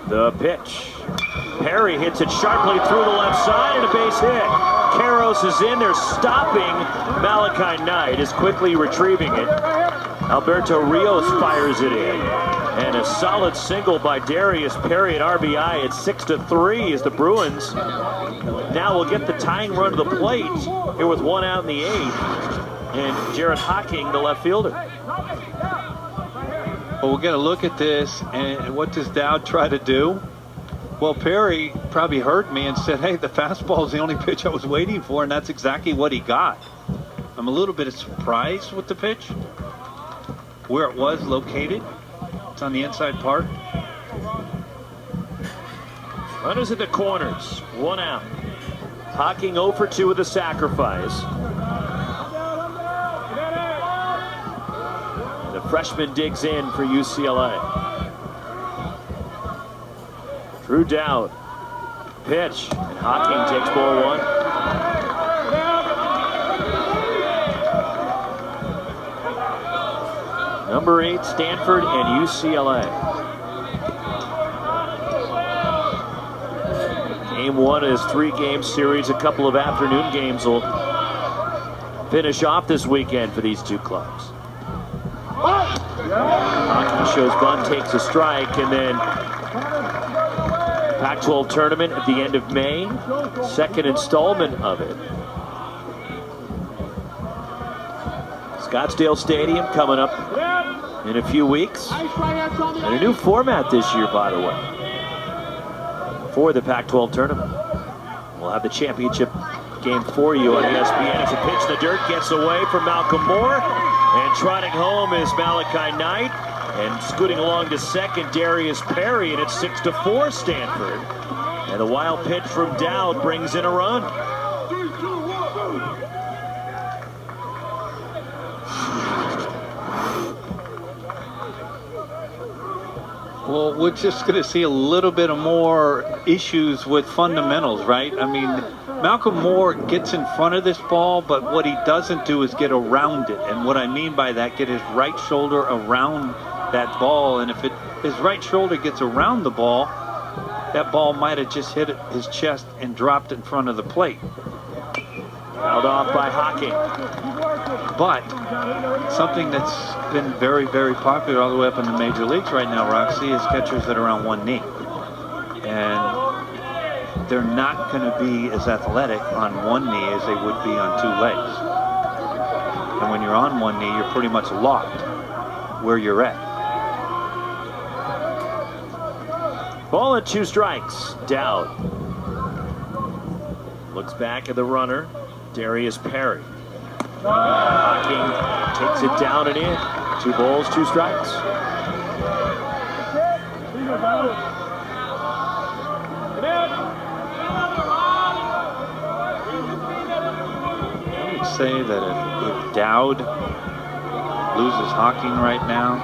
The pitch. Perry hits it sharply through the left side and a base hit. Caros is in there stopping Malachi Knight, is quickly retrieving it. Alberto Rios fires it in. And a solid single by Darius Perry at RBI at 6-3 as the Bruins now will get the tying run to the plate here with 1 out in the 8th. And Jared Hocking, the left fielder. Well, we'll get a look at this, and what does Dowd try to do? Well, Perry probably heard me and said, hey, the fastball is the only pitch I was waiting for, and that's exactly what he got. I'm a little bit surprised with the pitch, where it was located. It's on the inside part. Runners at the corners, 1 out. Hocking 0 for 2 with a sacrifice. The freshman digs in for UCLA. Drew Dowd. Pitch. And Hocking takes ball 1. Number 8, Stanford and UCLA. Game 1 is 3-game series. A couple of afternoon games will finish off this weekend for these 2 clubs. Hocking shows bunt, takes a strike, and then Pac-12 tournament at the end of May. Second installment of it. Scottsdale Stadium coming up in a few weeks. And a new format this year, by the way, for the Pac-12 tournament. We'll have the championship game for you on ESPN. As a pitch in the dirt gets away from Malcolm Moore. And trotting home is Malachi Knight. And scooting along to second, Darius Perry. And it's 6-4 Stanford. And the wild pitch from Dowd brings in a run. Well, we're just going to see a little bit of more issues with fundamentals, right? I mean, Malcolm Moore gets in front of this ball, but what he doesn't do is get around it. And what I mean by that, get his right shoulder around that ball. And if his right shoulder gets around the ball, that ball might have just hit his chest and dropped in front of the plate. Held off by Hocking. But something that's been very, very popular all the way up in the major leagues right now, Roxy, is catchers that are on one knee. And they're not going to be as athletic on one knee as they would be on 2 legs. And when you're on one knee, you're pretty much locked where you're at. Ball and 2 strikes. Dowd looks back at the runner, Darius Perry. Hocking takes it down and in. 2 balls, 2 strikes. I would say that if Dowd loses Hocking right now,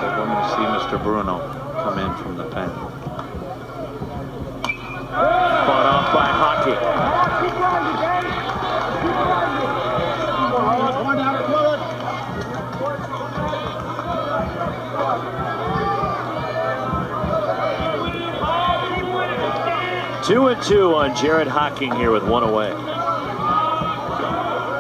that we're going to see Mr. Bruno come in from the pen. Fought off by Hocking. 2-2 on Jared Hocking here with 1 away.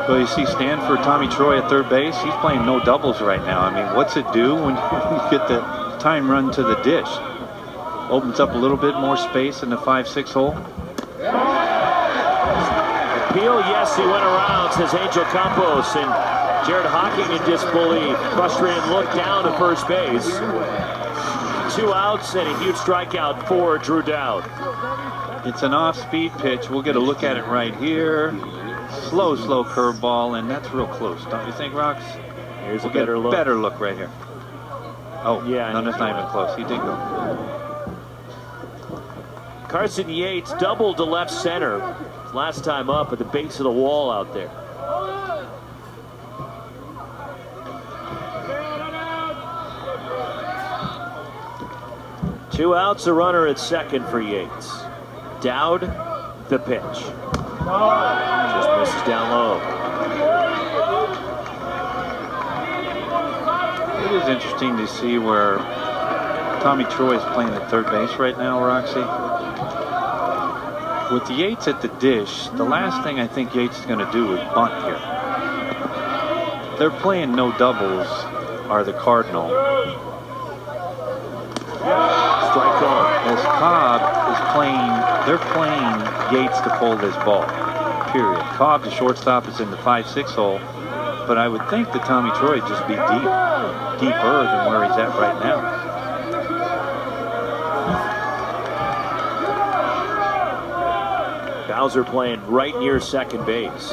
Well, you see Stanford, Tommy Troy at third base. He's playing no doubles right now. I mean, what's it do when you get the time run to the dish? Opens up a little bit more space in the 5-6 hole. appeal? Yes, he went around, says Angel Campos, and Jared Hocking in disbelief. Frustrated look down to first base. 2 outs and a huge strikeout for Drew Dowd. It's an off-speed pitch. We'll get a look at it right here. Slow curveball, and that's real close, don't you think, Rox? Here's We'll a better look. Better look right here. Oh, yeah, no, that's not even close. He did go. Carson Yates doubled to left center. Last time up at the base of the wall out there. Two outs, a runner at second for Yates. Dowd, the pitch. Just misses down low. It is interesting to see where Tommy Troy is playing at third base right now, Roxy. With Yates at the dish, the last thing I think Yates is going to do is bunt here. They're playing no doubles, are the Cardinal. Strike call. As Cobb is playing, they're playing Yates to pull this ball, period. Cobb, the shortstop, is in the 5-6 hole, but I would think that Tommy Troy would just be deeper than where he's at right now. Bowser playing right near second base.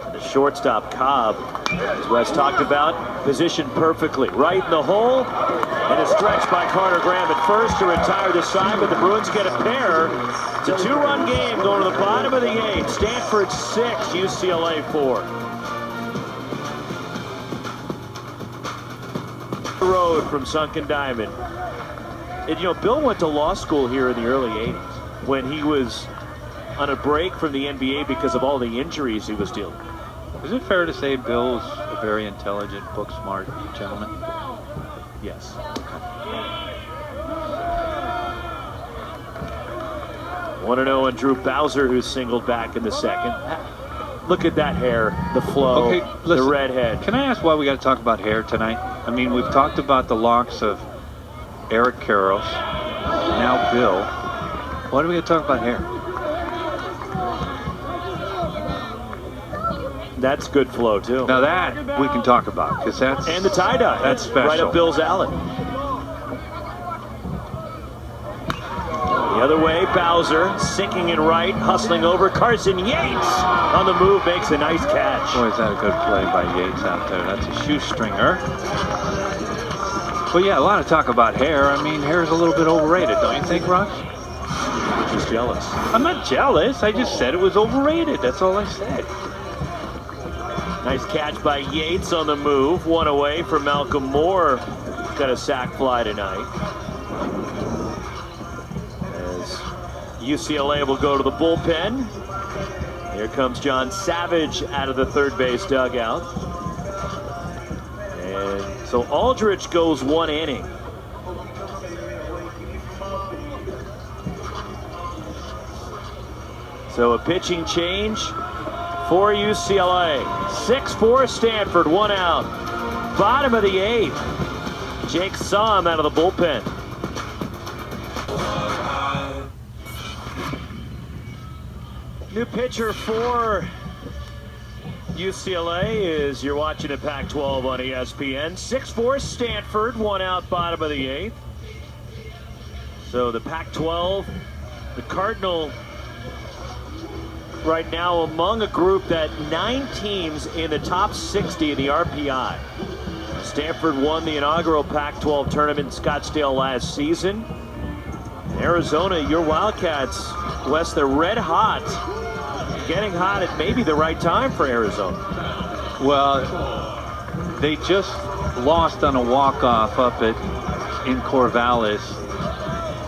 And the shortstop, Cobb, as Wes talked about, positioned perfectly. Right in the hole, and a stretch by Carter Graham at first to retire the side, but the Bruins get a pair. It's a 2-run game going to the bottom of the 8th. Stanford 6, UCLA 4. Road from Sunken Diamond. And, you know, Bill went to law school here in the early 80s when he was on a break from the NBA because of all the injuries he was dealing with. Is it fair to say Bill's a very intelligent, book-smart gentleman? Yes. 1-0 and Drew Bowser, who's singled back in the second. Look at that hair, the flow, Okay, listen, the redhead. Can I ask why we got to talk about hair tonight? I mean, we've talked about the locks of Eric Karros, now Bill. Why do we got to talk about hair? That's good flow, too. Now that we can talk about, because that's... And the tie-dye. That's special. Right up Bill's alley. The other way, Bowser sinking in right, hustling over. Carson Yates on the move makes a nice catch. Boy, is that a good play by Yates out there. That's a shoestringer. But yeah, a lot of talk about hair. I mean, hair is a little bit overrated, don't you think, Rox? You're just jealous. I'm not jealous. I just said it was overrated. That's all I said. Nice catch by Yates on the move. One away from Malcolm Moore. Got a sac fly tonight. As UCLA will go to the bullpen. Here comes John Savage out of the third base dugout. And so Aldrich goes 1 inning. So a pitching change for UCLA. 6-4 Stanford, 1 out. Bottom of the 8th. Jake Somm out of the bullpen. New pitcher for UCLA is, you're watching at Pac-12 on ESPN. 6-4 Stanford, 1 out, bottom of the 8th. So the Pac-12, the Cardinal right now among a group that 9 teams in the top 60 in the RPI. Stanford won the inaugural Pac-12 tournament in Scottsdale last season. Arizona, your Wildcats, Wes, they're red hot. Getting hot at maybe the right time for Arizona. Well, they just lost on a walk-off up in Corvallis.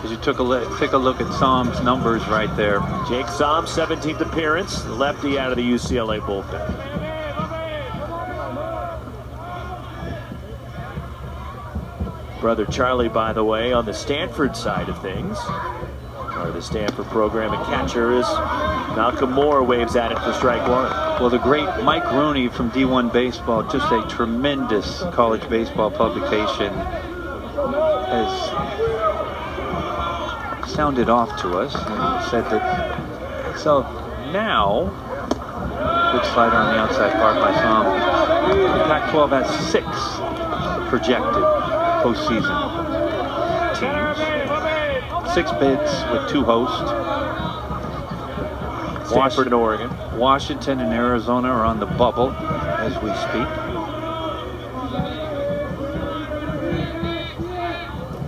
As you take a look at Somm's numbers right there. Jake Somm, 17th appearance, lefty out of the UCLA bullpen. Brother Charlie, by the way, on the Stanford side of things, or the Stanford program, and catcher is Malcolm Moore, waves at it for strike 1. Well, the great Mike Rooney from D1 Baseball, just a tremendous college baseball publication, has sounded off to us and said that. So now Good slider on the outside part by Som. The Pac-12 has 6 projected postseason teams. 6 bids with 2 hosts. Stanford and Oregon. Washington and Arizona are on the bubble as we speak.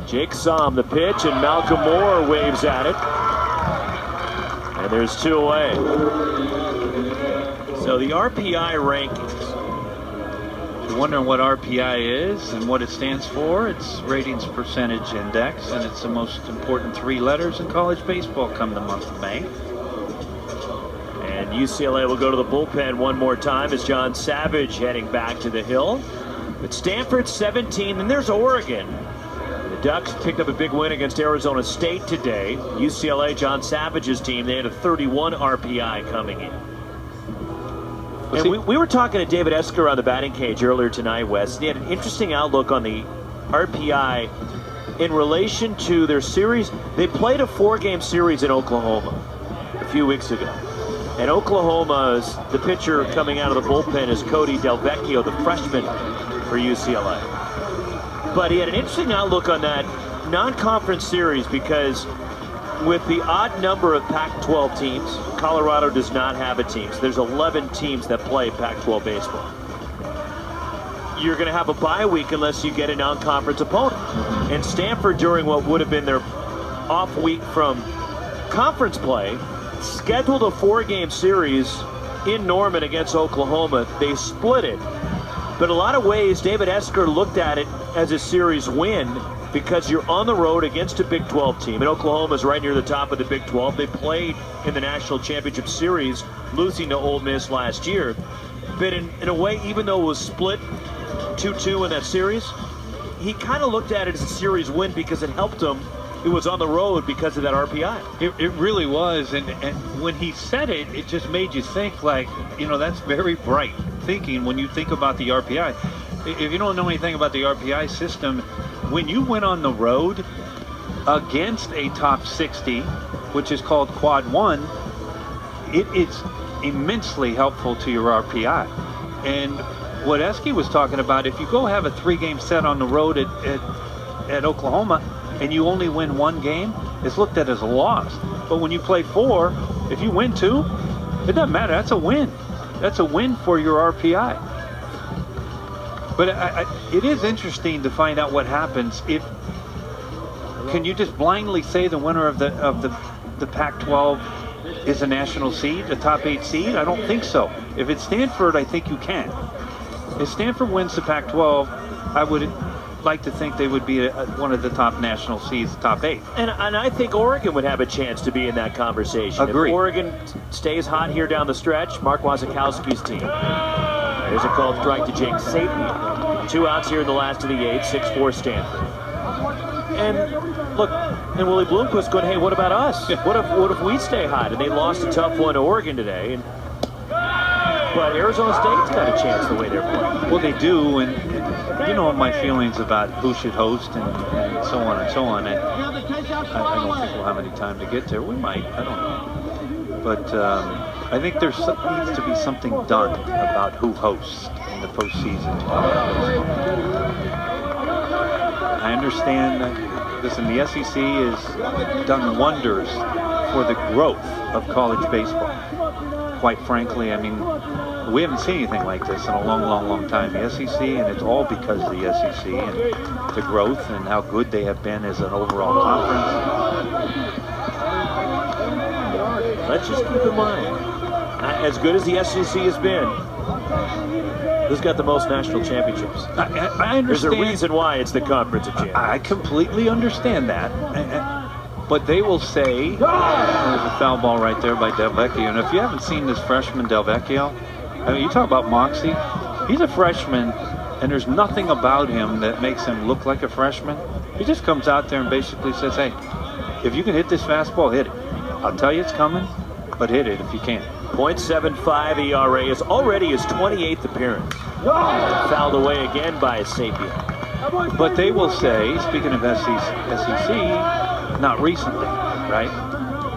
Jake Som, the pitch, and Malcolm Moore waves at it. And there's 2 away. So the RPI rankings. If you're wondering what RPI is and what it stands for, it's Ratings Percentage Index, and it's the most important 3 letters in college baseball come the month of May. And UCLA will go to the bullpen one more time as John Savage heading back to the hill. But Stanford 17, and there's Oregon. The Ducks picked up a big win against Arizona State today. UCLA, John Savage's team, they had a 31 RPI coming in. And we were talking to David Esker on the batting cage earlier tonight, Wes. He had an interesting outlook on the RPI in relation to their series. They played a 4-game series in Oklahoma a few weeks ago. And Oklahoma's, the pitcher coming out of the bullpen is Cody Delvecchio, the freshman for UCLA. But he had an interesting outlook on that non-conference series because with the odd number of Pac-12 teams, Colorado does not have a team. So there's 11 teams that play Pac-12 baseball. You're going to have a bye week unless you get a non-conference opponent. And Stanford, during what would have been their off week from conference play, scheduled a 4-game series in Norman against Oklahoma. They split it. But in a lot of ways, David Esker looked at it as a series win because you're on the road against a Big 12 team. And Oklahoma's right near the top of the Big 12. They played in the National Championship Series, losing to Ole Miss last year. But in a way, even though it was split 2-2 in that series, he kind of looked at it as a series win because it helped him. It was on the road because of that RPI. It really was, and when he said it, it just made you think like, you know, that's very bright thinking when you think about the RPI. If you don't know anything about the RPI system, when you went on the road against a top 60, which is called Quad 1, it is immensely helpful to your RPI. And what Eske was talking about, if you go have a 3-game set on the road at Oklahoma, and you only win 1 game, it's looked at as a loss. But when you play 4, if you win 2, it doesn't matter. That's a win. That's a win for your RPI. But it is interesting to find out what happens if. Can you just blindly say the winner of the Pac-12 is a national seed, a top 8 seed? I don't think so. If it's Stanford, I think you can. If Stanford wins the Pac-12, I would like to think they would be one of the top national seeds, top 8. And I think Oregon would have a chance to be in that conversation. Agreed. If Oregon stays hot here down the stretch, Mark Wasikowski's team. There's a called strike to Jake Sapien. 2 outs here in the last of the 8, 6-4 Stanford. And look, and Willie Bloomquist going, hey, what about us? What if we stay hot? And they lost a tough one to Oregon today. But Arizona State's got a chance the way they're playing. Well, they do, and you know my feelings about who should host and so on and so on. And I don't think we'll have any time to get there. We might, I don't know. But I think there needs to be something done about who hosts in the postseason. I understand that, listen, the SEC has done wonders for the growth of college baseball. Quite frankly, I mean, we haven't seen anything like this in a long, long, long time. The SEC, and it's all because of the SEC and the growth and how good they have been as an overall conference. Let's just keep in mind, as good as the SEC has been, who's got the most national championships? I understand. There's a reason why it's the Conference of Champions. I completely understand that. But they will say, there's a foul ball right there by Delvecchio. And if you haven't seen this freshman Delvecchio, I mean, you talk about moxie. He's a freshman, and there's nothing about him that makes him look like a freshman. He just comes out there and basically says, hey, if you can hit this fastball, hit it. I'll tell you it's coming, but hit it if you can. .75 ERA is already his 28th appearance. Fouled away again by Sapien. But they will say, speaking of SEC, not recently, right?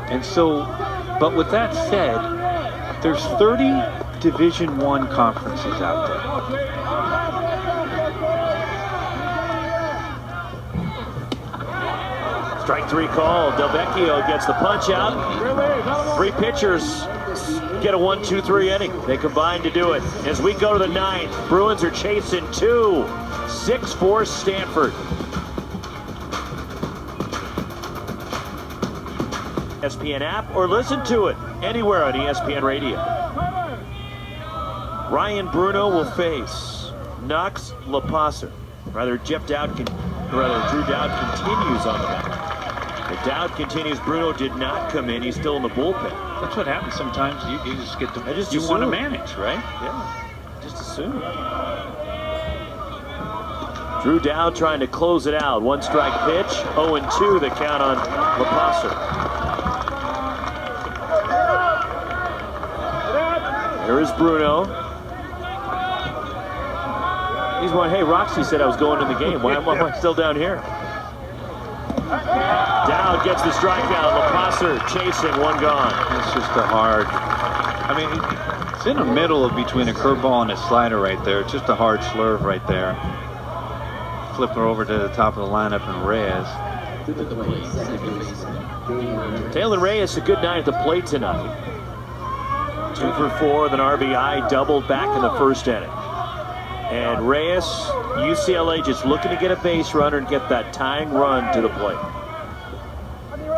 And so, but with that said, There's 30 Division I conferences out there. Strike 3 call. Del Vecchio gets the punch out. 3 pitchers get a 1-2-3 inning. They combine to do it. As we go to the 9th, Bruins are chasing 2. 6-4 Stanford. ESPN app or listen to it anywhere on ESPN Radio. Ryan Bruno will face Knox LaPasser. Drew Dowd continues on the mound. If Dowd continues, Bruno did not come in. He's still in the bullpen. That's what happens sometimes. You just get to, you want to manage, right? Yeah, just assume. Drew Dowd trying to close it out. 1-strike pitch, 0-2 the count on LaPasser. Here is Bruno. He's going, hey, Roxy said I was going in the game. Why am I still down here? Dowd gets the strikeout. LaPasser chasing, 1 gone. It's just a hard. I mean, it's in the middle of between a curveball and a slider right there. It's just a hard slurve right there. Flip her over to the top of the lineup and Reyes. Taylor Reyes, a good night at the plate tonight. 2 for 4 with an RBI, doubled back in the first inning. And Reyes, UCLA just looking to get a base runner and get that tying run to the plate.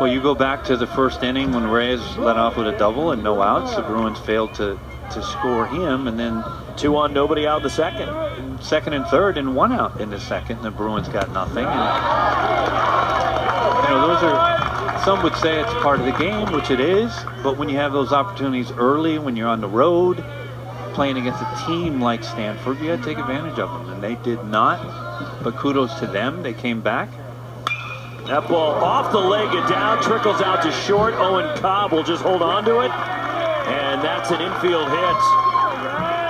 Well, you go back to the first inning when Reyes led off with a double and no outs. The Bruins failed to score him, and then 2 on, nobody out in the second. Second and third, and 1 out in the second. The Bruins got nothing. And, those are, some would say it's part of the game, which it is. But when you have those opportunities early, when you're on the road, playing against a team like Stanford, you got to take advantage of them, and they did not. But kudos to them. They came back. That ball off the leg of Dowd, trickles out to short. Owen Cobb will just hold on to it, and that's an infield hit.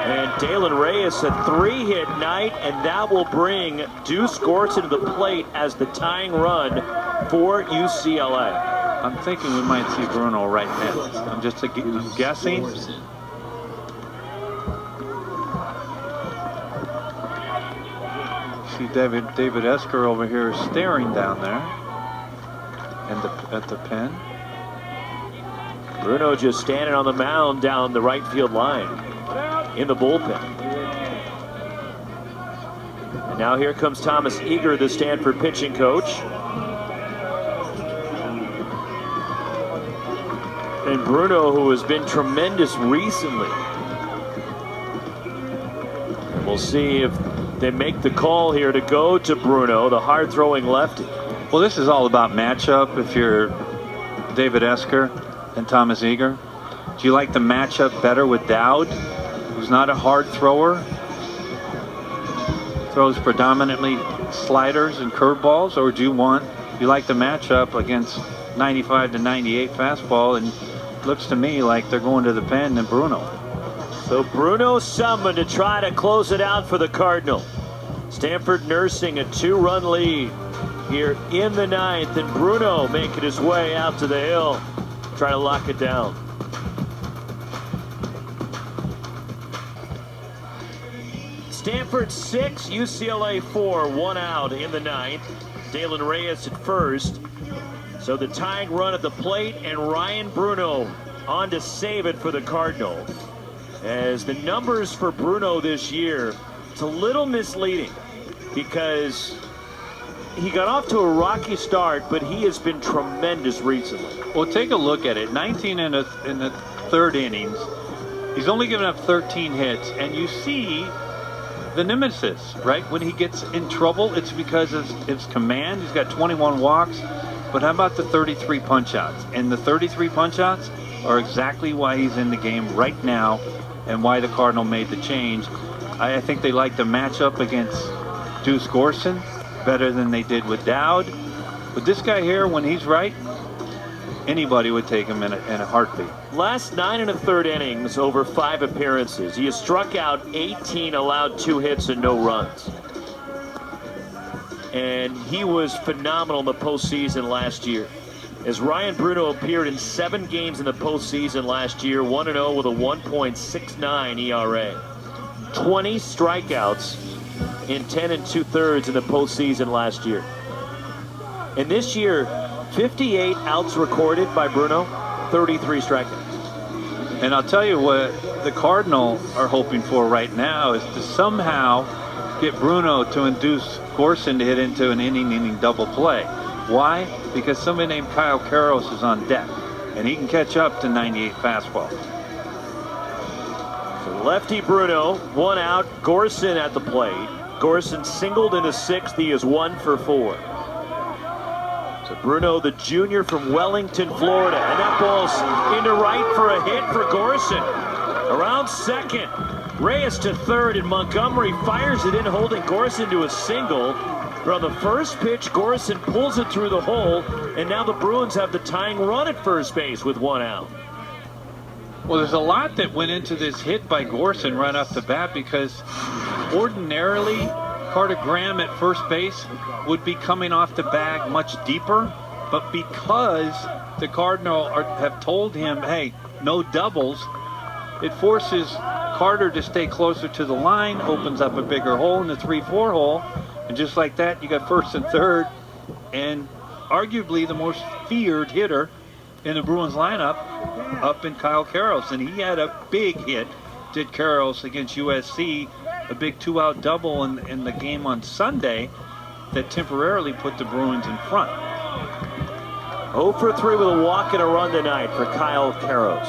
And Dalen Reyes, a 3-hit night, and that will bring Deuce Gorson to the plate as the tying run for UCLA. I'm thinking we might see Bruno right next. I'm guessing. See David Esker over here staring down there at the pen. Bruno just standing on the mound down the right field line in the bullpen. And now here comes Thomas Eager, the Stanford pitching coach. And Bruno, who has been tremendous recently. We'll see if they make the call here to go to Bruno, the hard-throwing lefty. Well, this is all about matchup. If you're David Esker and Thomas Eager, do you like the matchup better with Dowd, who's not a hard thrower, throws predominantly sliders and curveballs, or do you like the matchup against 95 to 98 fastball? And looks to me like they're going to the pen and Bruno. So Bruno summoned to try to close it out for the Cardinal. Stanford nursing a 2-run lead here in the 9th, and Bruno making his way out to the hill, trying to lock it down. Stanford 6, UCLA 4, 1 out in the 9th. Dalen Reyes at first. So the tying run at the plate, and Ryan Bruno on to save it for the Cardinal. As the numbers for Bruno this year, it's a little misleading because he got off to a rocky start, but he has been tremendous recently. Well, take a look at it. 19 in the third innings. He's only given up 13 hits, and you see the nemesis, right? When he gets in trouble, it's because of his command. He's got 21 walks, but how about the 33 punch-outs? And the 33 punch-outs are exactly why he's in the game right now and why the Cardinal made the change. I think they like the matchup against Deuce Gorson better than they did with Dowd. But this guy here, when he's right, anybody would take him in a heartbeat. Last 9 1/3 innings over 5 appearances. He has struck out 18, allowed 2 hits and no runs. And he was phenomenal in the postseason last year. as Ryan Bruno appeared in 7 games in the postseason last year, 1-0 with a 1.69 ERA. 20 strikeouts in 10 2/3 in the postseason last year. And this year, 58 outs recorded by Bruno, 33 strikeouts. And I'll tell you what the Cardinals are hoping for right now is to somehow get Bruno to induce Gorson to hit into an inning double play. Why? Because somebody named Kyle Karros is on deck, and he can catch up to 98 fastball. So lefty Bruno, 1 out, Gorson at the plate. Gorson singled in the 6th. He is 1 for 4. So Bruno, the junior from Wellington, Florida. And that ball's into right for a hit for Gorson. Around second. Reyes to third, and Montgomery fires it in, holding Gorson to a single. But on the first pitch, Gorson pulls it through the hole, and now the Bruins have the tying run at first base with 1 out. Well, there's a lot that went into this hit by Gorson right off the bat, because ordinarily Carter Graham at first base would be coming off the bag much deeper, but because the Cardinals have told him, hey, no doubles, it forces Carter to stay closer to the line, opens up a bigger hole in the 3-4 hole, and just like that, you got first and third, and arguably the most feared hitter in the Bruins lineup up in Kyle Karros, and he had a big hit, did Karros, against USC, a big 2-out double in the game on Sunday that temporarily put the Bruins in front. 0 for 3 with a walk and a run tonight for Kyle Karros.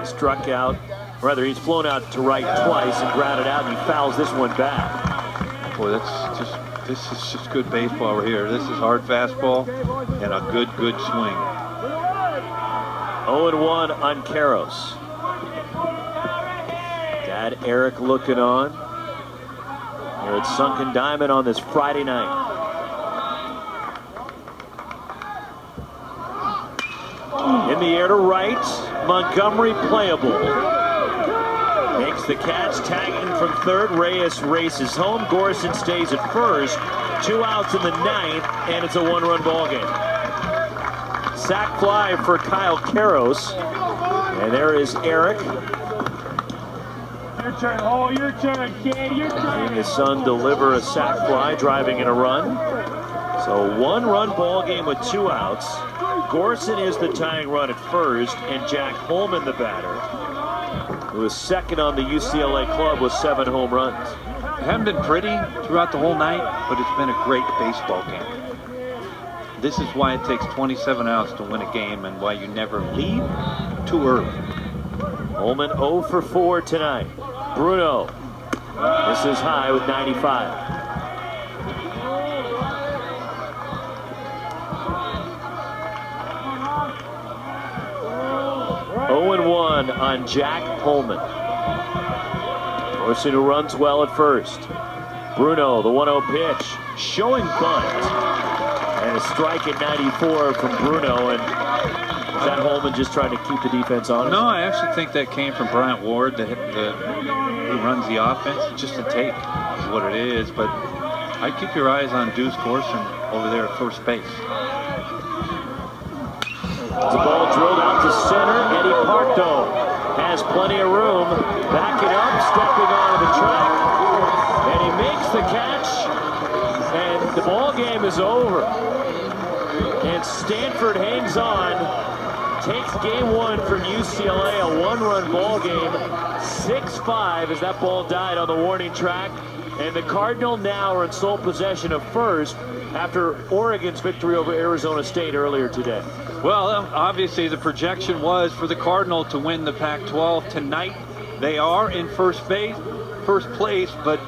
He struck out, rather he's flown out to right twice and grounded out, and he fouls this one back. Boy, this is just good baseball right here. This is hard fastball and a good swing. 0-1 on Karros. Dad Eric looking on. Here at Sunken Diamond on this Friday night. In the air to right, Montgomery playable. Makes the catch, tagging from third. Reyes races home. Gorson stays at first. 2 outs in the 9th, and it's a 1-run ball game. Sac fly for Kyle Karros. And there is Eric. Your turn, oh, your turn, kid, your turn. Seeing his son deliver a sac fly, driving in a run. So 1-run ball game with 2 outs. Gorson is the tying run at first, and Jack Holman, the batter, who is second on the UCLA club with 7 home runs. It hasn't been pretty throughout the whole night, but it's been a great baseball game. This is why it takes 27 outs to win a game, and why you never leave too early. Holman 0 for 4 tonight. Bruno, this is high with 95. (0-1) on Jack Holman. Gorson, who runs well at first. Bruno, the 1-0 pitch, showing bunt, and a strike at 94 from Bruno. And is that Holman just trying to keep the defense honest? No, I actually think that came from Bryant Ward, who runs the offense. It's just a take is what it is, but I'd keep your eyes on Deuce Gorson over there at first base. The ball drilled out to center. Eddie Parkdo has plenty of room. Backing up, stepping onto the track, and he makes the catch, and the ball game is over. And Stanford hangs on. Takes game 1 from UCLA, a 1-run ball game, 6-5 as that ball died on the warning track. And the Cardinals now are in sole possession of first after Oregon's victory over Arizona State earlier today. Well, obviously the projection was for the Cardinals to win the Pac-12 tonight. They are in first place, but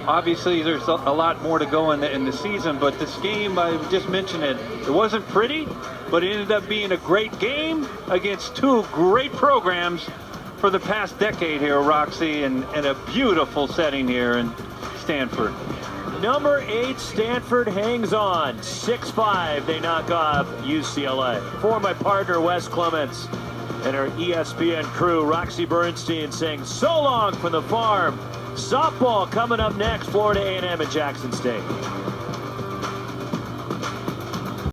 obviously there's a lot more to go in the season. But this game, I just mentioned it wasn't pretty, but it ended up being a great game against 2 great programs for the past decade here, Roxy, and a beautiful setting here in Stanford. Number 8, Stanford hangs on. 6-5, they knock off UCLA. For my partner, Wes Clements, and our ESPN crew, Roxy Bernstein, saying so long from the farm. Softball coming up next, Florida A&M at Jackson State.